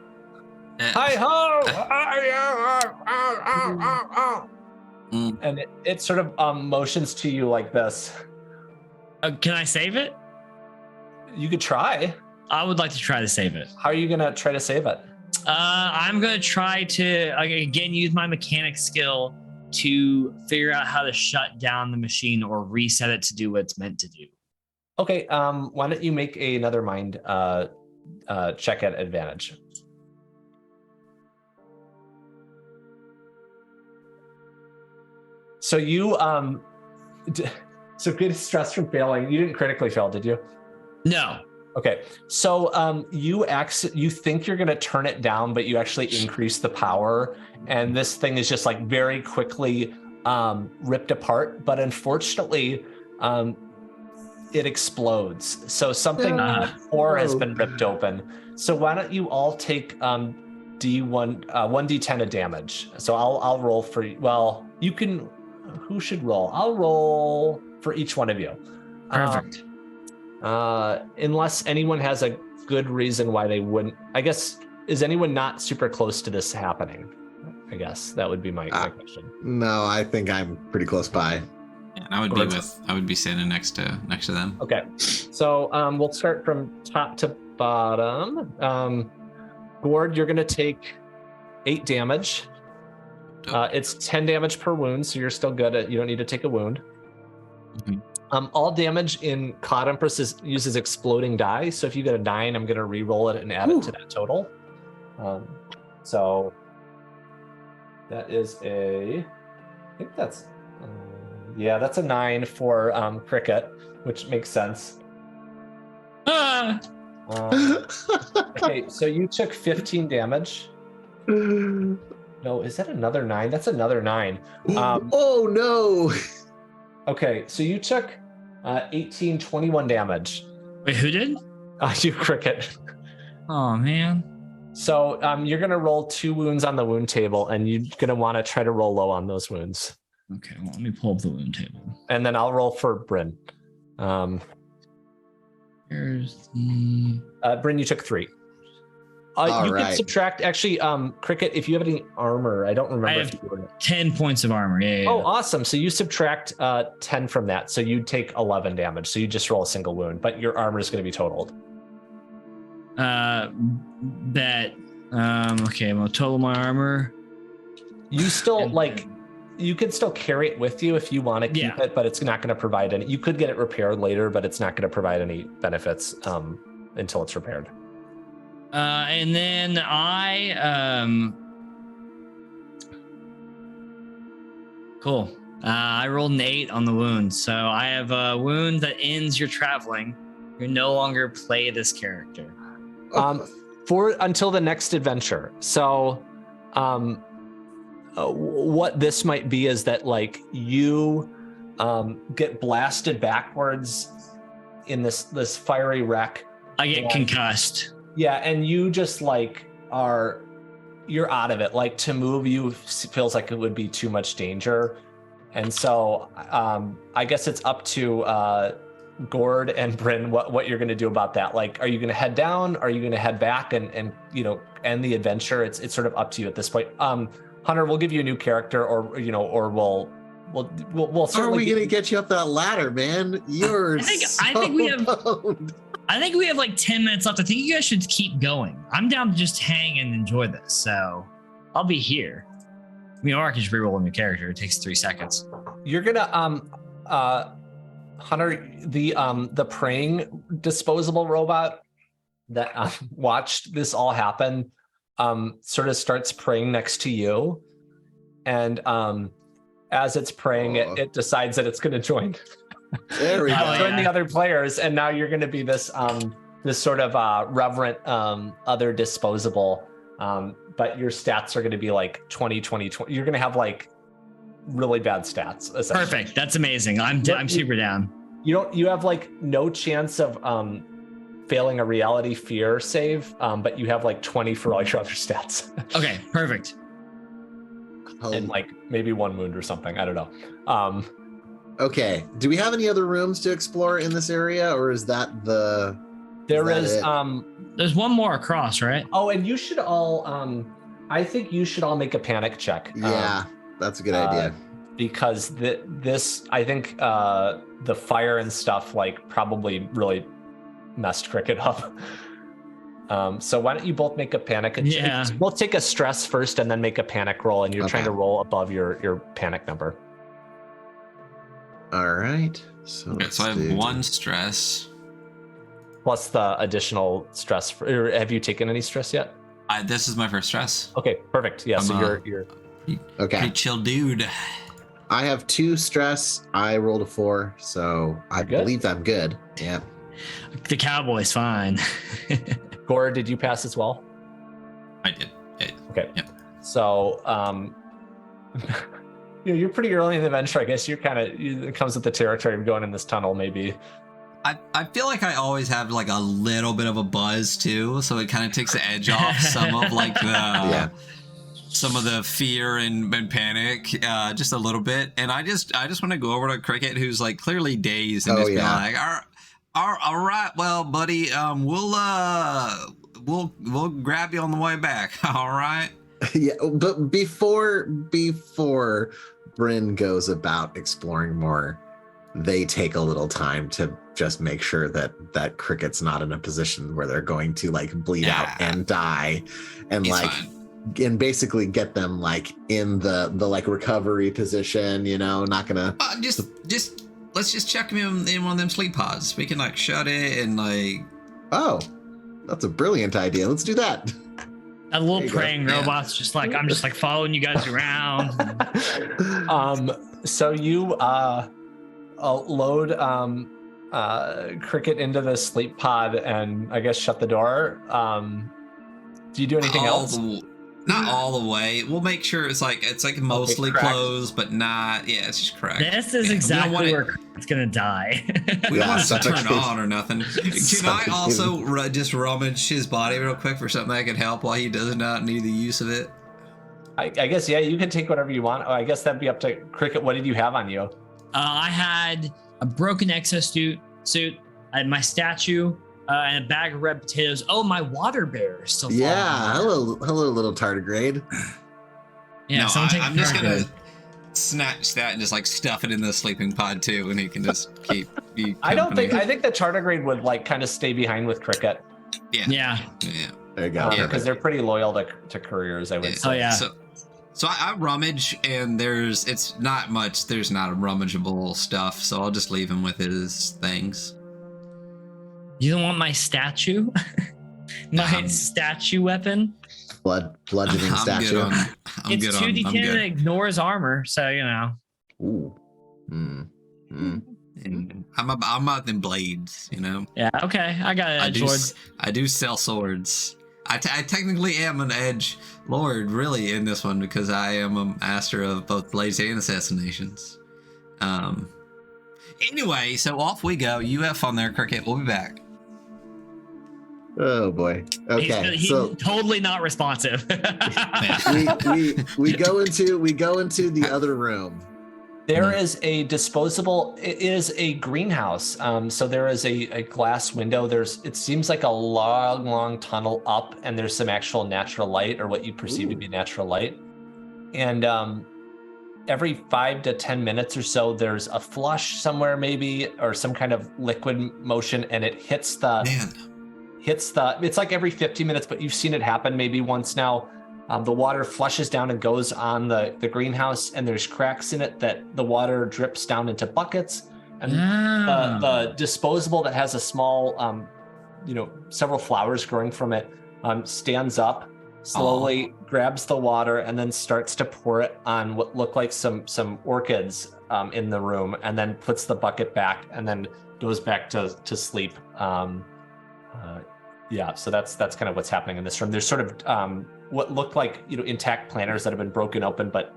Hi ho! And it sort of motions to you like this. Can I save it? You could try. I would like to try to save it. How are you gonna try to save it? I'm gonna try to again use my mechanic skill to figure out how to shut down the machine or reset it to do what it's meant to do. Okay. Why don't you make another mind check at advantage? So you so good stress from failing. You didn't critically fail, did you? No. Okay. So you think you're gonna turn it down, but you actually increase the power, and this thing is just like very quickly ripped apart. But unfortunately, it explodes. So something in the core has been ripped open. So why don't you all take1d10 of damage? So I'll roll for, well, you can. Who should roll? I'll roll for each one of you. Perfect. Unless anyone has a good reason why they wouldn't. I guess, is anyone not super close to this happening? I guess that would be my question. No, I think I'm pretty close by. Yeah, and I would be standing next to them. Okay, so we'll start from top to bottom. Gord, you're gonna take 8 damage. It's 10 damage per wound, so you're still good. You don't need to take a wound. Mm-hmm. All damage in Cloud Empress uses exploding die. So if you get a 9, I'm going to re-roll it and add it to that total. So that is I think that's, that's a 9 for Cricket, which makes sense. Okay, so you took 15 damage. No, is that another 9? That's another 9. Oh no! Okay, so you took 18, 21 damage. Wait, who did? You, Cricket. Oh man. So you're gonna roll 2 wounds on the wound table, and you're gonna want to try to roll low on those wounds. Okay, well, let me pull up the wound table. And then I'll roll for Bryn. Here's the. Bryn, you took 3. All you right. can subtract, actually, Cricket, if you have any armor, I don't remember. I have 10 points of armor. Yeah. Oh, awesome. So you subtract 10 from that. So you take 11 damage. So you just roll a single wound, but your armor is going to be totaled. Okay, well, total my armor. You still, You could still carry it with you if you want to keep it, but it's not going to provide any. You could get it repaired later, but it's not going to provide any benefits until it's repaired. And then cool. I rolled an 8 on the wound, so I have a wound that ends your traveling. You no longer play this character. For until the next adventure. So, what this might be is that like you get blasted backwards in this fiery wreck. I get concussed. Yeah, and you just like you're out of it. Like to move you feels like it would be too much danger. And so I guess it's up to Gord and Bryn what you're going to do about that. Like, are you going to head down? Are you going to head back and end the adventure? It's sort of up to you at this point. Hunter, we'll give you a new character, or we'll certainly. How are we going to get you up that ladder, man? You're I think we have. boned. I think we have like 10 minutes left. I think you guys should keep going. I'm down to just hang and enjoy this. So I'll be here. I mean, or I can just reroll a new character. It takes 3 seconds. You're gonna Hunter, the praying disposable robot that watched this all happen sort of starts praying next to you, and as it's praying, it decides that it's going to join. There we go. Join the other players, and now you're going to be this sort of reverent other disposable, but your stats are going to be like 20. You're going to have like really bad stats. Perfect. That's amazing. I'm super down. You have like no chance of failing a reality fear save, but you have like 20 for all your other stats. Okay, perfect. And like maybe 1 wound or something. I don't know. Okay. Do we have any other rooms to explore in this area, or is that the? There is. There's one more across, right? Oh, and you should all. I think you should all make a panic check. Yeah, that's a good idea. Because this, I think, the fire and stuff like probably really messed Cricket up. So why don't you both make a panic? Yeah. We'll take a stress first and then make a panic roll, and you're trying to roll above your panic number. All right. So I have 1 stress. Plus the additional stress. Or have you taken any stress yet? This is my first stress. Okay, perfect. Yeah, so you're okay. Pretty chill dude. I have 2 stress. I rolled a 4, so I believe I'm good. Yeah. The cowboy's fine. Gore, did you pass as well? I did. Yeah. Okay. Yep. So, you're pretty early in the adventure. I guess you're kind of, it comes with the territory of going in this tunnel, maybe. I feel like I always have like a little bit of a buzz too, so it kind of takes the edge off some of like the some of the fear and panic, just a little bit. And I just want to go over to Cricket, who's like clearly dazed, and be like, all right, well, buddy, we'll grab you on the way back. All right. Yeah, but before Bryn goes about exploring more, they take a little time to just make sure that Cricket's not in a position where they're going to like bleed out and die, and He's like fine. And basically get them like in the like recovery position, not gonna let's just check him in one of them sleep pods. We can like shut it and like. Oh, that's a brilliant idea. Let's do that. A little praying robot's just like, I'm just like following you guys around. So you load Cricket into the sleep pod and I guess shut the door. Do you do anything else? Not all the way. We'll make sure it's like mostly closed, but not. Yeah, it's just cracked. This is exactly where it's gonna die. We don't want it to turn on or nothing. Can I also just rummage his body real quick for something that could help while he does not need the use of it? I guess you can take whatever you want. I guess that'd be up to Cricket. What did you have on you? I had a broken exosuit. I had my statue. And a bag of red potatoes. Oh, my water bear is still. Yeah, hello, little tardigrade. Yeah, no, I'm just gonna snatch that and just like stuff it in the sleeping pod too, and he can just keep. I think the tardigrade would like kind of stay behind with Cricket. Yeah. There you go. Because they're pretty loyal to couriers, I would say. Oh yeah. So I rummage, and it's not much. There's not a rummageable stuff, so I'll just leave him with his things. You don't want my statue? My statue weapon? Bludgeoning statue. It's 2d10 and it ignores armor, so you know. Ooh. And I'm out in blades, you know. Yeah, okay. I got an edge lord. I do sell swords. I technically am an edge lord, really, in this one, because I am a master of both blades and assassinations. Anyway, so off we go. You have fun there, Cricket. We'll be back. Oh boy. Okay. He's so totally not responsive. we go into the other room. There is a disposable. It is a greenhouse. So there is a glass window. It seems like a long tunnel up, and there's some actual natural light, or what you perceive to be natural light. And every 5 to 10 minutes or so, there's a flush somewhere, maybe, or some kind of liquid motion, and it hits the. It's like every 50 minutes, but you've seen it happen maybe once now. The water flushes down and goes on the greenhouse, and there's cracks in it that the water drips down into buckets. And the disposable that has a small, several flowers growing from it, stands up, slowly grabs the water, and then starts to pour it on what look like some orchids in the room, and then puts the bucket back, and then goes back to sleep. So that's kind of what's happening in this room. There's sort of what looked like intact planters that have been broken open, but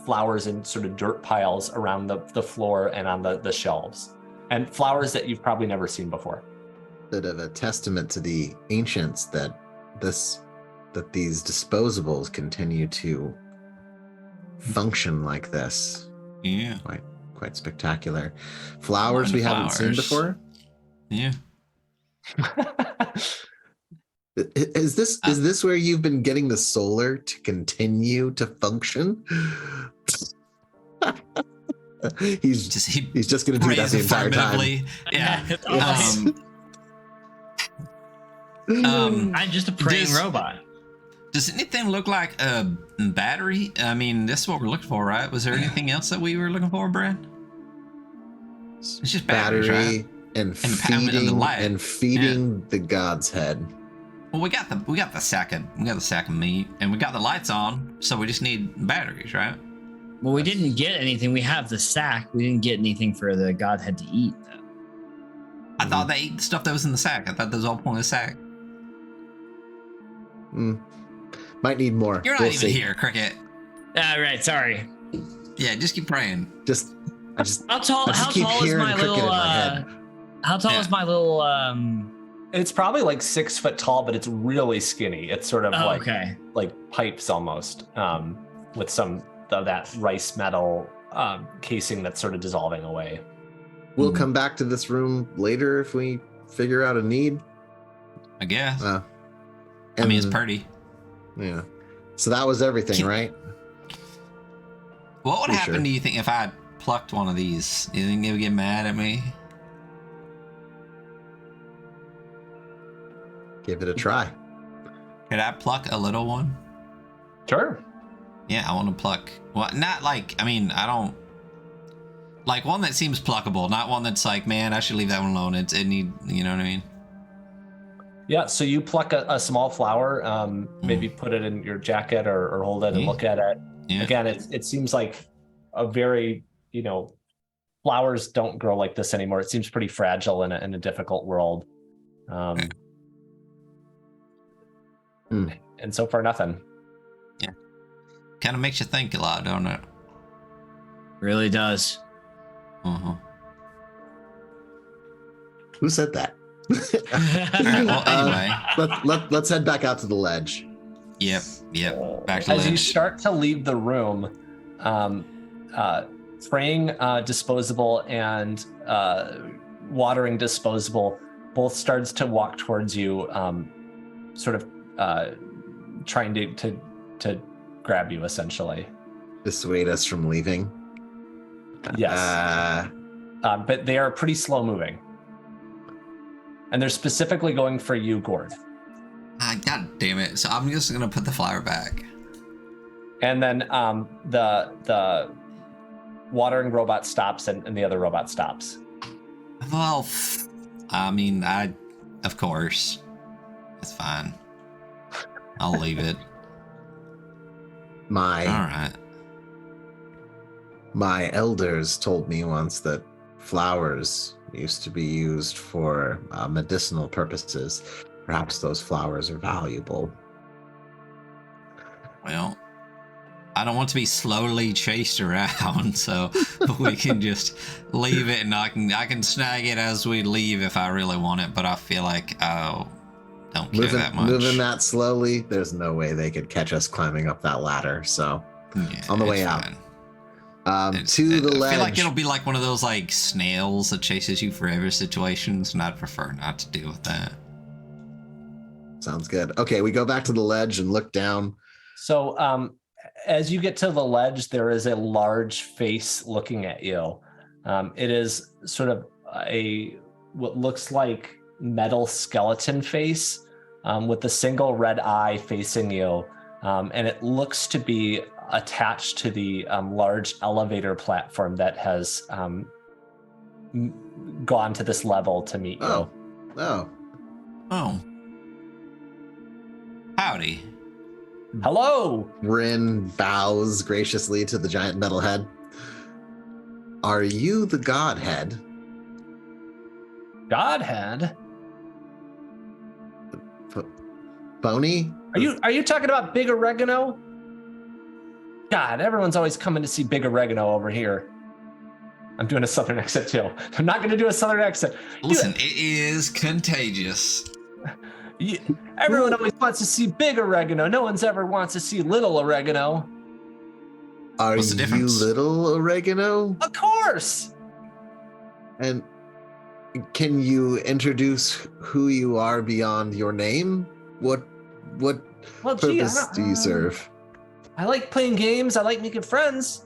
flowers in sort of dirt piles around the floor and on the shelves, and flowers that you've probably never seen before. Bit of a testament to the ancients that these disposables continue to function like this. Yeah, quite spectacular. Flowers we haven't seen before. Yeah. Is this where you've been getting the solar to continue to function? he's just going to do that the entire time. Yeah. I'm just a praying robot. Does anything look like a battery? I mean, this is what we're looking for, right? Was there anything else that we were looking for, Brad? It's just batteries, right? And feeding the god's head. Well, we got the sack of meat, and we got the lights on, so we just need batteries, right? Well, we didn't get anything. We have the sack. We didn't get anything for the godhead to eat, though. I thought they ate the stuff that was in the sack. I thought that was all point of the sack. Might need more. You're not even here, Cricket. Right. Sorry. Yeah, just keep praying. How tall is my little? It's probably like 6 foot tall, but it's really skinny. It's sort of like pipes almost, with some of that rice metal casing that's sort of dissolving away. We'll come back to this room later if we figure out a need. I guess. I mean, it's pretty. Yeah. So that was everything, right? What would happen, do you think, if I plucked one of these? You think they would get mad at me? Give it a try. Could I pluck a little one? Sure. Yeah, I want to pluck. Well, not like, I mean, I don't like one that seems pluckable, not one that's like, man, I should leave that one alone. It need, you know what I mean? Yeah. So you pluck a small flower, maybe put it in your jacket or hold it and look at it. Yeah. Again, it seems like a very, flowers don't grow like this anymore. It seems pretty fragile in a difficult world. And so far, nothing. Yeah. Kind of makes you think a lot, don't it? Really does. Who said that? Right, well, anyway. Let's head back out to the ledge. Yep. Back to the ledge. As you start to leave the room, fraying disposable and watering disposable both starts to walk towards you, sort of trying to grab you, essentially. Dissuade us from leaving? Yes. But they are pretty slow moving. And they're specifically going for you, Gord. God damn it. So I'm just going to put the flower back. And then the watering robot stops and the other robot stops. Well, I mean, of course, it's fine. I'll leave it. All right. My elders told me once that flowers used to be used for medicinal purposes. Perhaps those flowers are valuable. Well, I don't want to be slowly chased around, so we can just leave it, and I can snag it as we leave if I really want it. But I feel like I don't care that much. Moving that slowly, there's no way they could catch us climbing up that ladder. So, yeah, on the way out, to the ledge. I feel like it'll be like one of those like snails that chases you forever situations, and I'd prefer not to deal with that. Sounds good. Okay, we go back to the ledge and look down. So, as you get to the ledge, there is a large face looking at you. It is sort of what looks like metal skeleton face with a single red eye facing you. And it looks to be attached to the large elevator platform that has gone to this level to meet you. Oh. Howdy. Hello. Rin bows graciously to the giant metal head. Are you the Godhead? Godhead? Boney? Are you talking about Big Oregano? God, everyone's always coming to see Big Oregano over here. I'm doing a southern accent too. I'm not going to do a southern accent. Listen, it is contagious. Everyone always wants to see Big Oregano. No one's ever wants to see Little Oregano. Are What's the you difference? Little Oregano? Of course. And can you introduce who you are beyond your name? What purpose do you serve? I like playing games. I like making friends.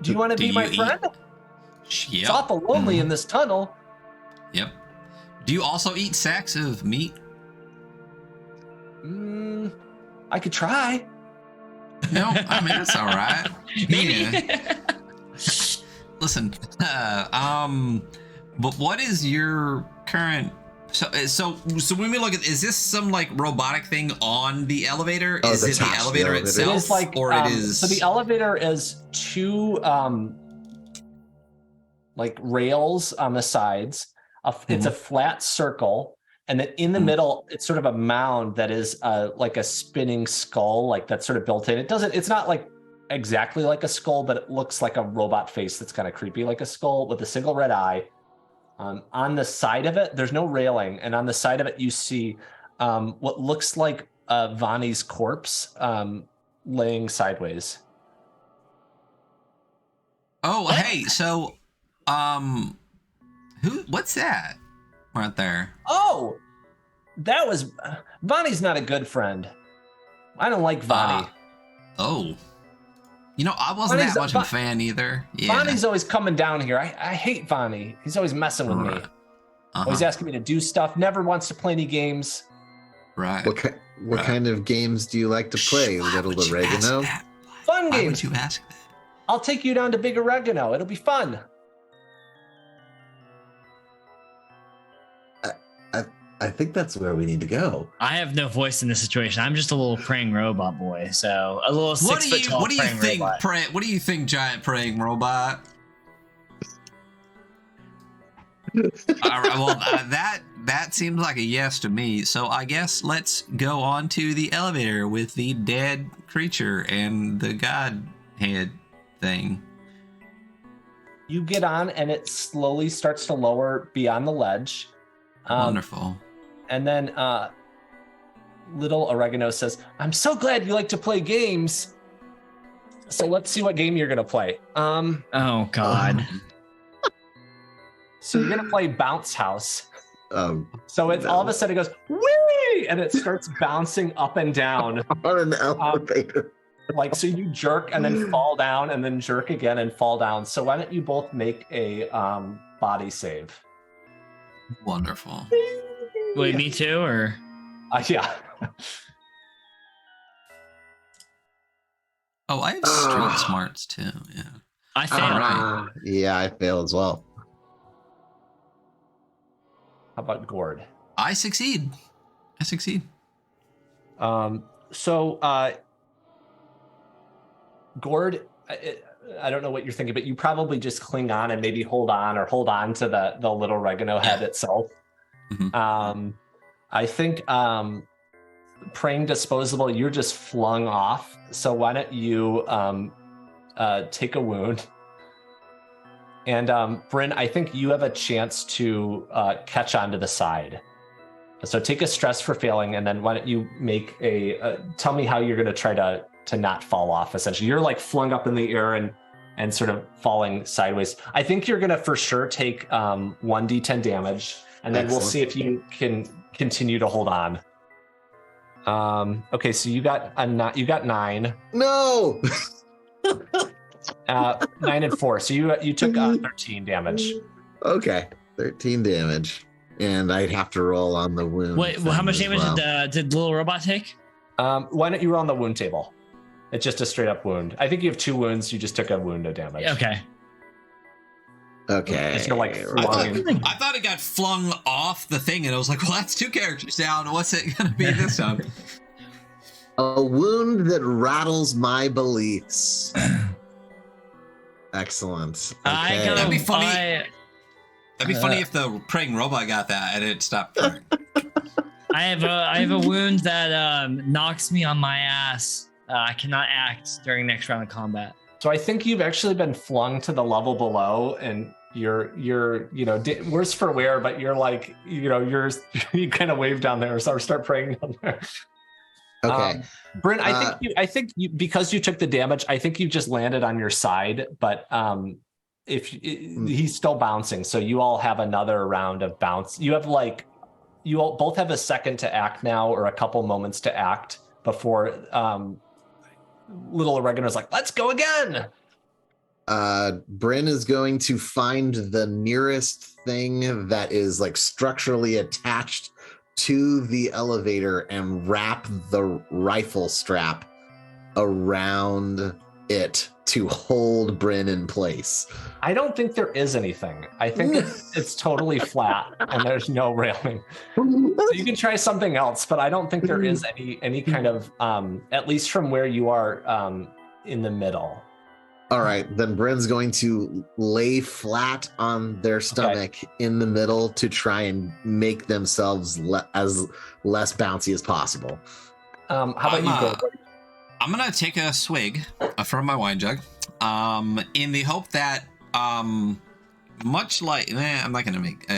Do you want to be my friend? Yep. It's awful lonely in this tunnel. Yep. Do you also eat sacks of meat? I could try. No, I mean it's all right. Maybe. Yeah. Listen, but what is your current? So when we look at, is this some like robotic thing on the elevator? Oh, is it the elevator itself, it is like, or it is? So the elevator is two like rails on the sides. It's a flat circle, and then in the middle, it's sort of a mound that is like a spinning skull, like that's sort of built in. It's not like exactly like a skull, but it looks like a robot face that's kind of creepy, like a skull with a single red eye. On the side of it, there's no railing, and on the side of it, you see what looks like Vani's corpse laying sideways. Oh, hey, so what's that right there? Oh, that was Vani's not a good friend. I don't like Vani. Oh, I wasn't that much of a fan either. Yeah. Vani's always coming down here. I hate Vani. He's always messing with me. Always asking me to do stuff. Never wants to play any games. Right. What kind of games do you like to play, Little Oregano? Fun Why games. would you ask that? I'll take you down to Big Oregano. It'll be fun. I think that's where we need to go. I have no voice in this situation. I'm just a little praying robot boy. So a little 6 foot tall praying robot. What do you think, giant praying robot? All right, well, that seems like a yes to me. So I guess let's go on to the elevator with the dead creature and the god head thing. You get on, and it slowly starts to lower beyond the ledge. Wonderful. And then Little Oregano says, "I'm so glad you like to play games. So let's see what game you're gonna play." Oh God. So you're gonna play Bounce House. So it's no. all of a sudden it goes whee, and it starts bouncing up and down On an elevator. like so. You jerk and then fall down, and then jerk again and fall down. So why don't you both make a body save? Wonderful. Wait, me too, or Yeah. Oh, I have street smarts too. Yeah. I failed. Yeah, I fail as well. How about Gord? I succeed. Gord, I don't know what you're thinking, but you probably just cling on and maybe hold on to the little oregano head itself. Mhm. I think praying disposable, you're just flung off. So why don't you take a wound? And Bryn, I think you have a chance to catch onto the side. So take a stress for failing, and then why don't you make tell me how you're going to try to not fall off, essentially. You're like flung up in the air and sort of falling sideways. I think you're going to for sure take 1d10 damage, and then we'll see if you can continue to hold on. Okay, so you got 9. No. 9 and 4. So you took 13 damage. Okay, 13 damage, and I'd have to roll on the wound. Wait, well, how much damage did the little robot take? Why don't you roll on the wound table? It's just a straight up wound. I think you have 2 wounds. You just took a wound of damage. Okay. It's gonna like I thought it got flung off the thing, and I was like, well, that's 2 characters down. What's it gonna be this time? A wound that rattles my beliefs. Excellent. Okay. That'd be funny. That'd be funny if the praying robot got that and it stopped praying. I have a wound that knocks me on my ass. I cannot act during next round of combat. So I think you've actually been flung to the level below, and you're worse for wear, but you're like you kind of wave down there, so start praying down there. Okay, Bryn, I think you, because you took the damage, I think you just landed on your side, but he's still bouncing, so you all have another round of bounce. You all both have a second to act now, or a couple moments to act before little oregano's like, let's go again. Bryn is going to find the nearest thing that is like structurally attached to the elevator and wrap the rifle strap around it to hold Bryn in place. I don't think there is anything. I think it's totally flat and there's no railing. So you can try something else, but I don't think there is any kind of at least from where you are in the middle. All right, then Bryn's going to lay flat on their stomach in the middle to try and make themselves as less bouncy as possible. How about you go? I'm gonna take a swig from my wine jug, in the hope that, much like, I'm not gonna make.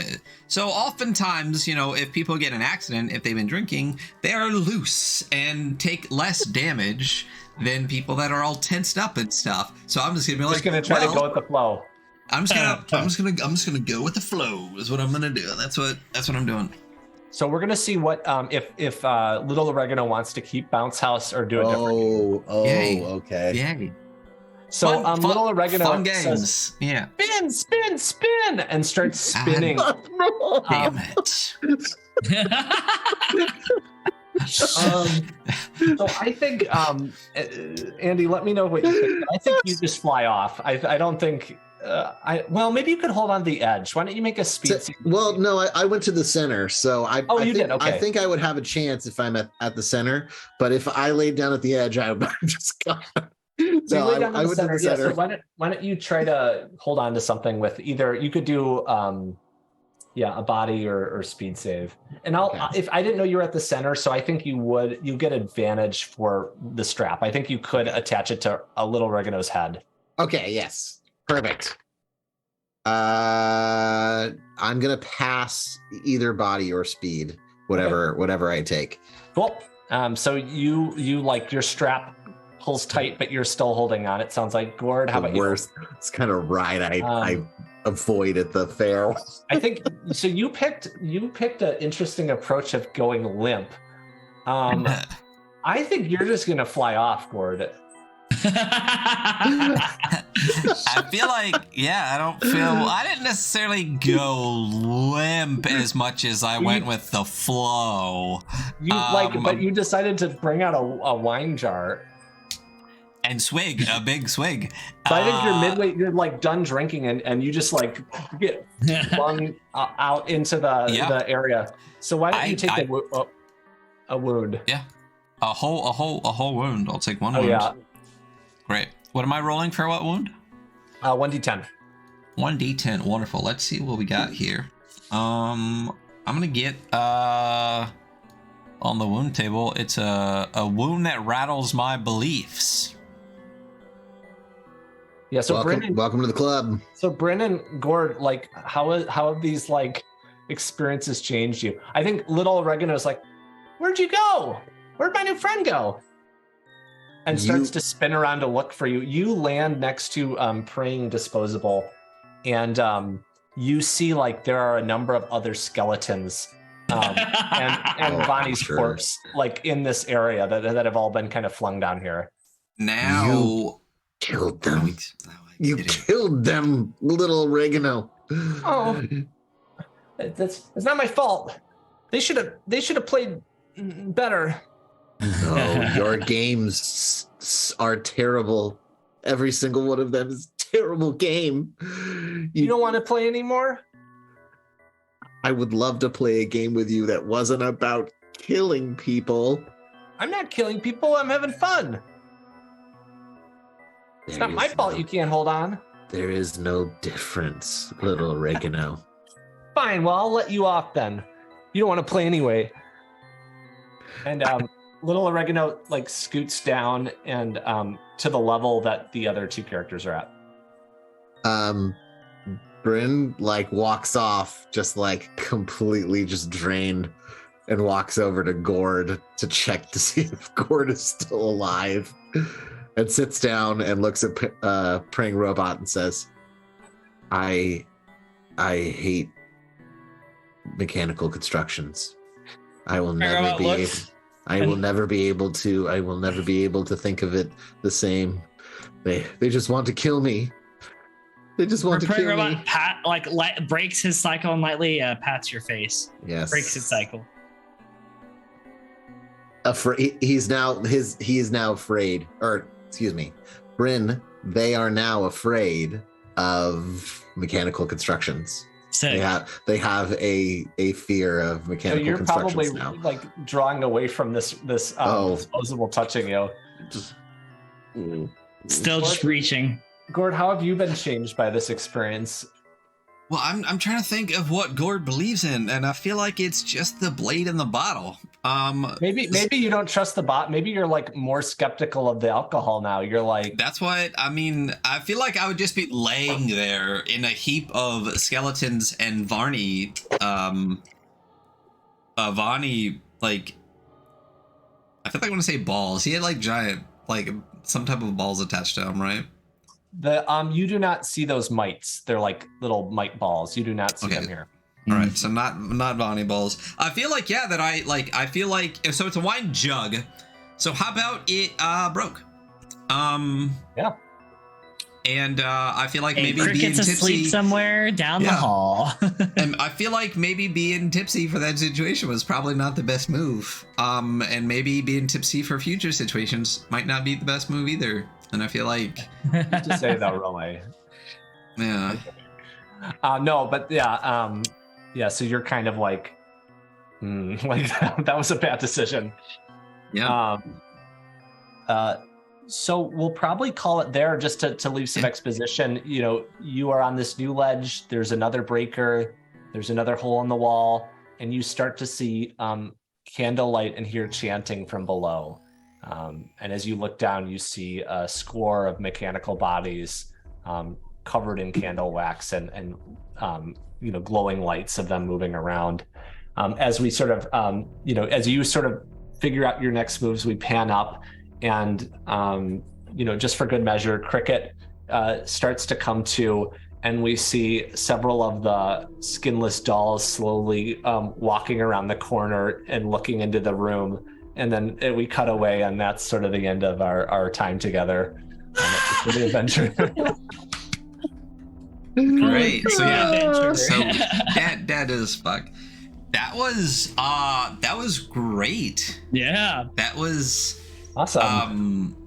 So oftentimes, if people get in an accident, if they've been drinking, they are loose and take less damage than people that are all tensed up and stuff. So I'm just gonna be like, to go with the flow. I'm just gonna go with the flow. Is what I'm gonna do. That's what I'm doing. So we're gonna see what if Little Oregano wants to keep Bounce House or do a different. Yay. Okay. Yay. So Little Oregano fun games. says, Yeah. spin, and starts spinning. Damn it. So I think Andy, let me know what you think. I think you just fly off. I don't think maybe you could hold on to the edge. Why don't you make a speed? Well, no, I went to the center, so did. Okay. I think I would have a chance if I'm at the center, but if I laid down at the edge, I would just gone. So I went to the center. So why don't you try to hold on to something with either, you could do a body or speed save. And if I didn't know you were at the center, so I think you get advantage for the strap. I think you could attach it to a Little Oregano's head. Okay, yes. Perfect. I'm gonna pass either body or speed, whatever I take. Cool. So you like your strap pulls tight, but you're still holding on. It sounds like. Gord, how about you? It's kind of ride I avoid at the fair. I think so. You picked an interesting approach of going limp. I think you're just gonna fly off, Gord. I feel like, I didn't necessarily go limp as much as I went with the flow. But you decided to bring out a wine jar. and swig a big swig. So I think you're midway, you're like done drinking and you just like get flung out into the area. So why don't you take a wound? Yeah, a whole wound. I'll take one Oh wound. yeah. Great. What am I rolling for? What wound? 1d10. 1d10. Wonderful. Let's see what we got here. I'm gonna get on the wound table. It's a wound that rattles my beliefs. Yeah. So welcome to the club. So Bryn and Gord, like, how have these like experiences changed you? I think little Oregano's like, where'd you go? Where'd my new friend go? And starts to spin around to look for you. You land next to Praying Disposable, and you see like there are a number of other skeletons and Bonnie's corpse like in this area that have all been kind of flung down here. Now you killed them. You killed them, little Oregano. Oh, it's not my fault. They should have played better. No, your games are terrible. Every single one of them is a terrible game. You don't want to play anymore? I would love to play a game with you that wasn't about killing people. I'm not killing people. I'm having fun. It's not my fault you can't hold on. There is no difference, little Oregano. Fine, well, I'll let you off then. You don't want to play anyway. And little Oregano like scoots down and to the level that the other two characters are at. Bryn like walks off just like completely just drained and walks over to Gord to check to see if Gord is still alive and sits down and looks at Praying Robot and says, I hate mechanical constructions. I will never be able I will never be able to think of it the same. They just want to kill me. They just want to kill me. Breaks his cycle and lightly pats your face. Yes. Breaks his cycle. He is now afraid. Or excuse me, Bryn. They are now afraid of mechanical constructions. Sick. They have a fear of mechanical constructions now. You're probably like drawing away from this disposable touching you. Still just reaching. Gord, how have you been changed by this experience? Well, I'm trying to think of what Gord believes in, and I feel like it's just the blade in the bottle. Maybe you don't trust the bot. Maybe you're like more skeptical of the alcohol now. You're like, that's what I mean. I feel like I would just be laying there in a heap of skeletons and Varney. Varney, like, I feel like I want to say balls. He had like giant, like some type of balls attached to him, right? You do not see those mites. They're like little mite balls. You do not see them here. All right, so not Bonnie balls. I feel like I feel like so it's a wine jug. So how about it broke? Yeah. And I feel like maybe Cricket's being tipsy asleep somewhere down the hall. And I feel like maybe being tipsy for that situation was probably not the best move. And maybe being tipsy for future situations might not be the best move either. And I feel like to say that really. Yeah. No, but yeah. So you're kind of like, like that was a bad decision. Yeah. So we'll probably call it there just to leave some exposition. You know, you are on this new ledge. There's another breaker. There's another hole in the wall, and you start to see candlelight and hear chanting from below. And as you look down, you see a score of mechanical bodies covered in candle wax and glowing lights of them moving around. As we sort of, as you sort of figure out your next moves, we pan up and, just for good measure, Cricket starts to come to, and we see several of the skinless dolls slowly walking around the corner and looking into the room. And then we cut away, and that's sort of the end of our time together for the adventure. Great. So yeah. So dad is fuck. That was great. Yeah. That was awesome.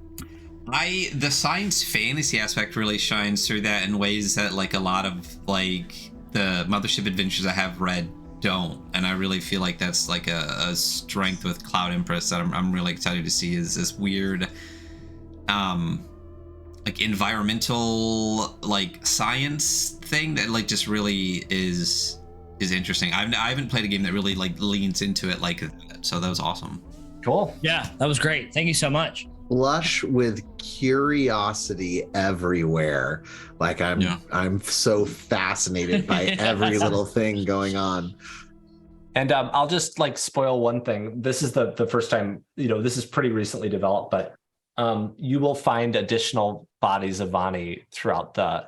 The science fantasy aspect really shines through that in ways that like a lot of like the Mothership adventures I have read don't, and I really feel like that's like a strength with Cloud Empress that I'm really excited to see, is this weird like environmental like science thing that like just really is interesting. I haven't played a game that really like leans into it like that, so that was awesome. Cool. Yeah, that was great. Thank you so much. Flush with curiosity everywhere. Like I'm so fascinated by every little thing going on. And I'll just like spoil one thing. This is the first time, this is pretty recently developed, but you will find additional bodies of Vani throughout the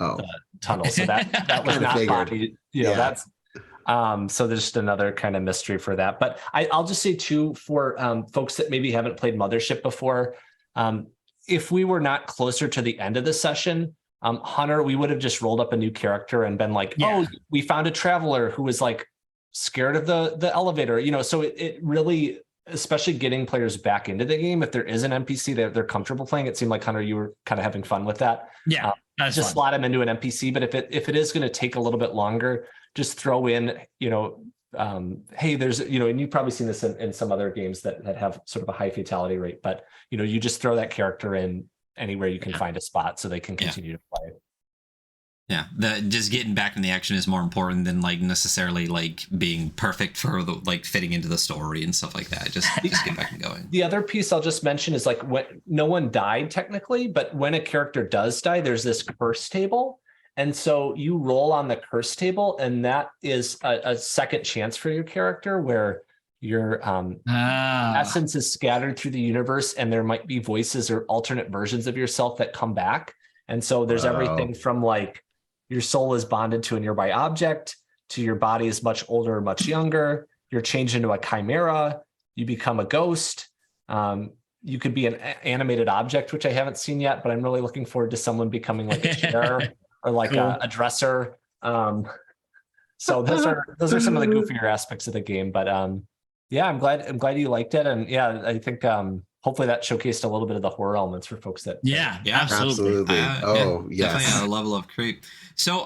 tunnel. So that was not body, that's so there's just another kind of mystery for that. But I'll just say too, for folks that maybe haven't played Mothership before, if we were not closer to the end of the session, Hunter, we would have just rolled up a new character and been like, oh, we found a traveler who was like scared of the elevator, so it really, especially getting players back into the game, if there is an NPC that they're comfortable playing. It seemed like, Hunter, you were kind of having fun with that. Yeah, just fun. Slot them into an NPC. But if it is going to take a little bit longer, just throw in, hey, there's, and you've probably seen this in some other games that have sort of a high fatality rate, but you just throw that character in anywhere you can find a spot so they can continue to play. Yeah, just getting back in the action is more important than like necessarily like being perfect for the like fitting into the story and stuff like that. Just get back and going. The other piece I'll just mention is like when no one died technically, but when a character does die, there's this curse table. And so you roll on the curse table, and that is a second chance for your character where your essence is scattered through the universe, and there might be voices or alternate versions of yourself that come back. And so there's everything from like your soul is bonded to a nearby object, to your body is much older, much younger. You're changed into a chimera. You become a ghost. You could be an animated object, which I haven't seen yet, but I'm really looking forward to someone becoming like a chair or like a dresser. So those are some of the goofier aspects of the game. But yeah, I'm glad you liked it. And yeah, I think hopefully that showcased a little bit of the horror elements for folks that absolutely. Yes, definitely a level of creep. So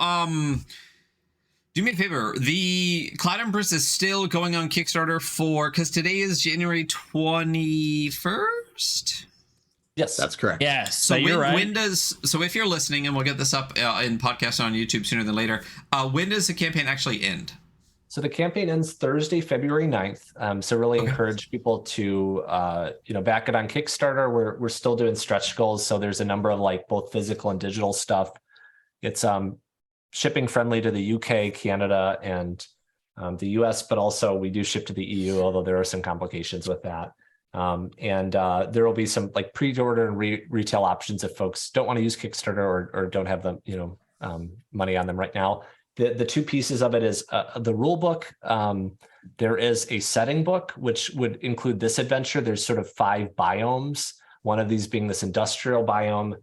do me a favor, the Cloud Empress is still going on Kickstarter because today is January 21st. Yes, that's correct. Yes. So you're right. So if you're listening, and we'll get this up in podcast on YouTube sooner than later, when does the campaign actually end? So the campaign ends Thursday, February 9th. So really encourage people to, back it on Kickstarter. We're still doing stretch goals. So there's a number of like both physical and digital stuff. It's shipping friendly to the UK, Canada, and the US, but also we do ship to the EU, although there are some complications with that. And there will be some like pre-order and retail options if folks don't want to use Kickstarter or don't have them, money on them right now. The two pieces of it is the rule book. There is a setting book, which would include this adventure. There's sort of 5 biomes, one of these being this industrial biome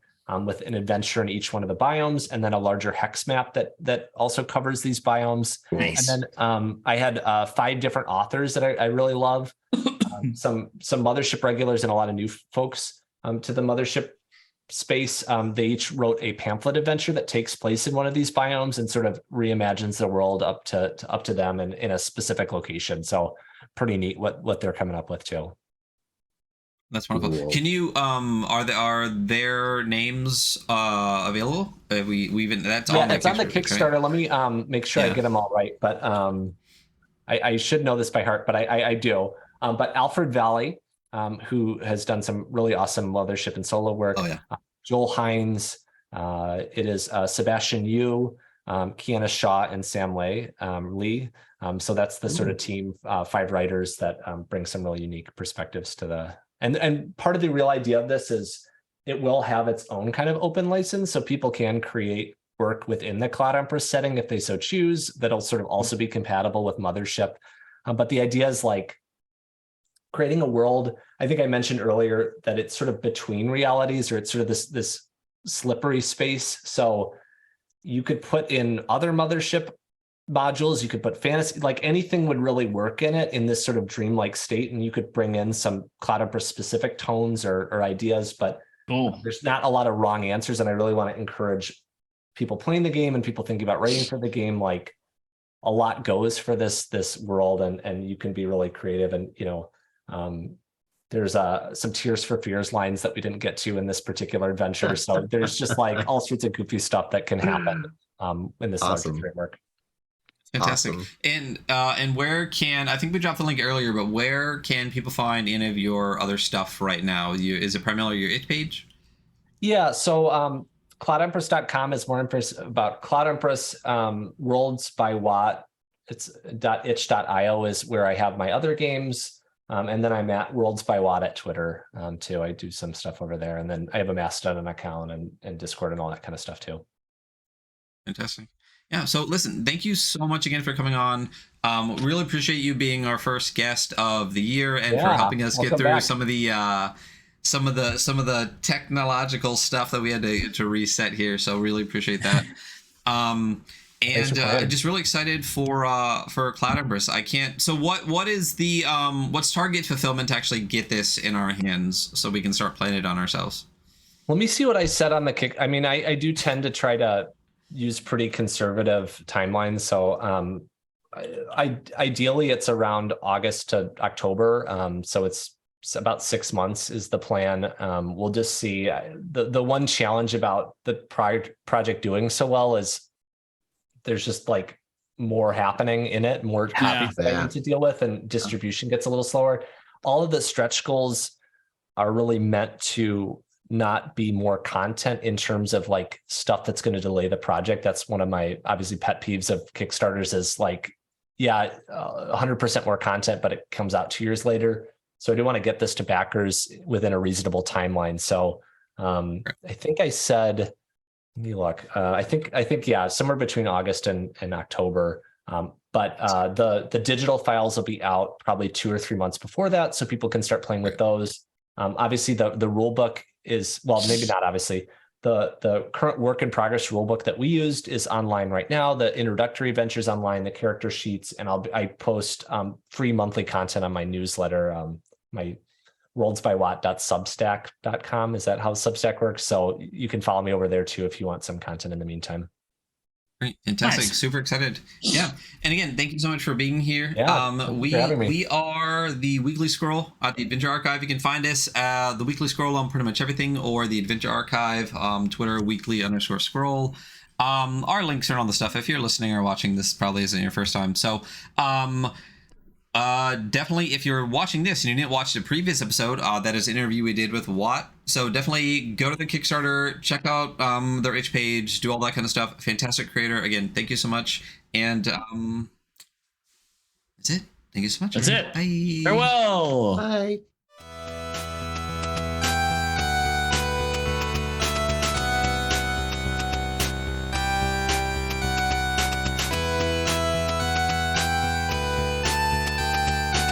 with an adventure in each one of the biomes, and then a larger hex map that also covers these biomes. Nice. And then I had 5 different authors that I really love. Some Mothership regulars and a lot of new folks to the Mothership space. They each wrote a pamphlet adventure that takes place in one of these biomes and sort of reimagines the world up to them in a specific location. So pretty neat what they're coming up with too. That's wonderful. Cool. Can you are their names available? That's on it's on the Kickstarter. Right? Let me make sure I get them all right. But I should know this by heart, but I do. But Alfred Valley, who has done some really awesome Mothership and solo work. Joel Hines, it is Sebastian Yu, Kiana Shaw, and Sam Lee. So that's the sort of team, 5 writers that bring some really unique perspectives to the. And part of the real idea of this is it will have its own kind of open license, so people can create work within the Cloud Empress setting if they so choose. That'll sort of also be compatible with Mothership. But the idea is like creating a world. I think I mentioned earlier that it's sort of between realities, or it's sort of this slippery space. So you could put in other Mothership modules, you could put fantasy, like anything would really work in it in this sort of dreamlike state. And you could bring in some Cloud Empress specific tones or ideas, but Cool. There's not a lot of wrong answers, and I really want to encourage people playing the game and people thinking about writing for the game. Like, a lot goes for this world, and you can be really creative. And there's some Tears for Fears lines that we didn't get to in this particular adventure. So there's just like all sorts of goofy stuff that can happen in this larger framework. Fantastic. Awesome. And where can, I think we dropped the link earlier, but where can people find any of your other stuff right now? Is it primarily your itch page? Yeah, so cloudempress.com is more about Cloud Empress. Worlds by Watt, it's .itch.io is where I have my other games. And then I'm at Worlds by Watt at Twitter too. I do some stuff over there. And then I have a Mastodon account and Discord and all that kind of stuff too. Fantastic. Yeah. So listen, thank you so much again for coming on. Really appreciate you being our first guest of the year and for helping us get through some of the technological stuff that we had to reset here. So really appreciate that. And just really excited for Cloud Empress. I can't. So what is the what's target fulfillment to actually get this in our hands so we can start playing it on ourselves? Let me see what I said on the kick. I mean, I do tend to try to use pretty conservative timelines. So ideally it's around August to October. So it's about 6 months is the plan. We'll just see. The one challenge about the project doing so well is there's just like more happening in it, more copies that I need to deal with, and distribution gets a little slower. All of the stretch goals are really meant to not be more content in terms of like stuff that's going to delay the project. That's one of my obviously pet peeves of Kickstarters is like, 100% more content, but it comes out 2 years later. So I do want to get this to backers within a reasonable timeline. So I think I said, let me look. I think somewhere between August and October. But the digital files will be out probably 2 or 3 months before that, so people can start playing with those. Obviously, the rule book is, well, maybe not obviously. The current work in progress rule book that we used is online right now. The introductory adventures online, the character sheets, and I post free monthly content on my newsletter, my worldsbywatt.substack.com. Is that how Substack works? So you can follow me over there too if you want some content in the meantime. Great. Fantastic. Nice. Super excited. Yeah. And again, thank you so much for being here. Yeah, We are the Weekly Scroll at the Adventure Archive. You can find us the Weekly Scroll on pretty much everything, or the Adventure Archive, Twitter, weekly_scroll. Our links are on the stuff. If you're listening or watching this, probably isn't your first time. So definitely, if you're watching this and you didn't watch the previous episode, that is an interview we did with Watt. So definitely go to the Kickstarter, check out their itch page, do all that kind of stuff. Fantastic creator. Again, thank you so much. And that's it. Thank you so much. That's it. Bye. Farewell. Bye.